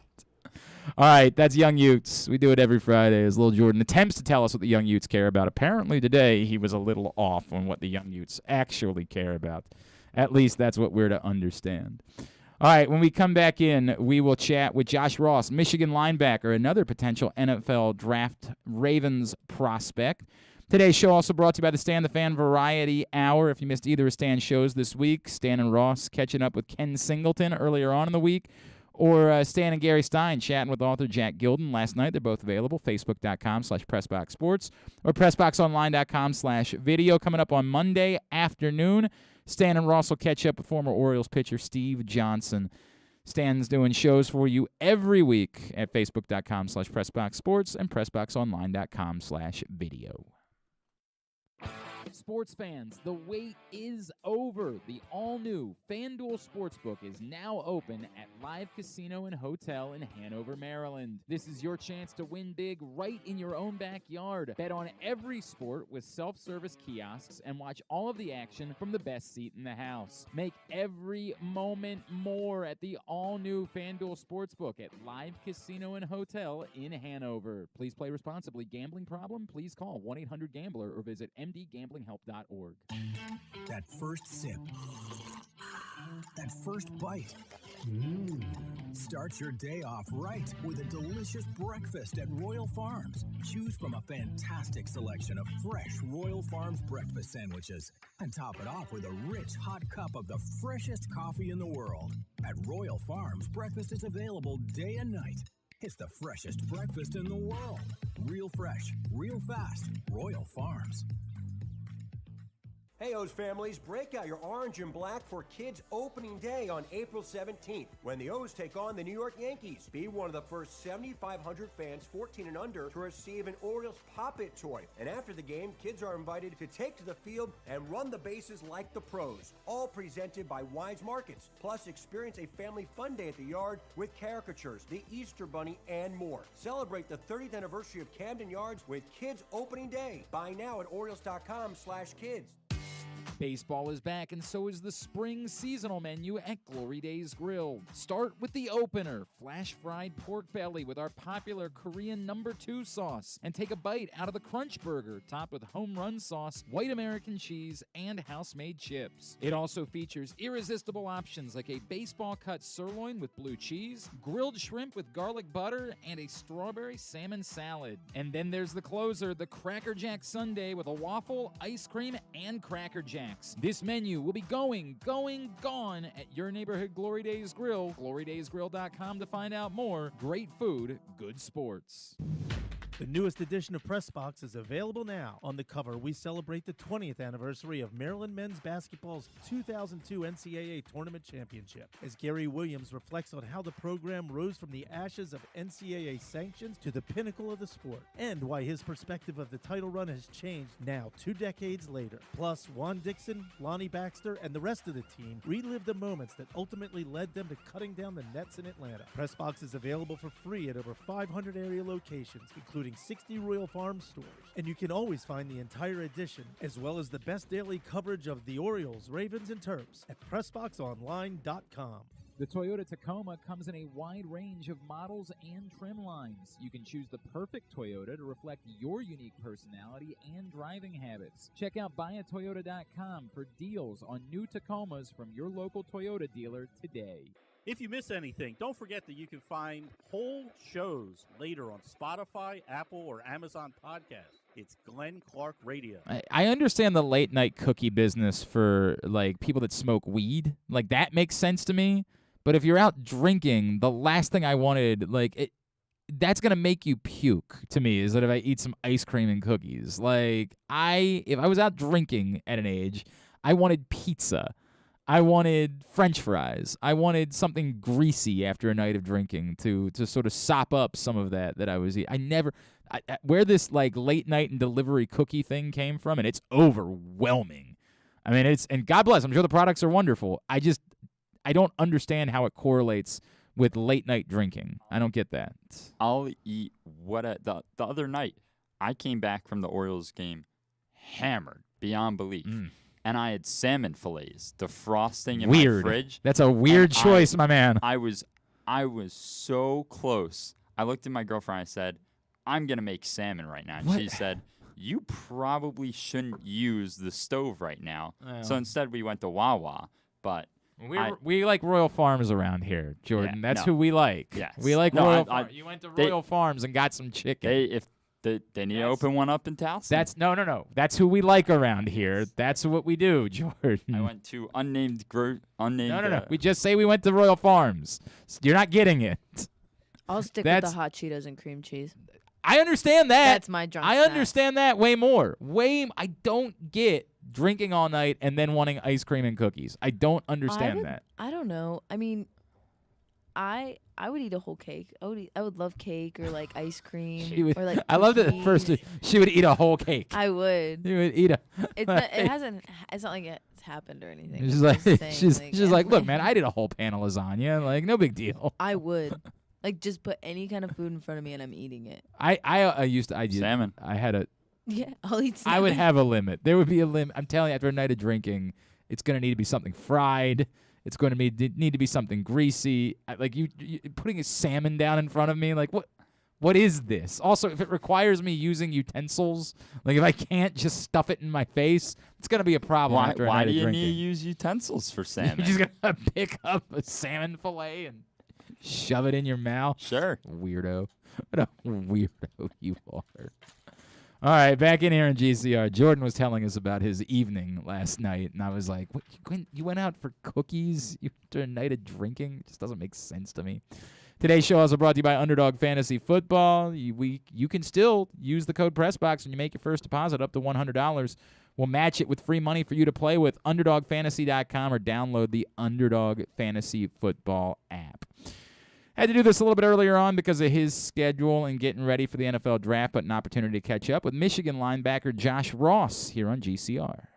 S2: All right, that's Young Utes. We do it every Friday as Lil Jordan attempts to tell us what the Young Utes care about. Apparently today he was a little off on what the Young Utes actually care about. At least that's what we're to understand. All right, when we come back in, we will chat with Josh Ross, Michigan linebacker, another potential NFL draft Ravens prospect. Today's show also brought to you by the Stan the Fan Variety Hour. If you missed either of Stan's shows this week, Stan and Ross catching up with Ken Singleton earlier on in the week, or Stan and Gary Stein chatting with author Jack Gilden last night. They're both available, facebook.com/PressBoxSports or PressBoxOnline.com/video. Coming up on Monday afternoon, Stan and Ross will catch up with former Orioles pitcher Steve Johnson. Stan's doing shows for you every week at Facebook.com/PressBoxSports and PressBoxOnline.com/video. Sports fans, the wait is over. The all-new FanDuel Sportsbook is now open at Live Casino and Hotel in Hanover, Maryland. This is your chance to win big right in your own backyard. Bet on every sport with self-service kiosks and watch all of the action from the best seat in the house. Make every moment more at the all-new FanDuel Sportsbook at Live Casino and Hotel in Hanover. Please play responsibly. Gambling problem? Please call 1-800-GAMBLER or visit mdgamblinghelp.org.
S13: That first sip. That first bite. Start your day off right with a delicious breakfast at Royal Farms. Choose from a fantastic selection of fresh Royal Farms breakfast sandwiches and top it off with a rich hot cup of the freshest coffee in the world. At Royal Farms, breakfast is available day and night. It's the freshest breakfast in the world. Real fresh, real fast. Royal Farms.
S14: Hey, O's families, break out your orange and black for Kids Opening Day on April 17th, when the O's take on the New York Yankees. Be one of the first 7,500 fans 14 and under to receive an Orioles Pop-It toy. And after the game, kids are invited to take to the field and run the bases like the pros. All presented by Wise Markets. Plus, experience a family fun day at the yard with caricatures, the Easter Bunny, and more. Celebrate the 30th anniversary of Camden Yards with Kids Opening Day. Buy now at Orioles.com/kids.
S2: Baseball is back, and so is the spring seasonal menu at Glory Days Grill. Start with the opener, flash-fried pork belly with our popular Korean No. 2 sauce, and take a bite out of the Crunch Burger, topped with home run sauce, white American cheese, and house-made chips. It also features irresistible options like a baseball-cut sirloin with blue cheese, grilled shrimp with garlic butter, and a strawberry salmon salad. And then there's the closer, the Cracker Jack Sundae with a waffle, ice cream, and Cracker Jacks. This menu will be gone at your neighborhood Glory Days Grill. GloryDaysGrill.com to find out more. Great food, good sports.
S4: The newest edition of PressBox is available now. On the cover, we celebrate the 20th anniversary of Maryland men's basketball's 2002 NCAA Tournament Championship, as Gary Williams reflects on how the program rose from the ashes of NCAA sanctions to the pinnacle of the sport, and why his perspective of the title run has changed now 2 decades later. Plus, Juan Dixon, Lonnie Baxter, and the rest of the team relive the moments that ultimately led them to cutting down the nets in Atlanta. PressBox is available for free at over 500 area locations, including 60 Royal Farm stores. And you can always find the entire edition, as well as the best daily coverage of the Orioles, Ravens, and Terps at PressBoxOnline.com.
S2: The Toyota Tacoma comes in a wide range of models and trim lines. You can choose the perfect Toyota to reflect your unique personality and driving habits. Check out buyatoyota.com for deals on new Tacomas from your local Toyota dealer today.
S10: If you miss anything, don't forget that you can find whole shows later on Spotify, Apple, or Amazon Podcasts. It's Glenn Clark Radio.
S2: I understand the late night cookie business for like people that smoke weed. Like that makes sense to me. But if you're out drinking, the last thing I wanted, that's gonna make you puke to me, is that if I eat some ice cream and cookies. Like if I was out drinking at an age, I wanted pizza. I wanted French fries. I wanted something greasy after a night of drinking to sort of sop up some of that I was eating. Where this like late night and delivery cookie thing came from, and it's overwhelming. I mean, and God bless, I'm sure the products are wonderful. I don't understand how it correlates with late night drinking. I don't get that.
S11: I'll eat the other night. I came back from the Orioles game hammered beyond belief. And I had salmon fillets, the frosting in my fridge.
S2: That's a weird choice, my man.
S11: I was so close. I looked at my girlfriend. I said, "I'm gonna make salmon right now." And she said, "You probably shouldn't use the stove right now." So instead, we went to Wawa. But
S2: we like Royal Farms around here, Jordan.
S11: Yeah,
S2: That's who we like.
S11: Yes.
S2: We like Royal Farms. You went to Royal Farms and got some chicken.
S11: They need to open one up in Towson.
S2: No. That's who we like around here. That's what we do, Jordan.
S11: I went to unnamed.
S2: No. We just say we went to Royal Farms. You're not getting it.
S12: I'll stick with the hot Cheetos and cream cheese.
S2: I understand that.
S12: That's my drunk
S2: I
S12: snack.
S2: understand that way more. I don't get drinking all night and then wanting ice cream and cookies. I don't understand that.
S12: I don't know. I mean, I would eat a whole cake. I would love cake or like ice cream or like.
S2: I love that at first she would eat a whole cake.
S12: I would.
S2: You would eat a.
S12: It's not like it's happened or anything.
S2: She's like, she's like, look, man, I did a whole pan of lasagna. Like, no big deal.
S12: I would. Like, just put any kind of food in front of me and I'm eating it.
S2: I used
S11: salmon.
S2: I had a.
S12: Yeah, I'll eat salmon.
S2: I would have a limit. There would be a limit. I'm telling you, after a night of drinking, it's going to need to be something fried. It's going to need to be something greasy. Like you putting a salmon down in front of me. Like what is this? Also, if it requires me using utensils, like if I can't just stuff it in my face, it's going to be a problem after a night of drinking.
S11: Why do you need to use utensils for salmon?
S2: You're just going to pick up a salmon fillet and shove it in your mouth?
S11: Sure.
S2: Weirdo. What a weirdo you are. All right, back in here in GCR. Jordan was telling us about his evening last night, and I was like, "What? You went out for cookies after a night of drinking? It just doesn't make sense to me." Today's show also brought to you by Underdog Fantasy Football. You can still use the code PressBox when you make your first deposit up to $100. We'll match it with free money for you to play with. UnderdogFantasy.com or download the Underdog Fantasy Football app. Had to do this a little bit earlier on because of his schedule and getting ready for the NFL draft, but an opportunity to catch up with Michigan linebacker Josh Ross here on GCR.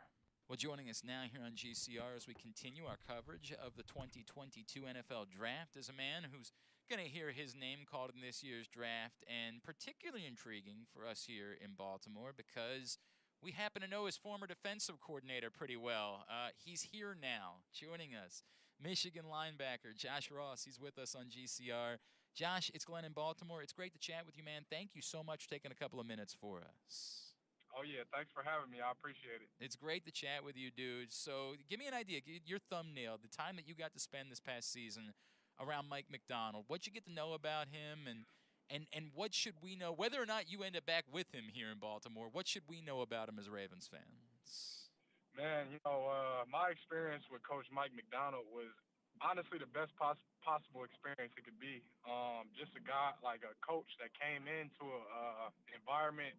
S2: Well, joining us now here on GCR as we continue our coverage of the 2022 NFL draft is a man who's going to hear his name called in this year's draft, and particularly intriguing for us here in Baltimore because
S15: we happen to know his former defensive coordinator pretty well. He's here now, joining us. Michigan linebacker Josh Ross. He's with us on GCR. Josh, it's Glenn in Baltimore. It's great to chat with you, man. Thank you so much for taking a couple of minutes for us.
S16: Oh, yeah. Thanks for having me. I appreciate it.
S15: It's great to chat with you, dude. So give me an idea. Your thumbnail, the time that you got to spend this past season around Mike Macdonald. What'd you get to know about him, and what should we know, whether or not you end up back with him here in Baltimore, what should we know about him as Ravens fans?
S16: Man, my experience with Coach Mike Macdonald was honestly the best possible experience it could be. Just a guy, like a coach that came into a environment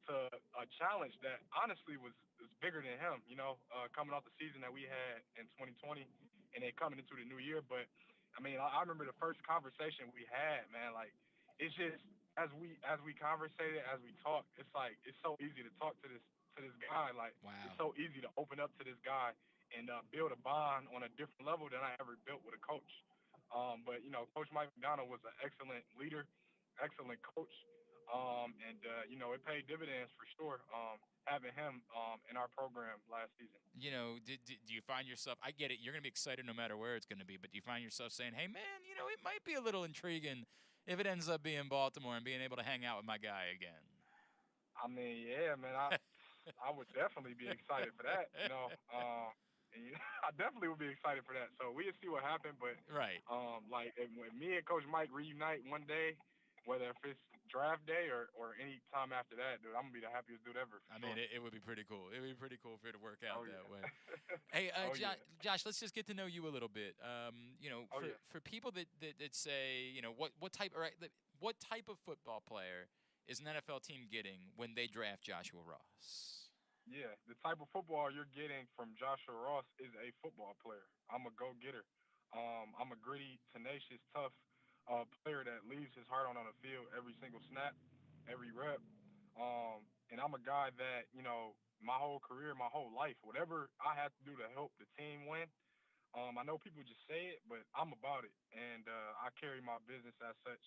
S16: to a challenge that honestly was bigger than him, coming off the season that we had in 2020 and then coming into the new year. But, I mean, I remember the first conversation we had, man, like, it's just as we conversated, as we talked, it's like it's so easy to talk to this guy. Like,
S15: wow.
S16: It's so easy to open up to this guy and build a bond on a different level than I ever built with a coach. But Coach Mike Macdonald was an excellent leader, excellent coach, and it paid dividends for sure. Having him in our program last season.
S15: Do you find yourself, I get it, you're going to be excited no matter where it's going to be, but do you find yourself saying, hey, man, it might be a little intriguing if it ends up being Baltimore and being able to hang out with my guy again?
S16: I mean, yeah, man, I would definitely be excited for that, I definitely would be excited for that. So we'll see what happens, but
S15: right.
S16: When me and Coach Mike reunite one day, whether if it's draft day or any time after that, dude, I'm going to be the happiest dude ever.
S15: I mean, it would be pretty cool. It would be pretty cool for it to work out that way.
S16: Hey,
S15: Josh, let's just get to know you a little bit. For people that say, what type of football player is an NFL team getting when they draft Joshua Ross?
S16: Yeah, the type of football you're getting from Joshua Ross is a football player. I'm a go-getter. I'm a gritty, tenacious, tough player that leaves his heart on the field every single snap, every rep. And I'm a guy that, my whole career, my whole life, whatever I have to do to help the team win, I know people just say it, but I'm about it. And I carry my business as such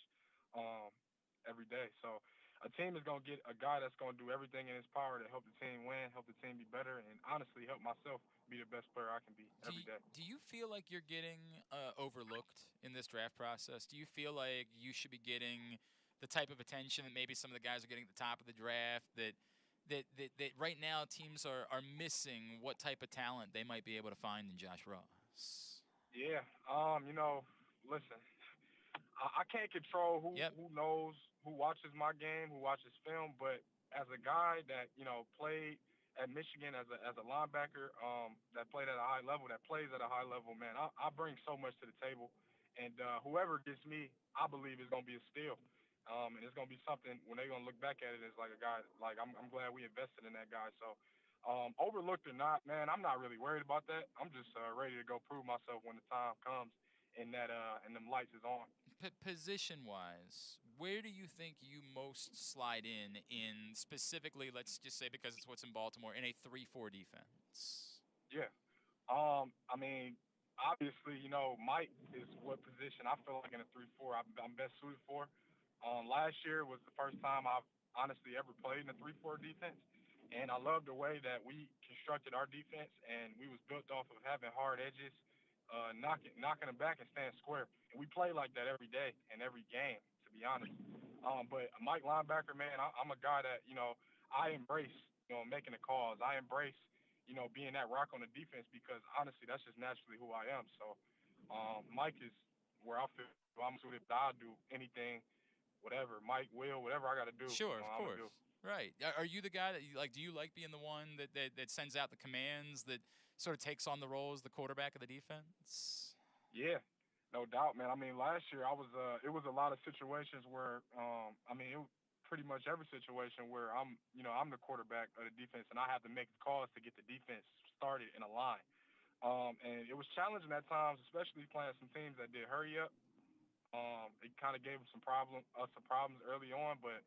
S16: every day. So a team is going to get a guy that's going to do everything in his power to help the team win, help the team be better, and honestly help myself be the best player I can be every day.
S15: Do you feel like you're getting overlooked in this draft process? Do you feel like you should be getting the type of attention that maybe some of the guys are getting at the top of the draft, that right now teams are missing what type of talent they might be able to find in Josh Ross?
S16: Yeah. Listen, I can't control who knows, who watches my game, who watches film, but as a guy that, played at Michigan as a linebacker, that played at a high level, that plays at a high level, man, I bring so much to the table. And whoever gets me, I believe is going to be a steal. And it's going to be something when they're going to look back at it as like a guy, like I'm glad we invested in that guy. So overlooked or not, man, I'm not really worried about that. I'm just ready to go prove myself when the time comes and that and them lights is on.
S15: Position-wise, where do you think you most slide in specifically, let's just say because it's what's in Baltimore, in a 3-4 defense?
S16: Yeah. I mean, obviously, Mike is what position I feel like in a 3-4 I'm best suited for. Last year was the first time I've honestly ever played in a 3-4 defense, and I love the way that we constructed our defense, and we was built off of having hard edges, knocking them back and staying square. And we play like that every day and every game, to be honest. But Mike linebacker, man, I'm a guy that, I embrace, making the calls. I embrace, being that rock on the defense because, honestly, that's just naturally who I am. So Mike is where I feel I'm suited. I'll do anything, whatever. Mike will, whatever I got to do.
S15: Sure, of course. Right. Are you the guy that do you like being the one that sends out the commands, that sort of takes on the role as the quarterback of the defense?
S16: Yeah, no doubt, man. I mean, last year it was a lot of situations where, pretty much every situation where I'm the quarterback of the defense and I have to make the calls to get the defense started in a line. And it was challenging at times, especially playing some teams that did hurry up. It kind of gave us some problems early on, but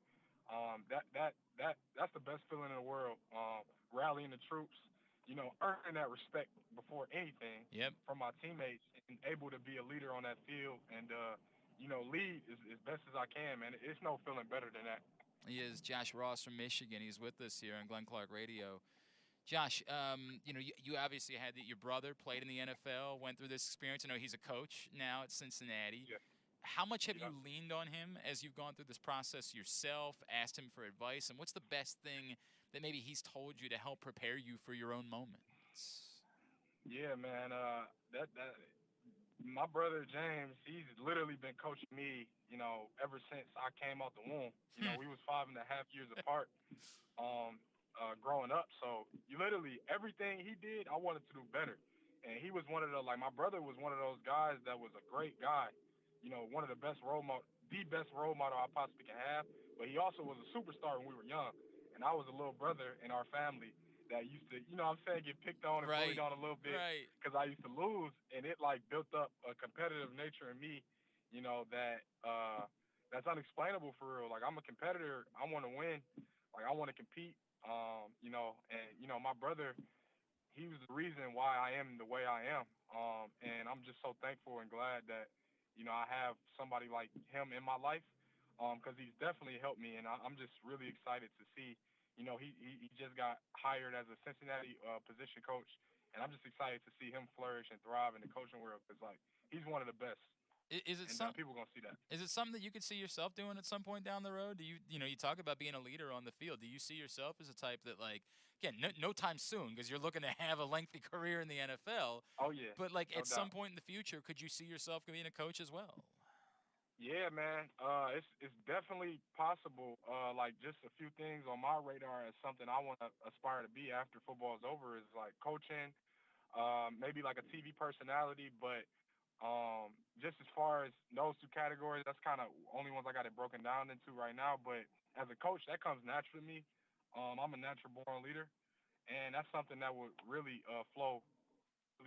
S16: that's the best feeling in the world. Rallying the troops, earning that respect before anything from my teammates and able to be a leader on that field and, lead as best as I can, man. It's no feeling better than that.
S15: He is Josh Ross from Michigan. He's with us here on Glenn Clark Radio. Josh, you obviously had your brother played in the NFL, went through this experience. I know he's a coach now at Cincinnati.
S16: Yeah.
S15: How much have you leaned on him as you've gone through this process yourself, asked him for advice, and what's the best thing that maybe he's told you to help prepare you for your own moments?
S16: Yeah, man. My brother James, he's literally been coaching me, ever since I came out the womb. We was 5.5 years apart, growing up. So literally everything he did, I wanted to do better. And he was one of the, my brother was one of those guys that was a great guy. One of the best the best role model I possibly can have. But he also was a superstar when we were young. And I was a little brother in our family that used to, get picked on and bullied on a little bit because I used to lose, and it built up a competitive nature in me, that's unexplainable for real. I'm a competitor. I want to win. I want to compete. My brother, he was the reason why I am the way I am. And I'm just so thankful and glad that, I have somebody like him in my life, because he's definitely helped me, and I'm just really excited to see. He just got hired as a Cincinnati position coach, and I'm just excited to see him flourish and thrive in the coaching world because, he's one of the best.
S15: Is it
S16: people gonna see that?
S15: Is it something that you could see yourself doing at some point down the road? Do you talk about being a leader on the field? Do you see yourself as a type that again, no time soon because you're looking to have a lengthy career in the NFL?
S16: Oh yeah.
S15: But at some point in the future, could you see yourself being a coach as well?
S16: Yeah, man. It's definitely possible. Just a few things on my radar as something I want to aspire to be after football is over is coaching, maybe a TV personality. But just as far as those two categories, that's kind of only ones I got it broken down into right now. But as a coach, that comes natural to me. I'm a natural born leader, and that's something that would really flow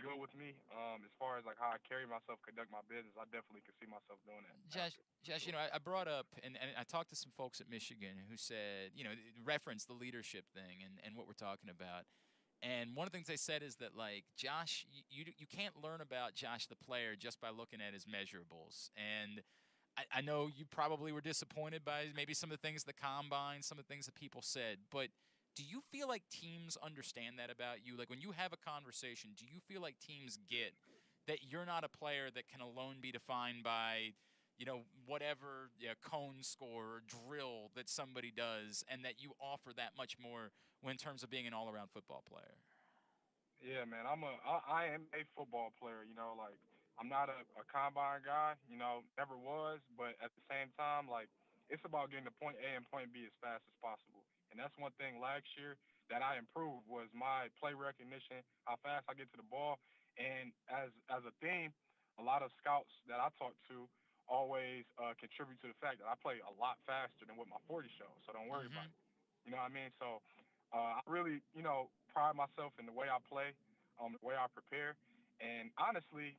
S16: good with me, as far as how I carry myself, conduct my business. I definitely could see myself doing that.
S15: Josh, I brought up and I talked to some folks at Michigan who said, referenced the leadership thing and what we're talking about. And one of the things they said is that Josh, you can't learn about Josh the player just by looking at his measurables. And I know you probably were disappointed by maybe some of the things at the combine, some of the things that people said, but do you feel like teams understand that about you? When you have a conversation, do you feel like teams get that you're not a player that can alone be defined by, whatever cone score or drill that somebody does, and that you offer that much more in terms of being an all-around football player?
S16: Yeah, man, I am a football player. I'm not a combine guy. Never was, but at the same time, it's about getting to point A and point B as fast as possible. And that's one thing last year that I improved was my play recognition, how fast I get to the ball. And as a theme, a lot of scouts that I talk to always contribute to the fact that I play a lot faster than what my 40 shows. So don't worry about it. You know what I mean? So I really, pride myself in the way I play, the way I prepare. And honestly,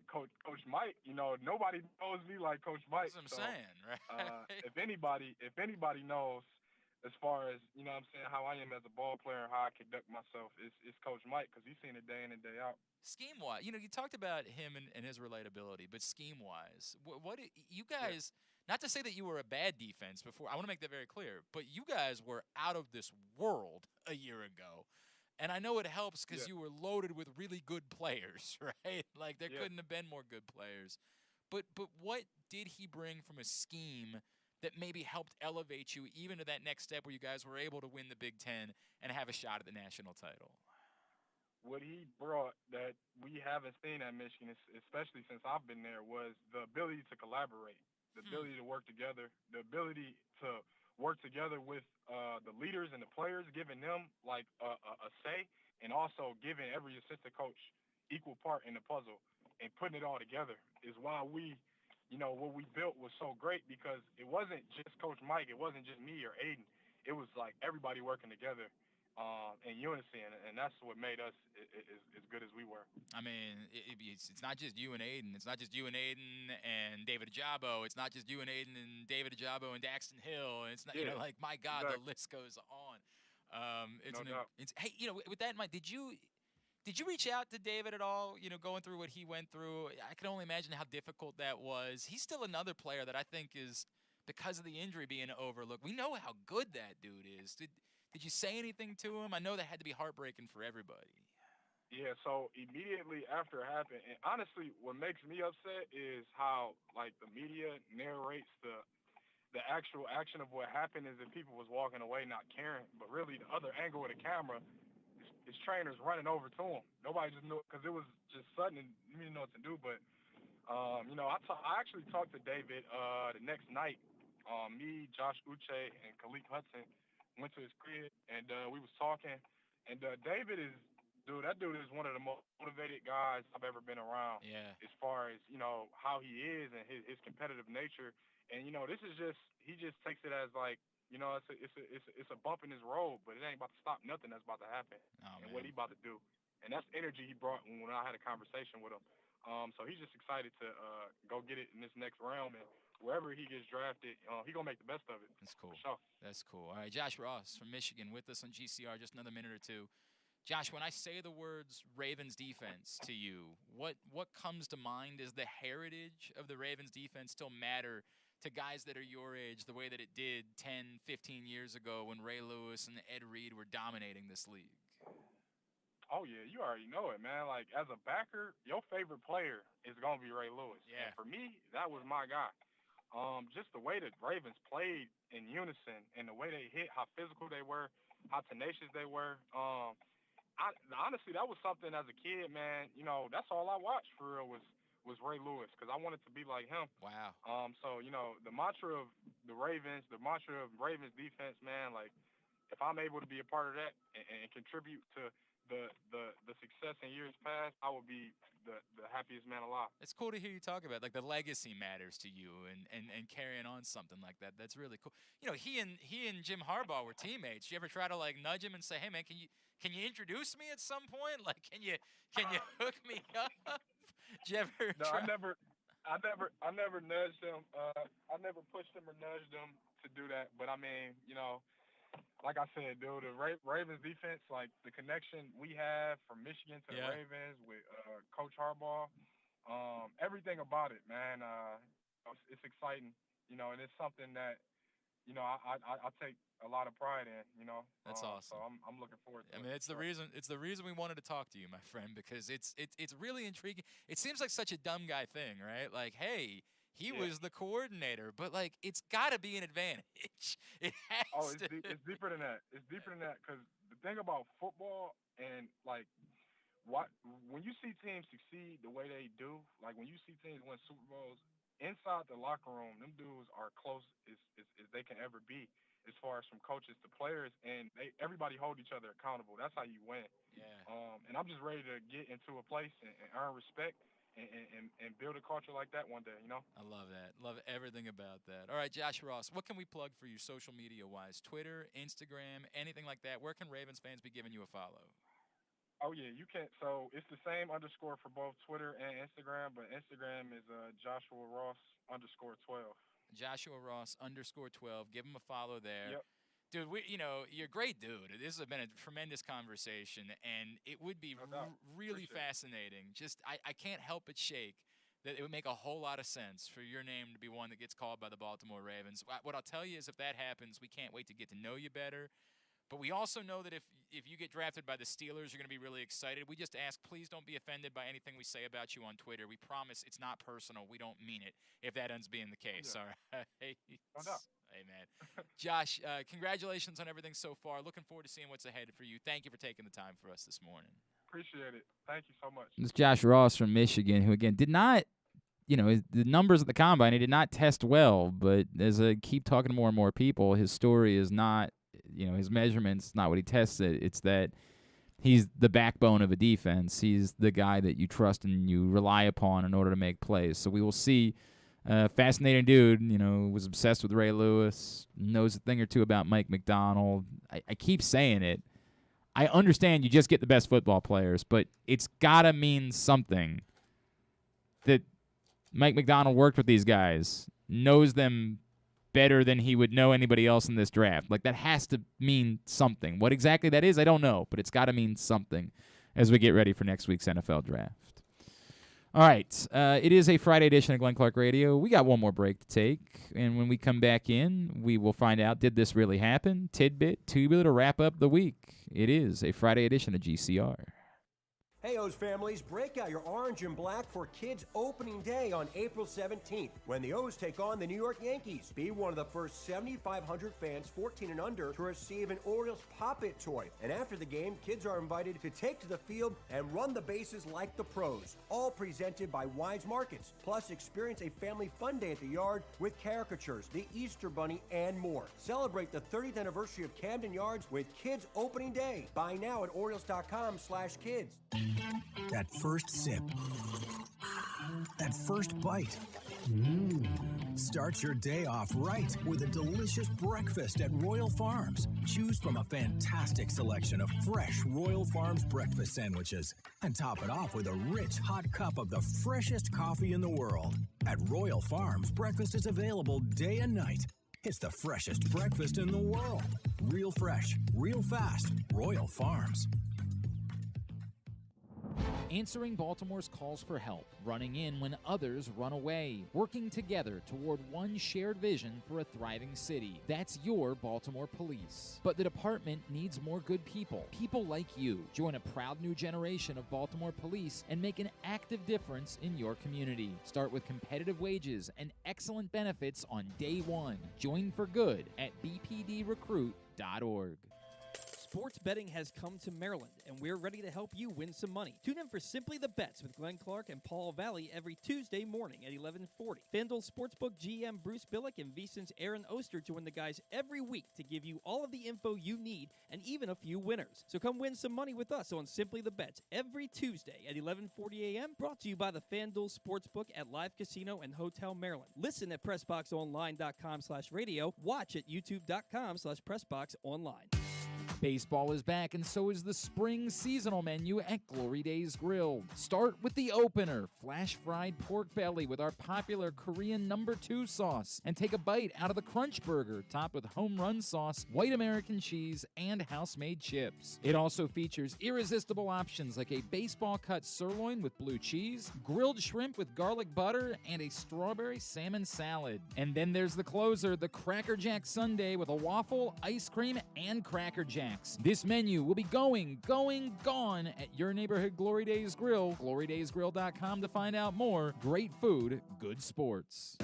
S16: Coach Mike, nobody knows me like Coach Mike.
S15: That's what I'm saying, right?
S16: If anybody knows as far as, how I am as a ball player, how I conduct myself, it's Coach Mike because he's seen it day in and day out.
S15: Scheme-wise, you talked about him and his relatability, but scheme-wise, what you guys, not to say that you were a bad defense before, I want to make that very clear, but you guys were out of this world a year ago. And I know it helps because you were loaded with really good players, right? There couldn't have been more good players. But what did he bring from a scheme that maybe helped elevate you even to that next step where you guys were able to win the Big Ten and have a shot at the national title?
S16: What he brought that we haven't seen at Michigan, especially since I've been there, was the ability to collaborate, the ability to work together, the ability to work together with the leaders and the players, giving them a say, and also giving every assistant coach equal part in the puzzle and putting it all together is why we, what we built was so great because it wasn't just Coach Mike, it wasn't just me or Aiden, it was everybody working together in unison, and that's what made us as good as we were.
S15: I mean, it's not just you and Aiden. It's not just you and Aiden and David Ajabo. It's not just you and Aiden and David Ajabo and Daxton Hill. It's not, my God, the list goes on. Hey, with that in mind, did you reach out to David at all? Going through what he went through, I can only imagine how difficult that was. He's still another player that I think is because of the injury being overlooked. We know how good that dude is. Did you say anything to him? I know that had to be heartbreaking for everybody.
S16: Yeah, so immediately after it happened, and honestly, what makes me upset is how like the media narrates the actual action of what happened is that people was walking away not caring, but really the other angle of the camera is trainers running over to him. Nobody just knew because it was just sudden and you didn't know what to do. But you know, I actually talked to David the next night. Me, Josh Uche, and Khalid Hudson went to his crib and we was talking. And David is. Dude, that dude is one of the most motivated guys I've ever been around.
S15: Yeah.
S16: As far as, you know, how he is and his competitive nature. And, you know, this is just, he just takes it as like, you know, it's a bump in his road, but it ain't about to stop nothing that's about to happen. And what he about to do. And that's energy he brought when I had a conversation with him. So he's just excited to go get it in this next round. And wherever he gets drafted, he going to make the best of it.
S15: That's cool.
S16: For sure.
S15: That's cool. All right, Josh Ross from Michigan with us on GCR, just another minute or two. Josh, when I say the words Ravens defense to you, what comes to mind? Is the heritage of the Ravens defense still matter to guys that are your age the way that it did 10, 15 years ago when Ray Lewis and Ed Reed were dominating this league?
S16: Oh, yeah, you already know it, man. Like, as a backer, your favorite player is going to be Ray Lewis.
S15: Yeah.
S16: And for me, that was my guy. Just the way that Ravens played in unison and the way they hit, how physical they were, how tenacious they were. Honestly, that was something as a kid, man. You know, that's all I watched for real was Ray Lewis because I wanted to be like him.
S15: Wow.
S16: So, you know, the mantra of the Ravens defense, man, like if I'm able to be a part of that and contribute to the success in years past, I would be the happiest man alive.
S15: It's cool to hear you talk about like the legacy matters to you and carrying on something like that. That's really cool. You know, he and Jim Harbaugh were teammates. You ever try to like nudge him and say, "Hey man, can you introduce me at some point? Like can you hook me up?" Did you ever
S16: No,
S15: try?
S16: I never nudged him. I never pushed him or nudged him to do that. But I mean, you know, like I said, dude, the Ravens defense, like the connection we have from Michigan to the Ravens with Coach Harbaugh, everything about it, man, it's exciting, you know, and it's something that, you know, I take a lot of pride in, you know.
S15: That's awesome.
S16: So I'm looking forward to it.
S15: I mean, it's the reason we wanted to talk to you, my friend, because it's really intriguing. It seems like such a dumb guy thing, right? Like, hey, he was the coordinator, but like it's got to be an advantage. It has to.
S16: It's deeper than that. It's deeper than that because the thing about football and like when you see teams succeed the way they do, like when you see teams win Super Bowls, inside the locker room, them dudes are close as they can ever be. As far as from coaches to players, and everybody hold each other accountable. That's how you win.
S15: Yeah.
S16: And I'm just ready to get into a place and earn respect and build a culture like that one day, you know?
S15: I love that. Love everything about that. All right, Josh Ross, what can we plug for you social media-wise? Twitter, Instagram, anything like that? Where can Ravens fans be giving you a follow?
S16: Oh, yeah, you can. So it's the same underscore for both Twitter and Instagram, but Instagram is Joshua Ross _12.
S15: Joshua Ross _12. Give him a follow there.
S16: Yep.
S15: Dude, you're a great dude. This has been a tremendous conversation, and it would be really fascinating. Just I can't help but shake that it would make a whole lot of sense for your name to be one that gets called by the Baltimore Ravens. What I'll tell you is if that happens, we can't wait to get to know you better. But we also know that if you get drafted by the Steelers, you're going to be really excited. We just ask, please don't be offended by anything we say about you on Twitter. We promise it's not personal. We don't mean it, if that ends being the case. All right?
S16: No doubt.
S15: Hey, man. Josh, congratulations on everything so far. Looking forward to seeing what's ahead for you. Thank you for taking the time for us this morning.
S16: Appreciate it. Thank you so much.
S2: It's Josh Ross from Michigan, who, again, did not, you know, the numbers at the Combine, he did not test well, but as I keep talking to more and more people, his story is not, you know, his measurements, not what he tested. It's that he's the backbone of a defense. He's the guy that you trust and you rely upon in order to make plays. So we will see. Fascinating dude, you know, was obsessed with Ray Lewis, knows a thing or two about Mike Macdonald. I keep saying it. I understand you just get the best football players, but it's got to mean something that Mike Macdonald worked with these guys, knows them better than he would know anybody else in this draft. Like, that has to mean something. What exactly that is, I don't know, but it's got to mean something as we get ready for next week's NFL draft. All right. It is a Friday edition of Glenn Clark Radio. We got one more break to take, and when we come back in, we will find out, did this really happen? Tidbit, tubular to wrap up the week. It is a Friday edition of GCR.
S14: Hey, O's families, break out your orange and black for Kids Opening Day on April 17th, when the O's take on the New York Yankees. Be one of the first 7,500 fans 14 and under to receive an Orioles Pop-It toy. And after the game, kids are invited to take to the field and run the bases like the pros. All presented by Wise Markets. Plus, experience a family fun day at the yard with caricatures, the Easter Bunny, and more. Celebrate the 30th anniversary of Camden Yards with Kids Opening Day. Buy now at Orioles.com/kids.
S13: That first sip. That first bite. Start your day off right with a delicious breakfast at Royal Farms. Choose from a fantastic selection of fresh Royal Farms breakfast sandwiches and top it off with a rich hot cup of the freshest coffee in the world. At Royal Farms, breakfast is available day and night. It's the freshest breakfast in the world. Real fresh, real fast. Royal Farms.
S17: Answering Baltimore's calls for help, running in when others run away, working together toward one shared vision for a thriving city. That's your Baltimore Police. But the department needs more good people, people like you. Join a proud new generation of Baltimore Police and make an active difference in your community. Start with competitive wages and excellent benefits on day one. Join for good at bpdrecruit.org.
S1: Sports betting has come to Maryland, and we're ready to help you win some money. Tune in for Simply the Bets with Glenn Clark and Paul Valley every Tuesday morning at 11:40. FanDuel Sportsbook GM Bruce Billick and VSiN's Aaron Oster join the guys every week to give you all of the info you need and even a few winners. So come win some money with us on Simply the Bets every Tuesday at 11:40 a.m. Brought to you by the FanDuel Sportsbook at Live Casino and Hotel Maryland. Listen at PressBoxOnline.com/radio. Watch at YouTube.com/PressBoxOnline.
S17: Baseball is back, and so is the spring seasonal menu at Glory Days Grill. Start with the opener, flash-fried pork belly with our popular Korean No. 2 sauce, and take a bite out of the Crunch Burger, topped with home run sauce, white American cheese, and house-made chips. It also features irresistible options like a baseball-cut sirloin with blue cheese, grilled shrimp with garlic butter, and a strawberry salmon salad. And then there's the closer, the Cracker Jack Sundae with a waffle, ice cream, and Cracker Jack. This menu will be gone at your neighborhood Glory Days Grill. GloryDaysGrill.com to find out more. Great food, good sports.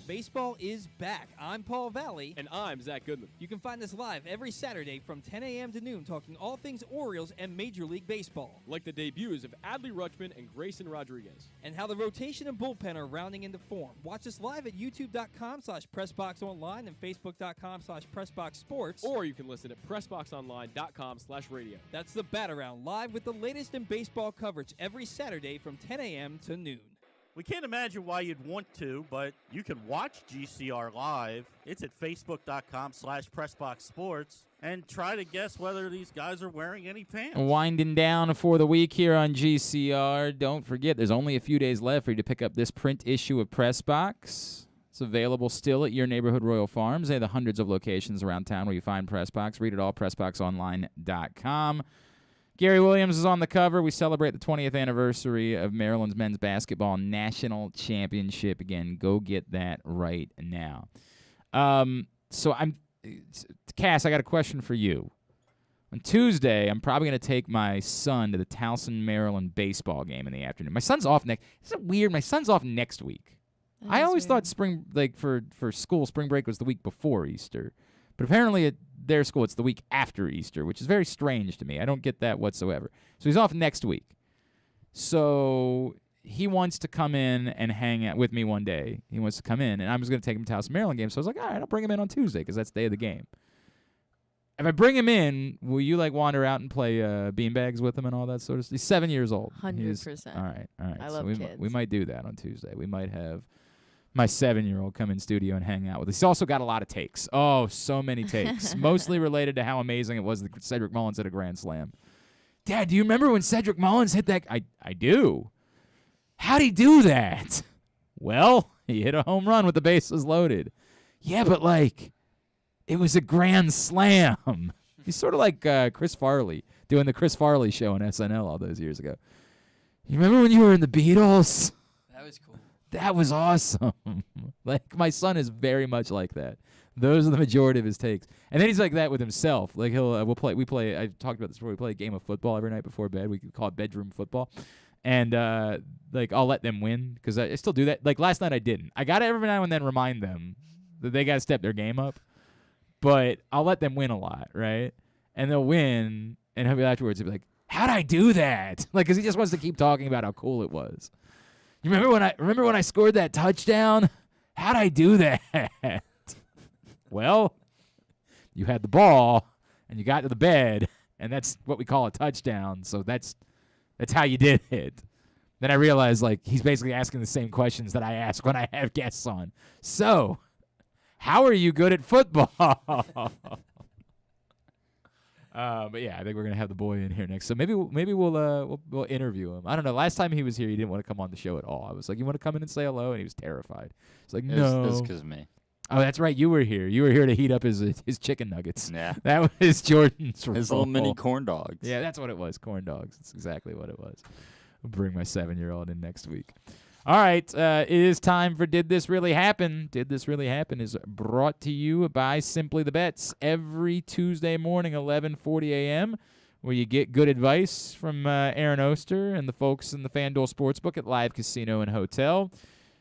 S1: Baseball is back. I'm Paul Valley.
S18: And I'm Zach Goodman.
S1: You can find us live every Saturday from 10 a.m. to noon talking all things Orioles and Major League Baseball.
S18: Like the debuts of Adley Rutschman and Grayson Rodriguez.
S1: And how the rotation and bullpen are rounding into form. Watch us live at youtube.com/PressBoxOnline and facebook.com/PressBoxSports.
S18: Or you can listen at PressBoxOnline.com/radio.
S1: That's the Bat Around, live with the latest in baseball coverage every Saturday from 10 a.m. to noon.
S10: We can't imagine why you'd want to, but you can watch GCR live. It's at facebook.com/PressBoxSports. And try to guess whether these guys are wearing any pants.
S2: Winding down for the week here on GCR. Don't forget, there's only a few days left for you to pick up this print issue of Press Box. It's available still at your neighborhood Royal Farms. They have the hundreds of locations around town where you find Press Box. Read it all, PressBoxOnline.com. Gary Williams is on the cover. We celebrate the 20th anniversary of Maryland's men's basketball national championship. Again, go get that right now. Cass, I got a question for you. On Tuesday, I'm probably going to take my son to the Towson, Maryland baseball game in the afternoon. My son's off next. Is it weird? My son's off next week. I always thought spring, for school, spring break was the week before Easter. But apparently at their school, it's the week after Easter, which is very strange to me. I don't get that whatsoever. So he's off next week. So he wants to come in and hang out with me one day. He wants to come in, and I was going to take him to Towson, Maryland game. So I was like, all right, I'll bring him in on Tuesday because that's the day of the game. If I bring him in, will you wander out and play beanbags with him and all that sort of stuff? He's 7 years old.
S12: 100%.
S2: All right.
S12: I love kids.
S2: We might do that on Tuesday. We might have my 7-year-old come in studio and hang out with us. He's also got a lot of takes. Oh, so many takes. Mostly related to how amazing it was that Cedric Mullins hit a grand slam. Dad, do you remember when Cedric Mullins hit that? I do. How'd he do that? Well, he hit a home run with the bases loaded. Yeah, but it was a grand slam. He's sort of like Chris Farley doing the Chris Farley show on SNL all those years ago. You remember when you were in the Beatles?
S1: That was cool.
S2: That was awesome. Like, my son is very much like that. Those are the majority of his takes. And then he's like that with himself. Like, we play, I talked about this before, we play a game of football every night before bed. We call it bedroom football. And, like, I'll let them win because I still do that. Like, last night I didn't. I got to every now and then remind them that they got to step their game up. But I'll let them win a lot, right? And they'll win, and he'll be afterwards, he'll be like, how'd I do that? Like, because he just wants to keep talking about how cool it was. You remember when I scored that touchdown? How'd I do that? Well, you had the ball, and you got to the bed, and that's what we call a touchdown. So that's how you did it. Then I realized, like, he's basically asking the same questions that I ask when I have guests on. So, how are you good at football? But yeah, I think we're gonna have the boy in here next. So maybe we'll interview him. I don't know. Last time he was here, he didn't want to come on the show at all. I was like, "You want to come in and say hello?" And he was terrified. He's like, "No."
S11: It was because of me.
S2: Oh, that's right. You were here. You were here to heat up his chicken nuggets.
S11: Yeah.
S2: That was Jordan's role.
S11: His little mini corn dogs.
S2: Yeah, that's what it was. Corn dogs. That's exactly what it was. I'll bring my 7-year-old in next week. All right, it is time for Did This Really Happen? Did This Really Happen is brought to you by Simply the Bets every Tuesday morning, 11:40 a.m., where you get good advice from Aaron Oster and the folks in the FanDuel Sportsbook at Live Casino and Hotel.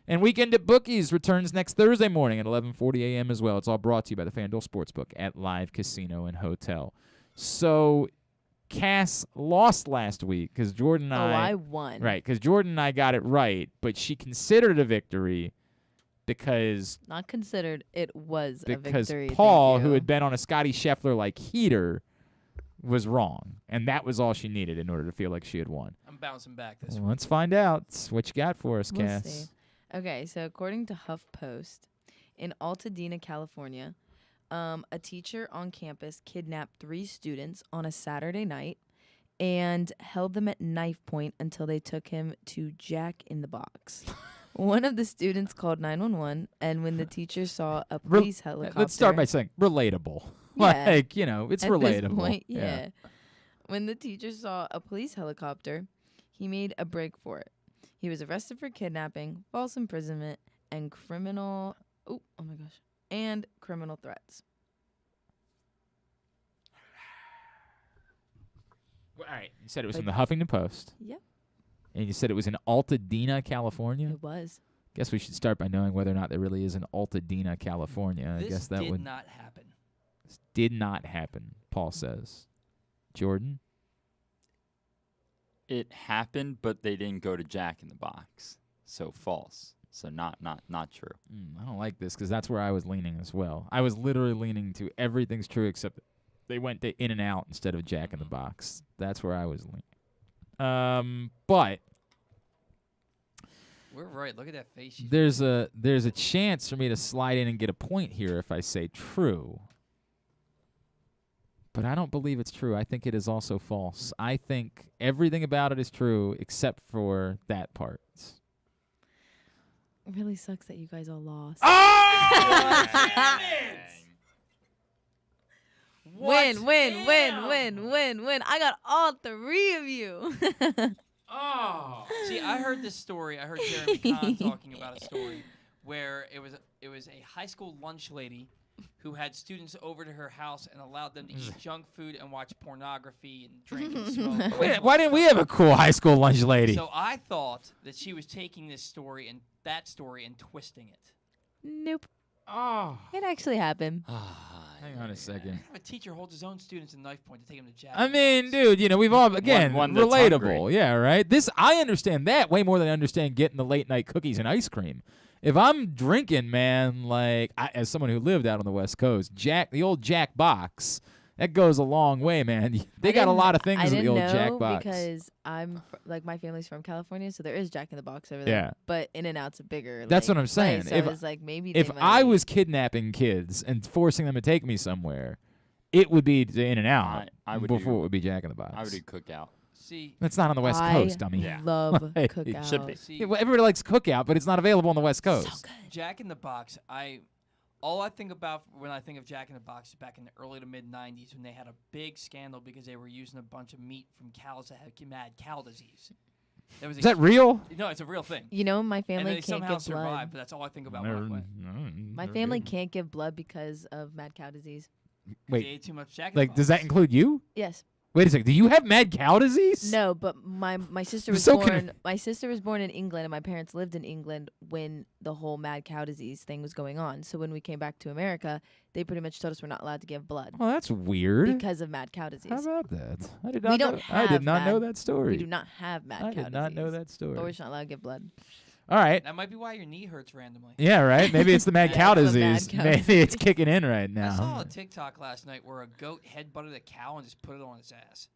S2: And Weekend at Bookies returns next Thursday morning at 11:40 a.m. as well. It's all brought to you by the FanDuel Sportsbook at Live Casino and Hotel. So Cass lost last week because Jordan and
S12: I won.
S2: Right, because Jordan and I got it right, but she considered it a victory because
S12: Not considered. It was a victory.
S2: because Paul,
S12: Thank
S2: who
S12: you.
S2: had been on a Scotty Scheffler like heater, was wrong, and that was all she needed in order to feel like she had won.
S1: I'm bouncing back this
S2: Well,
S1: week.
S2: let's find out what you got for us,
S12: We'll
S2: Cass.
S12: see. Okay, so according to HuffPost, in Altadena, California, a teacher on campus kidnapped 3 students on a Saturday night and held them at knife point until they took him to Jack in the Box. One of the students called 911, and when the teacher saw a police helicopter...
S2: Let's start by saying relatable.
S12: Yeah.
S2: Like, it's
S12: At
S2: relatable.
S12: this point, yeah. When the teacher saw a police helicopter, he made a break for it. He was arrested for kidnapping, false imprisonment, and criminal threats.
S2: All right. You said it was from the Huffington Post.
S12: Yep.
S2: And you said it was in Altadena, California?
S12: It was.
S2: Guess we should start by knowing whether or not there really is an Altadena, California. I
S1: This
S2: guess that
S1: did
S2: would
S1: not happen.
S2: This did not happen, Paul says. Jordan?
S11: It happened, but they didn't go to Jack in the Box. So false. So not true.
S2: I don't like this because that's where I was leaning as well. I was literally leaning to everything's true except they went to In-N-Out instead of Jack in the Box. That's where I was leaning. But
S1: We're right. Look at that face. she's
S2: there's a chance for me to slide in and get a point here if I say true. But I don't believe it's true. I think it is also false. I think everything about it is true except for that part.
S12: It really sucks that you guys all lost. Win. I got all 3 of you.
S1: See, I heard this story. I heard Jeremy Kahn talking about a story where it was a high school lunch lady who had students over to her house and allowed them to eat junk food and watch pornography and drink and smoke.
S2: Why didn't we have a cool high school lunch lady?
S1: So I thought that she was taking this story and that story and twisting it.
S12: Nope.
S2: Oh.
S12: It actually happened.
S2: Hang on a second.
S1: A teacher holds his own students in knife point to take him to jail.
S2: I mean, dude, we've all, again,
S11: One that's
S2: relatable.
S11: hungry.
S2: Yeah, right? I understand that way more than I understand getting the late night cookies and ice cream. If I'm drinking, man, like, as someone who lived out on the West Coast, the old Jack box, that goes a long way, man. They got a lot of things in the old Jack box.
S12: Because my family's from California, so there is Jack in the Box over there.
S2: Yeah.
S12: But In-N-Out's a bigger.
S2: That's what I'm saying.
S12: Place, so it's like maybe
S2: if
S12: they might
S2: I was kidnapping kids and forcing them to take me somewhere, it would be to In-N-Out before it would be Jack in the Box.
S11: I would do Cookout.
S1: See,
S2: that's not on the West Coast, dummy.
S12: love
S2: Like,
S12: Cookout.
S11: Should be.
S1: See,
S2: Yeah, well, everybody likes Cookout, but it's not available on the West Coast.
S1: Jack in the Box. All I think about when I think of Jack in the Box is back in the early to mid '90s when they had a big scandal because they were using a bunch of meat from cows that had mad cow disease. There was
S2: Is that real?
S1: No, it's a real thing.
S12: You know, my
S1: And
S12: family
S1: they
S12: can't
S1: somehow
S12: give blood.
S1: survived, but that's all I think about when I play.
S12: My family can't give blood because of mad cow disease.
S2: Wait.
S1: They ate too much Jack in the
S2: Like, does that
S1: Box.
S2: include you?
S12: Yes.
S2: Wait a second. Do you have mad cow disease?
S12: No, but my sister
S2: I'm
S12: was
S2: so
S12: born.
S2: conf-
S12: My sister was born in England, and my parents lived in England when the whole mad cow disease thing was going on. So when we came back to America, they pretty much told us we're not allowed to give blood
S2: Well, that's weird.
S12: because of mad cow disease.
S2: How about that? I did
S12: We
S2: not.
S12: don't
S2: know, I did
S12: have
S2: not know
S12: mad-
S2: that story.
S12: We do not have mad
S2: I
S12: cow
S2: did not know
S12: disease,
S2: that story.
S12: But we're just not allowed to give blood.
S2: All right.
S1: That might be why your knee hurts randomly.
S2: Yeah, right. Maybe it's the mad cow
S12: It's the mad
S2: disease.
S12: cow
S2: Maybe it's kicking in right
S1: I saw
S2: now.
S1: a TikTok last night where a goat headbutted a cow and just put it on its ass.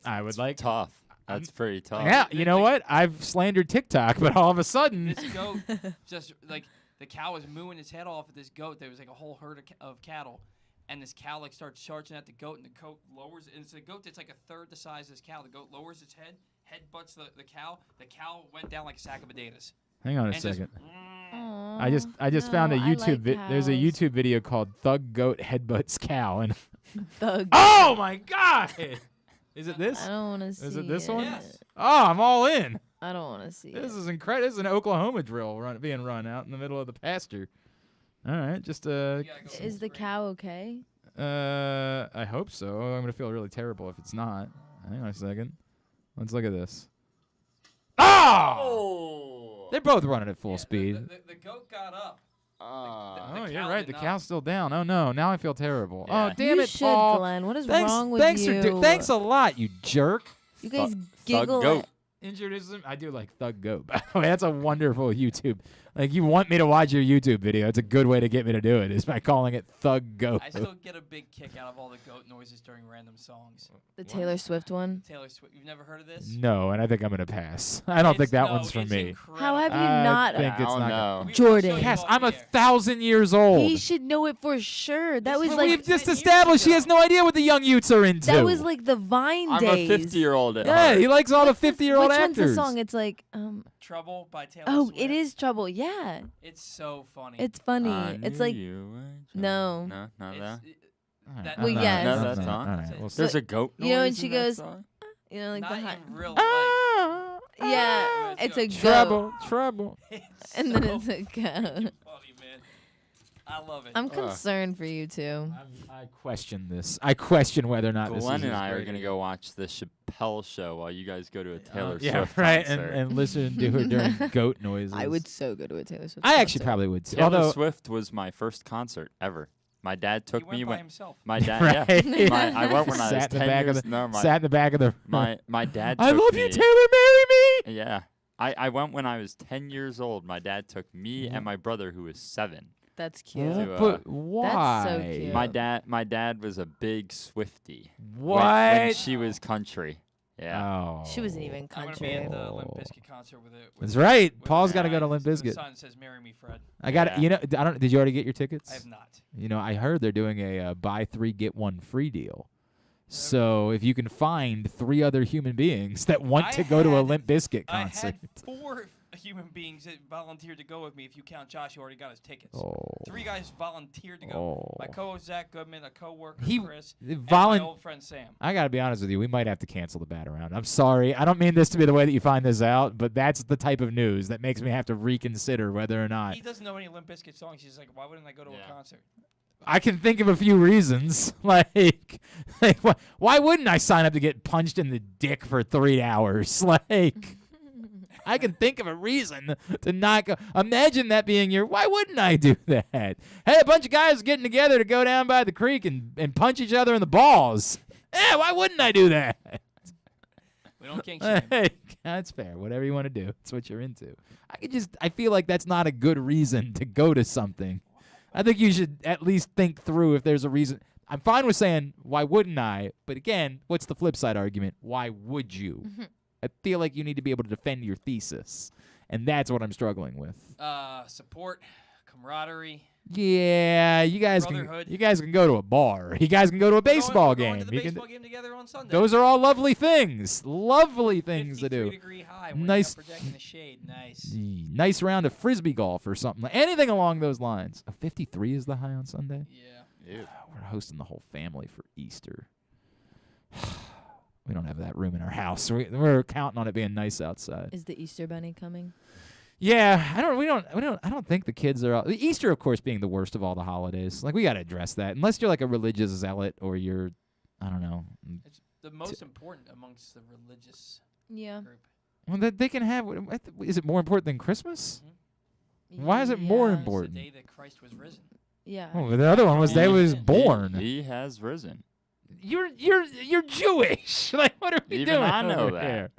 S2: I would like.
S11: Tough. That's pretty tough.
S2: Yeah, you know what? I've slandered TikTok, but all of a sudden,
S1: This goat just like the cow was mooing its head off at this goat. There was like a whole herd of cattle, and this cow like starts charging at the goat, and the goat lowers. And it's a goat that's like a third the size of this cow. The goat lowers its head, headbutts the cow. The cow went down like a sack of potatoes.
S2: hang on a
S1: And just-
S2: second. I just found a
S12: no, I
S2: YouTube.
S12: like
S2: There's a
S12: cows.
S2: YouTube video called "Thug Goat Headbutts Cow," and
S12: Thug.
S2: oh my god, is it this?
S12: I don't want to see.
S2: Is it this
S12: it.
S2: one? Oh, I'm all in.
S12: I don't want to see
S2: This
S12: it.
S2: is incredible. This is an Oklahoma drill being run out in the middle of the pasture. All right, just
S12: Is the cow okay?
S2: I hope so. I'm gonna feel really terrible if it's not. Hang on a second. Let's look at this. Oh! They're both running at full speed.
S1: The goat got up.
S2: Oh,
S1: the
S2: you're
S1: cow
S2: right.
S1: did
S2: The
S1: not.
S2: cow's still down. Oh no! Now I feel terrible.
S11: Yeah.
S2: Oh damn
S12: You
S2: it,
S12: should,
S2: Paul.
S12: Glenn. What is
S2: thanks,
S12: wrong with
S2: thanks
S12: you?
S2: thanks a lot, you jerk.
S12: You guys
S11: Thug
S12: giggle.
S11: goat.
S12: at-
S2: Injuredism. I do like Thug Goat. By the way, that's a wonderful YouTube. Like, you want me to watch your YouTube video? It's a good way to get me to do it. Is by calling it Thug Goat.
S1: I still get a big kick out of all the goat noises during random songs.
S12: The Taylor Swift one.
S1: Taylor Swift. You've never heard of this?
S2: No, and I think I'm gonna pass. I don't think that one's for me.
S12: How have you
S2: I
S12: not?
S2: think it's
S11: I don't
S2: not.
S11: know.
S1: We-
S12: Jordan.
S1: we'll show you
S2: Cass,
S1: off
S2: I'm
S1: the air.
S2: 1,000 years old.
S12: He should know it for sure. That was
S2: Well,
S12: like
S2: we've just
S1: 10 years
S2: established he
S1: ago.
S2: has no idea what the young youths are into.
S12: that was like the Vine
S11: I'm
S12: days.
S11: a 50-year-old at
S2: yeah,
S11: heart.
S2: he likes all the 50-year-old
S12: Which
S2: actors.
S12: one's the song? It's like
S1: Trouble by Taylor
S12: oh,
S1: Swift.
S12: it is Trouble. Yeah,
S1: It's so funny.
S12: it's funny.
S11: I
S12: It's
S11: knew
S12: like
S11: you were
S12: no.
S11: No, not
S1: It's-
S11: that.
S2: All right,
S1: that-
S2: I'm
S12: Well,
S2: not-
S12: yes.
S11: No,
S2: I'm
S11: that
S2: not-
S11: song.
S2: All right, we'll
S11: There's
S2: see.
S11: a goat
S12: You know, and
S11: noise
S12: she
S11: in that
S12: goes,
S11: song?
S12: you know, like
S1: Not
S12: the high.
S1: in real life.
S2: Ah,
S12: Yeah, it's a goat,
S2: trouble, trouble.
S1: It's
S12: and then
S1: so
S12: it's a goat.
S1: funny, man. I love it.
S12: I'm concerned for you too.
S2: I question this. I question whether or not this
S11: Glenn
S2: is
S11: and
S2: as
S11: I are
S2: great
S11: going to
S2: as-
S11: go watch the Chappelle show while you guys go to a Taylor
S2: yeah,
S11: Swift
S2: right,
S11: concert.
S2: and listen to her during goat noises.
S12: I would so go to a Taylor Swift.
S2: I actually
S12: concert.
S2: probably would too.
S11: Taylor
S2: Although
S11: Swift was my first concert ever. My dad took
S1: went
S11: me
S1: by
S11: when
S1: himself.
S11: my dad
S2: right?
S11: I went when I was
S2: Sat in the
S11: 10
S2: back
S11: years.
S2: of the,
S11: no, my,
S2: sat in the back of the.
S11: my dad.
S2: I
S11: took
S2: love
S11: me,
S2: you, Taylor. Marry me.
S11: Yeah, I went when I was 10 years old. My dad took me and my brother, who was 7.
S12: That's cute.
S11: To,
S2: But why?
S12: That's so cute.
S11: My dad was a big Swiftie.
S2: What?
S11: When she was country. Yeah.
S2: Oh.
S12: She wasn't even
S1: I'm gonna
S12: country.
S1: be at the Limp Bizkit concert with it.
S2: That's right.
S1: with
S2: Paul's
S1: the
S2: got to go to
S1: sign-
S2: Limp
S1: the
S2: Bizkit.
S1: sign that says "Marry me, Fred."
S2: I got
S11: Yeah.
S2: You know. I don't. Did you already get your tickets?
S1: I have not.
S2: You know, I heard they're doing a buy 3 get 1 free deal. So if you can find 3 other human beings that want
S1: I
S2: to go to a
S1: had-
S2: Limp Bizkit
S1: I
S2: concert,
S1: had 4 human beings that volunteered to go with me. If you count Josh, who already got his tickets.
S2: Oh.
S1: 3 guys volunteered to go. My
S2: Oh.
S1: co-host Zach Goodman, a co-worker
S2: He-
S1: Chris,
S2: the
S1: and
S2: volun-
S1: my old friend Sam.
S2: I got to be honest with you, we might have to cancel the bat around. I'm sorry. I don't mean this to be the way that you find this out, but that's the type of news that makes me have to reconsider whether or not.
S1: He doesn't know any Limp Bizkit songs. He's like, why wouldn't I go to a concert?
S2: I can think of a few reasons. Like why wouldn't I sign up to get punched in the dick for 3 hours? Like, I can think of a reason to not go. Imagine that being your, why wouldn't I do that? Hey, a bunch of guys getting together to go down by the creek and punch each other in the balls. Yeah, why wouldn't I do that?
S1: We don't kink shame.
S2: Hey, that's fair. Whatever you want to do. It's what you're into. I feel like that's not a good reason to go to something. I think you should at least think through if there's a reason. I'm fine with saying, why wouldn't I? But again, what's the flip side argument? Why would you? I feel like you need to be able to defend your thesis. And that's what I'm struggling with.
S1: Support, camaraderie.
S2: Yeah, you guys
S1: Brotherhood.
S2: can go to a bar. You guys can go to a baseball
S1: We're
S2: game.
S1: going to the
S2: You can-
S1: baseball game together on Sunday.
S2: those are all lovely things. Lovely things to do.
S1: 53-degree high. We're
S2: Nice.
S1: in the shade. Nice.
S2: Nice round of frisbee golf or something. Anything along those lines. A 53 is the high on Sunday?
S1: Yeah.
S2: We're hosting the whole family for Easter. We don't have that room in our house. We're counting on it being nice outside.
S12: Is the Easter Bunny coming?
S2: Yeah, I don't think the kids are. The Easter, of course, being the worst of all the holidays. Like we got to address that. Unless you're like a religious zealot or you're, I don't know.
S1: It's the most important amongst the religious group.
S2: Well, that they can have. Is it more important than Christmas? Why is it more important?
S1: It's the day that Christ was risen.
S12: Yeah.
S2: Oh, the other one was they was born.
S11: He has risen.
S2: You're Jewish. Like what are we
S11: Even
S2: doing?
S11: I know
S2: over
S11: that.
S2: here?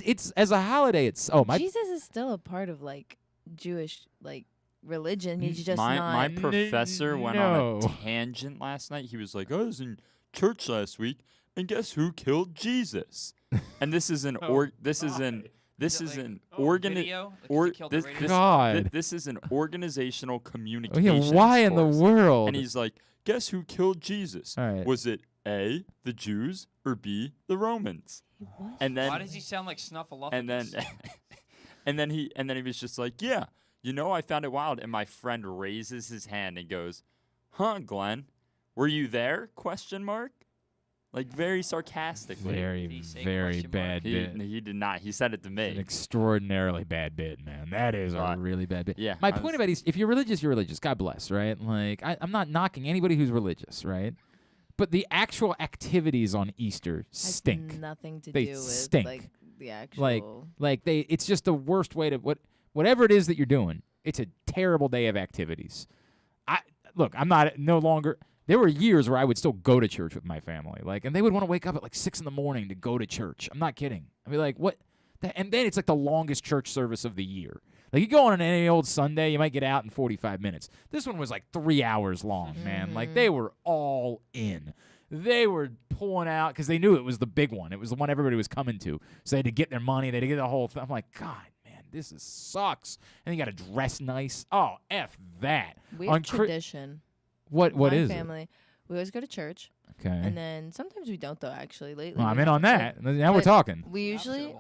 S2: It's as a holiday. It's
S12: Jesus is still a part of like Jewish like religion. He's just
S11: my
S12: not.
S11: professor went on a tangent last night. He was like, I was in church last week, and guess who killed Jesus? And this is an this is an organizational communication.
S2: Why in the
S11: course.
S2: world?
S11: And he's like, guess who killed Jesus?
S2: All right.
S11: Was it A, the Jews, or B, the Romans? And then
S1: Why does he sound like Snuffleupagus?
S11: and then and then he was just like, yeah, I found it wild. And my friend raises his hand and goes, huh, Glenn, were you there? ? Like very sarcastically.
S2: Very bad bit.
S11: He did not. He said it to me.
S2: An extraordinarily bad bit, man. That is a really bad bit.
S11: Yeah,
S2: My point about Easter, if you're religious, you're religious. God bless, right? Like, I'm not knocking anybody who's religious, right? But the actual activities on Easter stink.
S12: Has nothing to
S2: They
S12: do with
S2: stink.
S12: like the actual.
S2: It's just the worst way to whatever it is that you're doing. It's a terrible day of activities. I'm not no longer. There were years where I would still go to church with my family, and they would want to wake up at like 6 a.m. to go to church. I'm not kidding. I mean, like, what? And then it's like the longest church service of the year. Like, you go on any old Sunday, you might get out in 45 minutes. This one was like 3 hours long, man. Like, they were all in. They were pulling out because they knew it was the big one. It was the one everybody was coming to. So they had to get their money. They had to get the whole thing. I'm like, God, man, this sucks. And you got to dress nice. Oh, F that.
S12: We have tradition.
S2: What
S12: My
S2: is
S12: family,
S2: it?
S12: we always go to church.
S2: Okay.
S12: And then sometimes we don't, though, actually. Lately,
S2: Well, I'm
S12: we
S2: in on
S12: haven't.
S2: that. Now we're
S12: But
S2: talking.
S12: We usually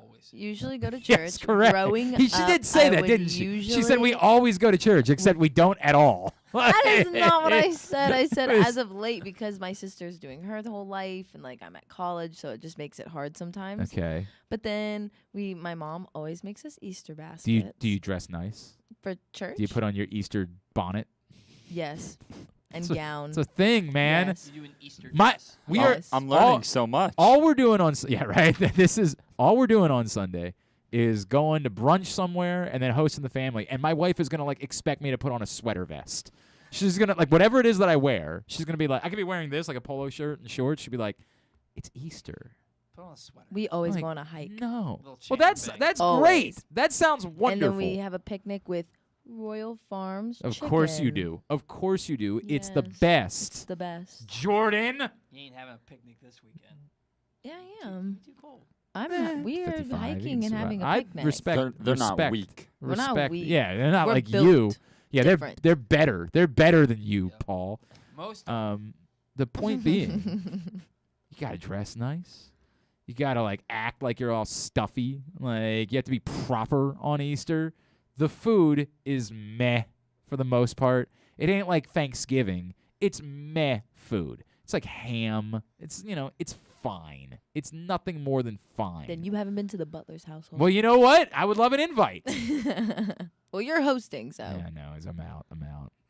S12: go to church.
S2: Yes, correct.
S12: Growing
S2: She
S12: up,
S2: did say
S12: I
S2: that,
S12: would
S2: didn't she? She said
S12: usually-
S2: we always go to church, except we don't at all.
S12: That is not what I said. I said as of late because my sister's doing her whole life and like I'm at college, so it just makes it hard sometimes.
S2: Okay.
S12: But then my mom always makes us Easter baskets.
S2: Do you dress nice
S12: for church?
S2: Do you put on your Easter bonnet?
S12: Yes. And
S2: It's a-
S12: gown.
S2: It's a thing, man.
S12: Yes.
S1: You do an Easter
S2: dress.
S11: I'm learning so much.
S2: All we're doing on right. This is all we're doing on Sunday is going to brunch somewhere and then hosting the family. And my wife is gonna expect me to put on a sweater vest. She's gonna whatever it is that I wear. She's gonna be like, I could be wearing this like a polo shirt and shorts. She'd be like, it's Easter.
S1: Put on a sweater.
S12: We always
S2: Like,
S12: go on a hike.
S2: No.
S1: Little
S2: Well,
S1: chain
S2: that's
S12: Always.
S2: great. That sounds wonderful.
S12: And then we have a picnic with Royal Farms.
S2: Of course you
S12: chicken.
S2: do. Of course you do. It's the
S12: Yes,
S2: best.
S12: It's the best.
S2: Jordan.
S1: You ain't having a picnic this weekend.
S12: Yeah, I am.
S1: Too cold.
S12: We are
S2: 55,
S12: hiking and having a
S2: I
S12: picnic.
S2: respect.
S11: They're not
S2: respect,
S11: weak.
S12: We're not
S2: respect.
S12: weak.
S2: Yeah, they're not
S12: We're
S2: like
S12: built
S2: you. Yeah,
S12: different.
S2: they're better. They're better than you, Paul.
S1: Most.
S2: The point being, you gotta dress nice. You gotta act like you're all stuffy. Like you have to be proper on Easter. The food is meh for the most part. It ain't like Thanksgiving. It's meh food. It's like ham. It's it's fine. It's nothing more than fine.
S12: Then you haven't been to the butler's household.
S2: Well, you know what? I would love an invite.
S12: Well, you're hosting, so.
S2: Yeah, no, I'm out.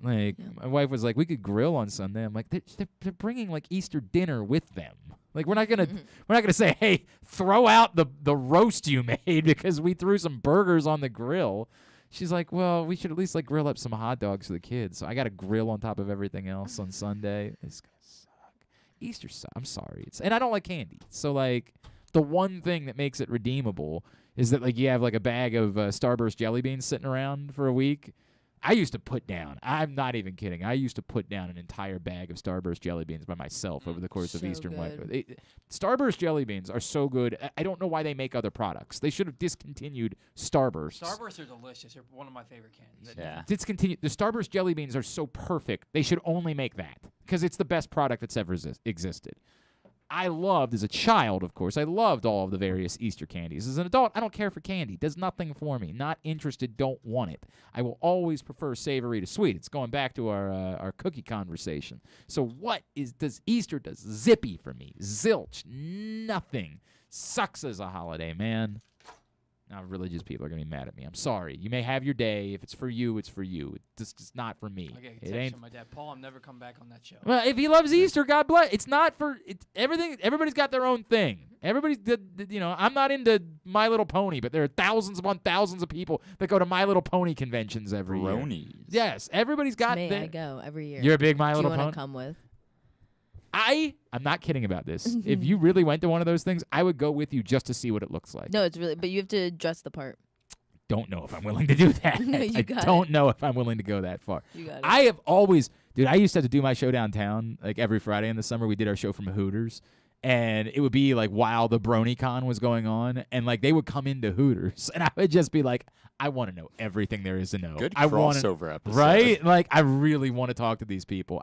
S2: Like my wife was like, we could grill on Sunday. I'm like, they're bringing Easter dinner with them. Like we're not gonna say, hey, throw out the roast you made because we threw some burgers on the grill. She's like, well, we should at least grill up some hot dogs for the kids. So I got a grill on top of everything else on Sunday. It's gonna suck. Easter sucks. I'm sorry. And I don't like candy. So the one thing that makes it redeemable is that you have a bag of Starburst jelly beans sitting around for a week. I used to put down, I'm not even kidding, I used to put down an entire bag of Starburst jelly beans by myself over the course of
S12: So
S2: Easter.
S12: good.
S2: Starburst jelly beans are so good. I don't know why they make other products. They should have discontinued Starbursts.
S1: Starbursts are delicious. They're one of my favorite candies.
S11: Yeah.
S2: Discontinued. The Starburst jelly beans are so perfect. They should only make that because it's the best product that's ever existed. I loved as a child, of course. I loved all of the various Easter candies. As an adult, I don't care for candy. Does nothing for me. Not interested. Don't want it. I will always prefer savory to sweet. It's going back to our cookie conversation. So does Easter does zippy for me? Zilch. Nothing. Sucks as a holiday, man. Now, religious people are going to be mad at me. I'm sorry. You may have your day. If it's for you, it's for you. It's just not for me.
S1: Okay,
S2: It ain't.
S1: from my dad, Paul, I'm never come back on that show.
S2: Well, if he loves Easter, God bless. It's not for everything. Everybody's got their own thing. I'm not into My Little Pony, but there are thousands upon thousands of people that go to My Little Pony conventions every year.
S11: Bronies.
S2: Yes, everybody's got.
S12: May I go every year?
S2: You're a big My
S12: Do
S2: Little
S12: you
S2: Pony.
S12: want to come with?
S2: I'm not kidding about this. If you really went to one of those things, I would go with you just to see what it looks like.
S12: No, it's really, but you have to dress the part.
S2: Don't know if I'm willing to do that.
S12: No, you
S2: I
S12: got
S2: don't
S12: it.
S2: know if I'm willing to go that far.
S12: You got it.
S2: I have always, dude, I used to have to do my show downtown like every Friday in the summer. We did our show from Hooters, and it would be like while the BronyCon was going on, and like they would come into Hooters, and I would just be like, I want to know everything there is to know.
S11: Good
S2: I wanna-
S11: crossover episode.
S2: right? Like I really want to talk to these people.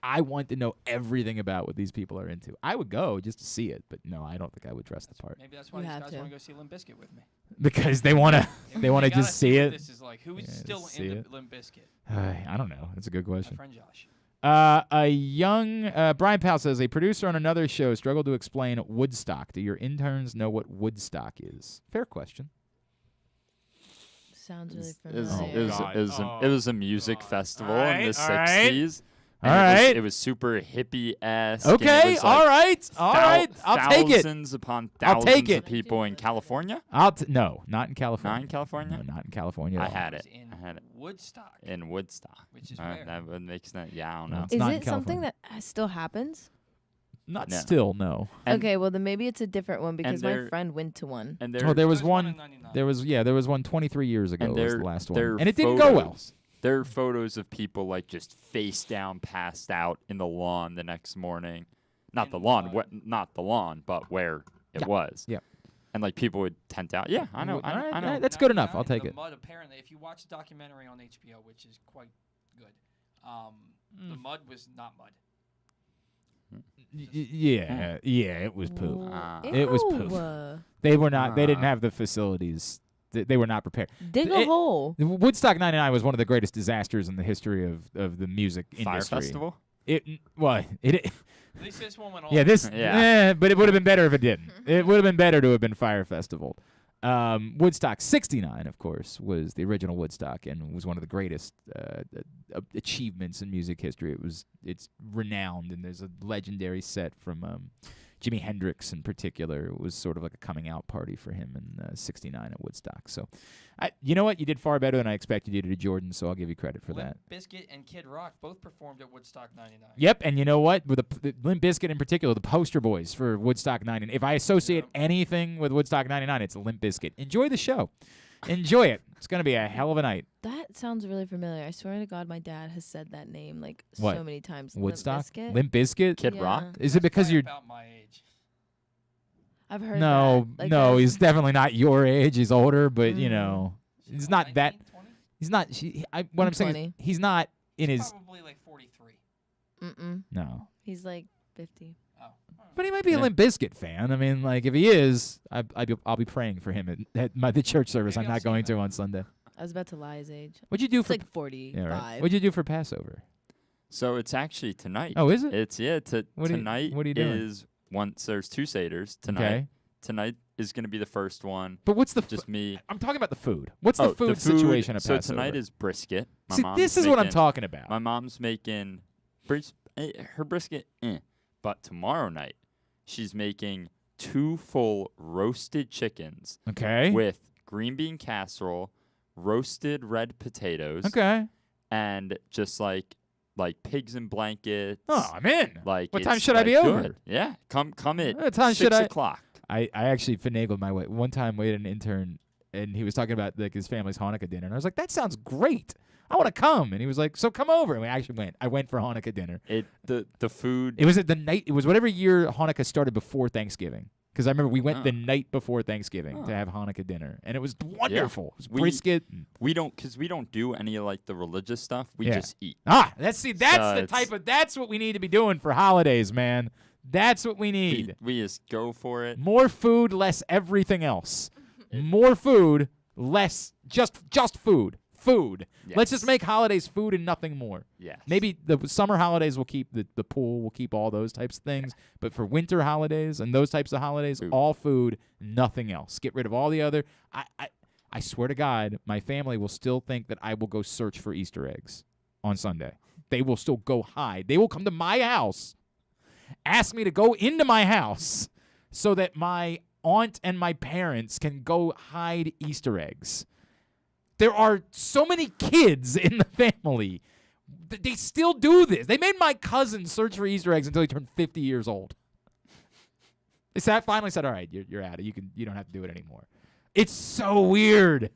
S2: I want to know everything about what these people are into. I would go just to see it, but no, I don't think I would dress the part
S1: Maybe that's why
S12: You
S1: these
S12: have
S1: guys
S12: to.
S1: want to go see Limp Bizkit with me.
S2: because they want to. They want to
S1: gotta
S2: just see
S1: what
S2: it.
S1: This is like who's
S2: Yeah,
S1: still
S2: see
S1: into
S2: it.
S1: Limp Bizkit?
S2: I don't know. That's a good
S1: My
S2: question.
S1: friend Josh.
S2: A young Brian Powell says a producer on another show struggled to explain Woodstock. Do your interns know what Woodstock is? Fair question.
S12: Sounds really
S11: It
S12: familiar.
S11: was a music festival in the
S2: All right.
S11: 60s.
S2: All
S11: and
S2: right.
S11: It was super hippie-esque.
S2: Okay, all right. I'll take it.
S11: Thousands upon
S2: I'll
S11: thousands
S2: take it.
S11: of people in California.
S2: No, not in California.
S11: Not in California?
S2: No, not in California. at
S11: I
S2: all.
S11: had it.
S1: In
S11: I had it.
S1: Woodstock.
S11: In Woodstock.
S1: Which is
S11: Alright,
S1: where?
S11: that would make sense. Yeah, I don't
S2: No,
S11: know.
S2: it's
S12: Is
S2: not in
S12: it something
S2: California.
S12: that still happens?
S2: Not
S11: No.
S2: still, no.
S11: And-
S12: Okay, well then maybe it's a different one because my
S11: there-
S12: friend went to one.
S11: And
S2: Oh, there was
S1: There's one
S2: one.
S1: in 99.
S2: There was one 23 years ago.
S11: and
S2: was
S11: there-
S2: the last
S11: there
S2: one,
S11: are
S2: and it didn't go well.
S11: photos- There are photos of people like just face down, passed out in the lawn the next morning. Not
S1: In
S11: the
S1: the
S11: lawn,
S1: mud.
S11: not the lawn, but where it
S2: Yeah.
S11: was.
S2: Yeah.
S11: And like people would tent out. Yeah, I know.
S2: All
S11: I know.
S2: right,
S11: I
S2: all
S11: know.
S2: right, that's good enough. I'll
S1: 99,
S2: take
S1: the
S2: it.
S1: Mud, apparently, if you watch the documentary on HBO, which is quite good, the mud was not mud.
S2: Yeah, it was poop.
S12: Ooh.
S2: It was
S12: Ew.
S2: poop. They were not. They didn't have the facilities. They were not prepared.
S12: Dig a hole.
S2: Woodstock '99 was one of the greatest disasters in the history of the music
S11: Fire
S2: industry.
S11: festival?
S2: It
S1: At least this one went off.
S2: Yeah, this.
S11: Yeah.
S2: But it would have been better if it didn't. It would have been better to have been Fire Festival. Woodstock '69, of course, was the original Woodstock and was one of the greatest achievements in music history. It's renowned, and there's a legendary set from Jimi Hendrix in particular. It was sort of like a coming out party for him in '69 at Woodstock. So, you know what? You did far better than I expected you to do, Jordan, so I'll give you credit for that.
S1: Limp Bizkit and Kid Rock both performed at Woodstock '99.
S2: Yep, and you know what? With the Limp Bizkit in particular, the poster boys for Woodstock '99. If I associate anything with Woodstock '99, it's Limp Bizkit. Enjoy the show. Enjoy it. It's going to be a hell of a night.
S12: That sounds really familiar. I swear to God, my dad has said that name like
S2: What?
S12: so many times.
S2: Woodstock?
S12: Limp Bizkit?
S2: Limp Bizkit?
S11: Kid
S12: Yeah.
S11: Rock?
S2: Is it because you're...
S1: About my age.
S12: I've heard
S2: No,
S12: that. Like,
S2: no,
S12: that's-
S2: he's definitely not your age. He's older, but, you
S12: Mm.
S2: know, he's not that...
S1: 19, 20?
S2: He's not... What I'm saying is
S12: 20.
S2: he's not in his...
S1: Probably like 43.
S12: Mm-mm.
S2: No.
S12: He's like 50.
S1: Oh.
S2: But he might be a
S11: Yeah.
S2: Limp Bizkit fan. I mean, like, if he is, I'll be praying for him at the church service.
S1: Maybe
S2: I'm
S1: I'll
S2: not
S1: see him
S2: going
S1: at
S2: to
S1: one.
S2: on Sunday.
S12: I was about to lie his age.
S2: What'd you do
S12: It's
S2: for...
S12: like 45.
S2: Yeah, right. What'd you do for Passover?
S11: So it's actually tonight.
S2: Oh, is it?
S11: It's
S2: What are you-
S11: tonight
S2: what are you doing?
S11: is once there's two Seder's tonight.
S2: Okay.
S11: Tonight is going to be the first one.
S2: But what's the...
S11: Just me.
S2: I'm talking about the food. What's
S11: Oh,
S2: the food situation at
S11: So
S2: Passover?
S11: tonight is brisket. My
S2: See,
S11: mom's
S2: this is what I'm
S11: making-
S2: talking about.
S11: My mom's making her brisket, but tomorrow night she's making 2 full roasted chickens.
S2: Okay.
S11: With green bean casserole, roasted red potatoes.
S2: Okay.
S11: And just like pigs in blankets.
S2: Oh, I'm in.
S11: Like
S2: What time
S11: it's,
S2: should I
S11: like,
S2: be over?
S11: good. Yeah, come at
S2: What time
S11: 6
S2: should I?
S11: o'clock.
S2: I actually finagled my way. One time we had an intern, and he was talking about like his family's Hanukkah dinner, and I was like, "That sounds great. I want to come." And he was like, "So come over." And we actually went. I went for Hanukkah dinner.
S11: The food.
S2: It was at the night. It was whatever year Hanukkah started before Thanksgiving. Because I remember we went the night before Thanksgiving to have Hanukkah dinner, and it was wonderful. It was brisket.
S11: We don't do any of like the religious stuff. We
S2: Yeah.
S11: just eat.
S2: That's the
S11: So
S2: type of that's what we need to be doing for holidays, man. That's what we need.
S11: We just go for it.
S2: More food, less everything else. More food, less just food. Food.
S11: Yes.
S2: Let's just make holidays food and nothing more.
S11: Yes.
S2: Maybe the summer holidays will keep the pool, will keep all those types of things. But for winter holidays and those types of holidays, all food, nothing else. Get rid of all the other. I swear to God, my family will still think that I will go search for Easter eggs on Sunday. They will still go hide. They will come to my house, ask me to go into my house so that my aunt and my parents can go hide Easter eggs. There are so many kids in the family. They still do this. They made my cousin search for Easter eggs until he turned 50 years old. They finally said, all right, you're out. You don't have to do it anymore. It's so weird.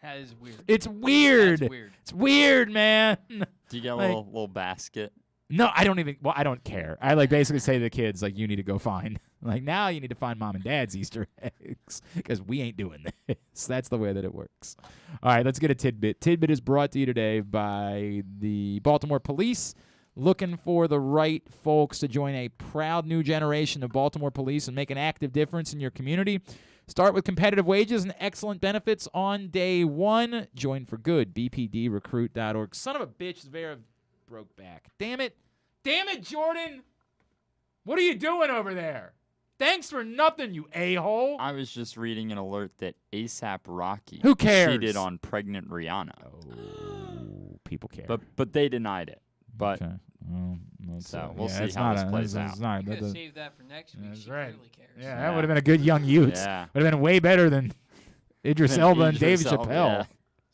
S1: That is weird.
S2: It's weird.
S1: That's weird.
S2: It's weird, man.
S11: Do you get a little basket?
S2: No, I don't even. Well, I don't care. I basically say to the kids, you need to go find. Now you need to find mom and dad's Easter eggs because we ain't doing this. That's the way that it works. All right, let's get a tidbit. Tidbit is brought to you today by the Baltimore Police. Looking for the right folks to join a proud new generation of Baltimore police and make an active difference in your community. Start with competitive wages and excellent benefits on day one. Join for good. BPDrecruit.org. Son of a bitch, Zverev broke back. Damn it. Damn it, Jordan. What are you doing over there? Thanks for nothing, you a-hole.
S11: I was just reading an alert that A$AP Rocky
S2: Who cares?
S11: cheated on pregnant Rihanna.
S2: Oh, people care.
S11: But they denied it. But
S2: Okay. Well,
S11: we'll see
S2: it's
S11: how
S2: not
S11: this
S2: a-
S11: plays
S2: it's-
S11: out.
S2: it's not-
S1: You
S2: that
S1: could have
S2: doesn't-
S1: saved that for next week.
S2: That's
S1: She
S2: right.
S1: clearly cares.
S2: Yeah, that would have been a good young Utes.
S11: Yeah.
S2: Would have been way better than Idris
S11: Than
S2: Elba and
S11: Idris
S2: David
S11: Elba,
S2: Chappelle.
S11: yeah.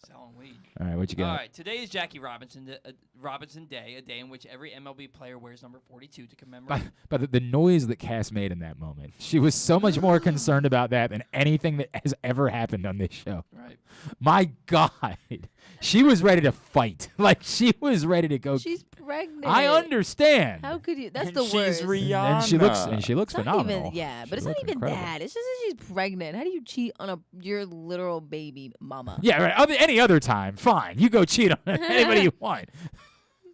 S1: Selling weed.
S2: All right, what you got?
S1: All right, today is Jackie Robinson Day, a day in which every MLB player wears number 42 to commemorate.
S2: But the noise that Cass made in that moment, she was so much more concerned about that than anything that has ever happened on this show.
S1: Right.
S2: My God. She was ready to fight. She was ready to go.
S12: She's pregnant.
S2: I understand.
S12: How could you? That's
S11: And
S12: the
S11: she's
S12: worst.
S2: And she looks
S12: It's not
S2: phenomenal.
S12: even, yeah,
S2: She
S12: but it's not
S2: looks
S12: even
S2: incredible.
S12: that. It's just that she's pregnant. How do you cheat on your literal baby mama?
S2: Yeah, right. Any other time, fine. You go cheat on anybody you want.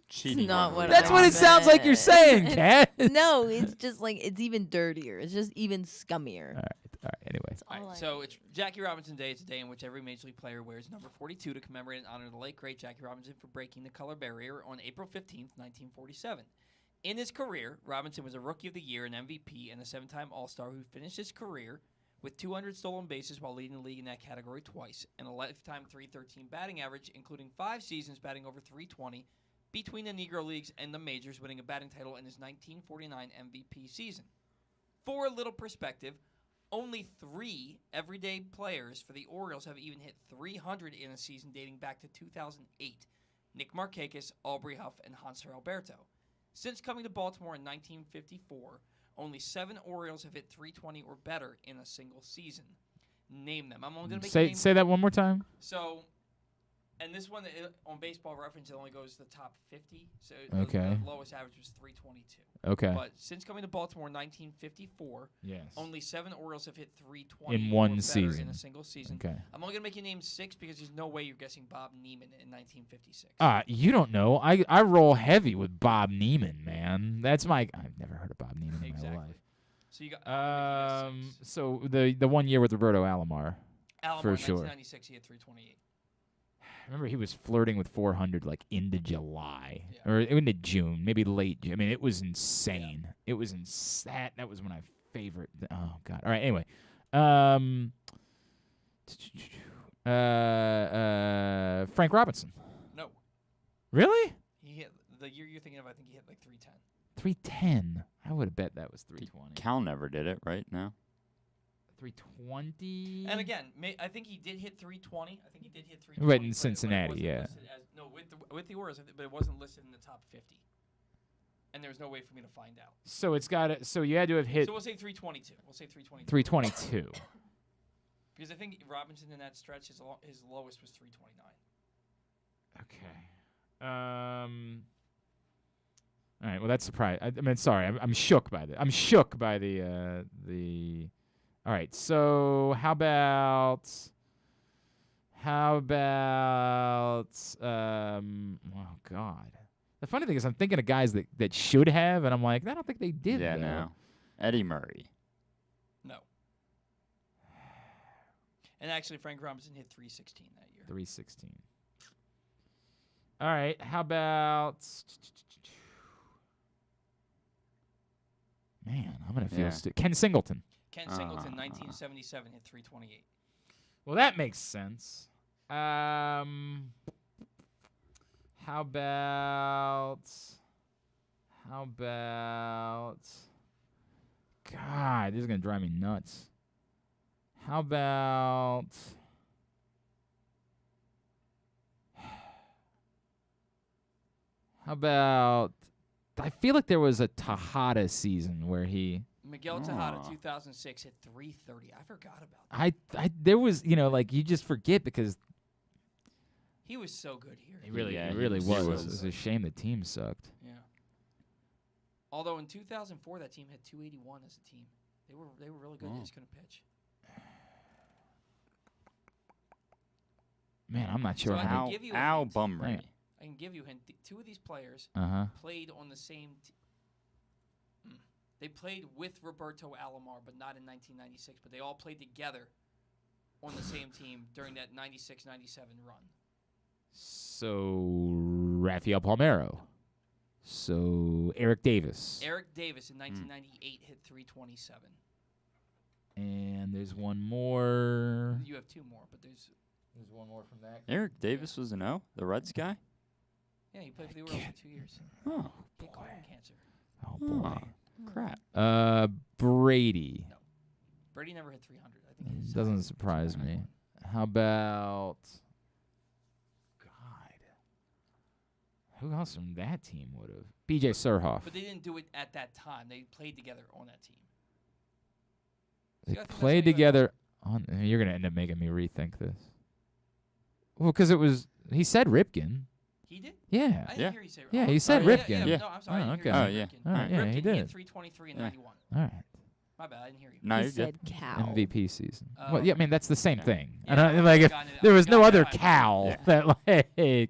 S11: Cheating
S12: not
S11: on
S12: what
S2: That's
S12: I
S2: what it sounds like you're saying, Kat.
S12: No, it's just it's even dirtier. It's just even scummier.
S2: All right, anyway.
S1: All right, so it's Jackie Robinson Day. It's a day in which every Major League player wears number 42 to commemorate and honor the late, great Jackie Robinson for breaking the color barrier on April 15th, 1947. In his career, Robinson was a Rookie of the Year, an MVP, and a 7-time All-Star who finished his career with 200 stolen bases while leading the league in that category twice, and a lifetime .313 batting average, including 5 seasons batting over .320 between the Negro Leagues and the Majors, winning a batting title in his 1949 MVP season. For a little perspective, only 3 everyday players for the Orioles have even hit 300 in a season dating back to 2008. Nick Markakis, Aubrey Huff, and Hanser Alberto. Since coming to Baltimore in 1954, only 7 Orioles have hit 320 or better in a single season. Name them. I'm only going to make
S2: Say that one more time.
S1: So, and this one on Baseball Reference, it only goes to the top 50. So
S2: Okay.
S1: the lowest average was 322.
S2: Okay.
S1: But since coming to Baltimore in 1954,
S2: Yes.
S1: only 7 Orioles have hit 320
S2: In
S1: or
S2: one
S1: better
S2: season.
S1: in a single season.
S2: Okay.
S1: I'm only going to make you name 6 because there's no way you're guessing Bob Neiman in 1956.
S2: You don't know. I roll heavy with Bob Neiman, man. That's I've never heard of Bob Neiman in my life.
S1: So you got
S2: So the 1 year with Roberto Alomar,
S1: Alomar
S2: for
S1: in
S2: sure.
S1: 1996, he had 328.
S2: Remember, he was flirting with 400 into July or into June, maybe late June. I mean, it was insane. It was that was my favorite. Oh God! All right. Anyway, Frank Robinson.
S1: No.
S2: Really?
S1: He hit the year you're thinking of. I think he hit like 310.
S2: 310. I would have bet that was 320.
S11: Cal never did it, right? now.
S2: 320.
S1: And again, I think he did hit 320. I think he did hit 320.
S2: But in
S1: it
S2: Cincinnati,
S1: wasn't
S2: yeah.
S1: listed no, with the Orioles, but it wasn't listed in the top 50. And there was no way for me to find out.
S2: So it's got to. So you had to have hit
S1: So we'll say 322. We'll say 322.
S2: 322.
S1: Because I think Robinson in that stretch, his lowest was 329.
S2: Okay. All right. Well, that's surprising. I mean, sorry. I'm shook by the. I'm shook by the. All right. So how about? Oh God. The funny thing is, I'm thinking of guys that should have, and I'm like, I don't think they did.
S11: Yeah,
S2: though.
S11: no. Eddie Murray.
S1: No. And actually, Frank Robinson hit 316 that year.
S2: 316. All right. How about? Man, I'm gonna feel Ken Singleton.
S1: Ken Singleton, 1977, hit 328.
S2: Well, that makes sense. How about? God, this is gonna drive me nuts. How about? I feel like there was a Tejada season where he.
S1: Miguel Tejada, 2006, hit 330. I forgot about that.
S2: There was, like you just forget because
S1: He was so good here.
S2: he really was. It was a shame the team sucked.
S1: Yeah. Although in 2004, that team had 281 as a team. They were really good. They just couldn't pitch.
S2: Man, I'm not sure
S1: So I
S2: how.
S1: can give you a
S11: Al
S1: hint.
S11: Bumry.
S1: I can give you a hint. Two of these players played on the same They played with Roberto Alomar, but not in 1996. But they all played together on the same team during that 96-97 run.
S2: So Rafael Palmeiro. So Eric Davis.
S1: Eric Davis in 1998 hit 327.
S2: And there's one more.
S1: You have two more, but there's
S2: one more from that.
S11: Eric Davis was the Reds guy?
S1: Yeah, he played for the Orioles for 2 years.
S11: Oh,
S1: He had colon cancer.
S2: Oh, boy.
S11: Crap.
S2: Brady.
S1: No. Brady never hit 300. I think his
S2: Doesn't surprise me. How about? God. Who else from that team would have? B.J. Surhoff.
S1: But they didn't do it at that time. They played together on that team.
S2: They
S1: See, I think that's
S2: played
S1: what you
S2: together. You're going to end up making me rethink this. Well, because it was. He said Ripken.
S1: He did?
S2: Yeah.
S1: I didn't hear you say Ripken.
S2: Yeah, he said Ripken.
S1: No, I'm sorry. I didn't hear you say Ripken.
S2: All right, yeah,
S1: Ripken,
S2: he
S1: He
S2: did.
S1: hit 323 in 91.
S2: All right.
S1: My bad. I didn't hear you.
S11: No,
S12: He
S11: you're
S12: said
S11: good.
S12: Cal.
S2: MVP season. Well, yeah, I mean that's the same thing.
S1: Yeah,
S2: I don't,
S1: I
S2: like if
S1: got it.
S2: there was
S1: I
S2: no
S1: got
S2: other
S1: it.
S2: Cal
S11: Yeah.
S2: that like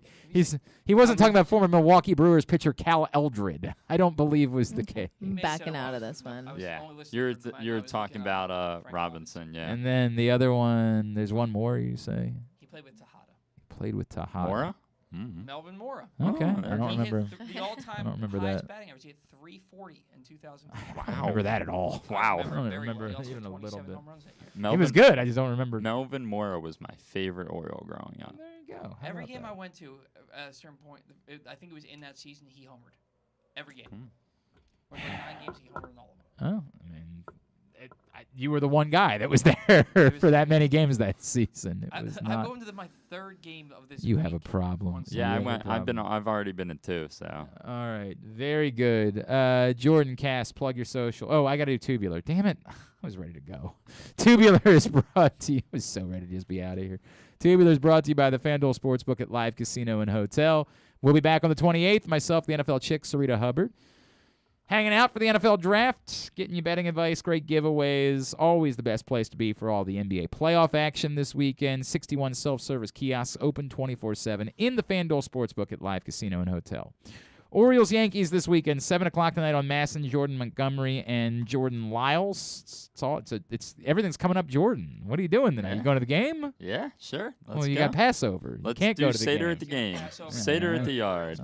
S2: he wasn't talking about former Milwaukee Brewers pitcher Cal Eldred. I don't believe was the case.
S12: I'm backing out of this one.
S11: Yeah. You're talking about Robinson, yeah.
S2: And then the other one, there's one more you say.
S1: He played with Tejada.
S2: Played with Tejada.
S11: Mora?
S1: Melvin Mora.
S2: Okay,
S11: Oh,
S2: I
S11: there
S2: don't
S1: He
S2: remember.
S1: hit the all-time
S2: I don't remember
S1: highest
S2: that.
S1: batting average. He hit 340 in 2004.
S2: I don't remember that at all.
S11: Wow.
S2: I don't
S1: Very
S2: remember
S1: well. He also
S2: even
S1: hit
S2: a little
S1: 27
S2: bit.
S1: home runs that year.
S2: He was good. I just don't remember.
S11: Melvin Mora was my favorite Oriole growing up.
S2: There you go. How
S1: Every
S2: about
S1: game
S2: that?
S1: I went to, at a certain point, I think it was in that season, he homered. Every game. Went like 9 games, he homered in all of them.
S2: Oh, I mean, you were the one guy that was there for that many games that season. It was
S1: I'm
S2: not.
S1: going to my third game of this
S2: You
S1: week.
S2: have a problem.
S11: Yeah,
S2: You have a problem.
S11: I've already been in 2, so.
S2: All right, very good. Jordan Cass, plug your social. Oh, I got to do Tubular. Damn it, I was ready to go. Tubular is brought to you. I was so ready to just be out of here. Tubular is brought to you by the FanDuel Sportsbook at Live Casino and Hotel. We'll be back on the 28th. Myself, the NFL chick, Sarita Hubbard. Hanging out for the NFL draft, getting you betting advice, great giveaways. Always the best place to be for all the NBA playoff action this weekend. 61 self-service kiosks open 24/7 in the FanDuel Sportsbook at Live Casino and Hotel. Orioles-Yankees this weekend, 7 o'clock tonight on Masson, Jordan Montgomery, and Jordan Lyles. It's everything's coming up Jordan. What are you doing tonight?
S11: Yeah.
S2: You going to the game?
S11: Yeah, sure.
S2: Well, you got Passover.
S11: Let's
S2: you can't
S11: do
S2: go to the
S11: Seder
S2: game.
S11: at the game.
S1: Passover.
S11: Seder at the yard.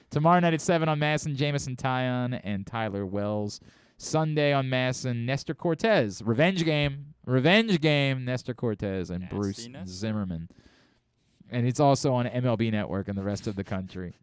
S2: Tomorrow night at 7 on Masson, Jamison Tyon and Tyler Wells. Sunday on Masson, Nestor Cortez. Revenge game, Nestor Cortez and Bruce
S11: Nastiness.
S2: Zimmerman. And it's also on MLB Network and the rest of the country.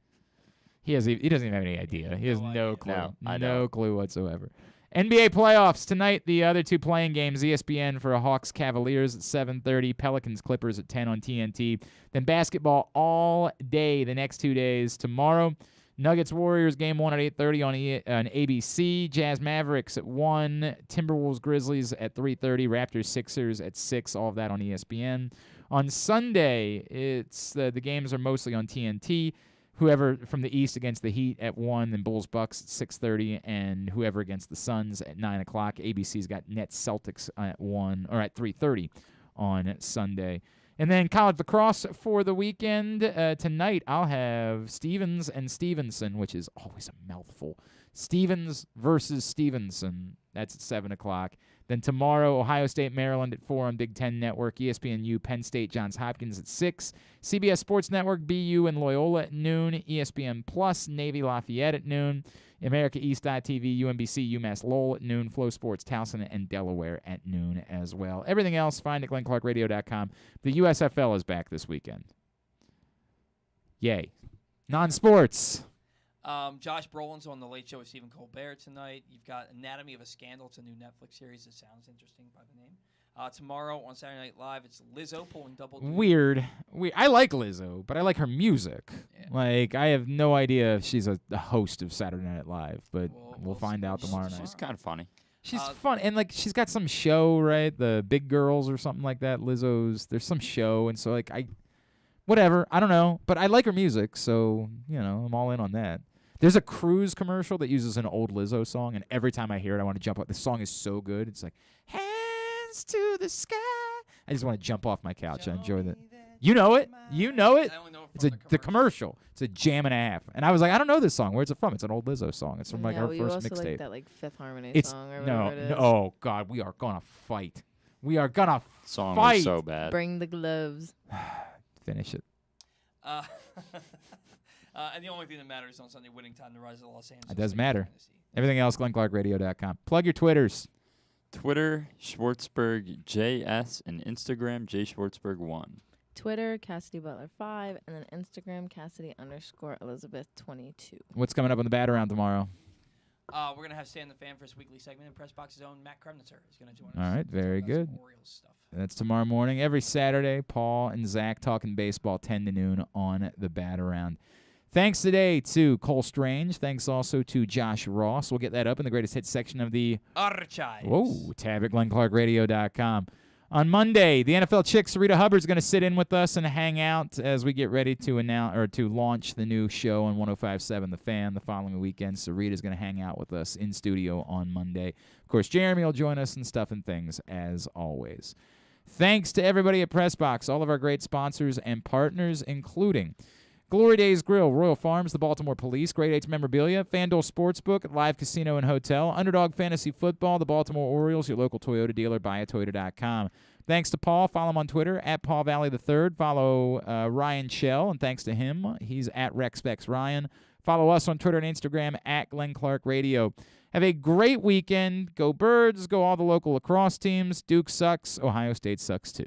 S2: He doesn't even have any idea. He has no clue.
S11: No, I
S2: no
S11: don't.
S2: clue whatsoever. NBA playoffs tonight. The other two playing games, ESPN for Hawks Cavaliers at 7:30, Pelicans Clippers at 10 on TNT. Then basketball all day the next 2 days. Tomorrow, Nuggets Warriors game 1 at 8:30 on ABC. Jazz Mavericks at 1. Timberwolves Grizzlies at 3:30. Raptors Sixers at 6. All of that on ESPN. On Sunday, it's the games are mostly on TNT. Whoever from the East against the Heat at 1, then Bulls Bucks at 6:30, and whoever against the Suns at 9 o'clock. ABC's got Nets Celtics at 1 or at 3:30 on Sunday. And then college lacrosse for the weekend. Tonight, I'll have Stevens and Stevenson, which is always a mouthful. Stevens versus Stevenson. That's at 7 o'clock. Then tomorrow, Ohio State, Maryland at 4 on Big Ten Network. ESPNU, Penn State, Johns Hopkins at 6. CBS Sports Network, BU and Loyola at noon. ESPN Plus, Navy Lafayette at noon. America East.TV, UMBC, UMass Lowell at noon. Flow Sports, Towson and Delaware at noon as well. Everything else, find at GlennClarkRadio.com. The USFL is back this weekend. Yay. Non-sports.
S1: Josh Brolin's on The Late Show with Stephen Colbert tonight. You've got Anatomy of a Scandal. It's a new Netflix series that sounds interesting by the name. Tomorrow on Saturday Night Live, it's Lizzo pulling double duty.
S2: Weird. I like Lizzo, but I like her music. Yeah. Like, I have no idea if she's a host of Saturday Night Live, but we'll find out tomorrow night.
S11: She's kind of funny.
S2: She's fun. And, like, she's got some show, right? The Big Girls or something like that. There's some show. And so, like, whatever. I don't know. But I like her music, so, I'm all in on that. There's a Cruise commercial that uses an old Lizzo song, and every time I hear it, I want to jump up. The song is so good. It's like, hands to the sky. I just want to jump off my couch. I enjoy that. You know it. You know it.
S1: I only know it
S2: It's the commercial. It's a jam and a half. And I was like, I don't know this song. Where's it from? It's an old Lizzo song. It's from like her
S12: you
S2: first
S12: also
S2: mixtape.
S12: like that like Fifth Harmony song or whatever it is.
S2: Oh God, we are gonna fight. We are gonna
S11: song
S2: fight.
S11: Was so bad.
S12: Bring the gloves.
S2: Finish it.
S1: And the only thing that matters on Sunday, winning time, the rise of Los Angeles.
S2: It does matter. Everything else, GlennClarkRadio.com. Plug your Twitters.
S11: Twitter, Schwartzberg JS, and Instagram, JSchwartzberg1.
S12: Twitter, Cassidy Butler 5, and then Instagram, Cassidy_Elizabeth22.
S2: What's coming up on the Bat Around tomorrow?
S1: We're going to have Stan the Fan for his weekly segment, and Press Box's own Matt Kremnitzer is going to join us.
S2: All right, very good.
S1: Orioles stuff.
S2: That's tomorrow morning. Every Saturday, Paul and Zach talking baseball 10 to noon on the Bat Around. Thanks today to Cole Strange. Thanks also to Josh Ross. We'll get that up in the greatest hits section of the
S1: Archives.
S2: Whoa, tab at GlennClarkRadio.com. On Monday, the NFL chick Sarita Hubbard's going to sit in with us and hang out as we get ready to announce or to launch the new show on 105.7 The Fan the following weekend. Sarita's going to hang out with us in studio on Monday. Of course, Jeremy will join us and stuff and things as always. Thanks to everybody at PressBox, all of our great sponsors and partners, including Glory Days Grill, Royal Farms, the Baltimore Police, Grade 8 Memorabilia, FanDuel Sportsbook, Live Casino and Hotel, Underdog Fantasy Football, the Baltimore Orioles, your local Toyota dealer, buyatoyota.com. Thanks to Paul. Follow him on Twitter, at Paul Valley III. Follow Ryan Shell, and thanks to him, he's at RexBexRyan. Follow us on Twitter and Instagram, at Glenn Clark Radio. Have a great weekend. Go Birds. Go all the local lacrosse teams. Duke sucks. Ohio State sucks too.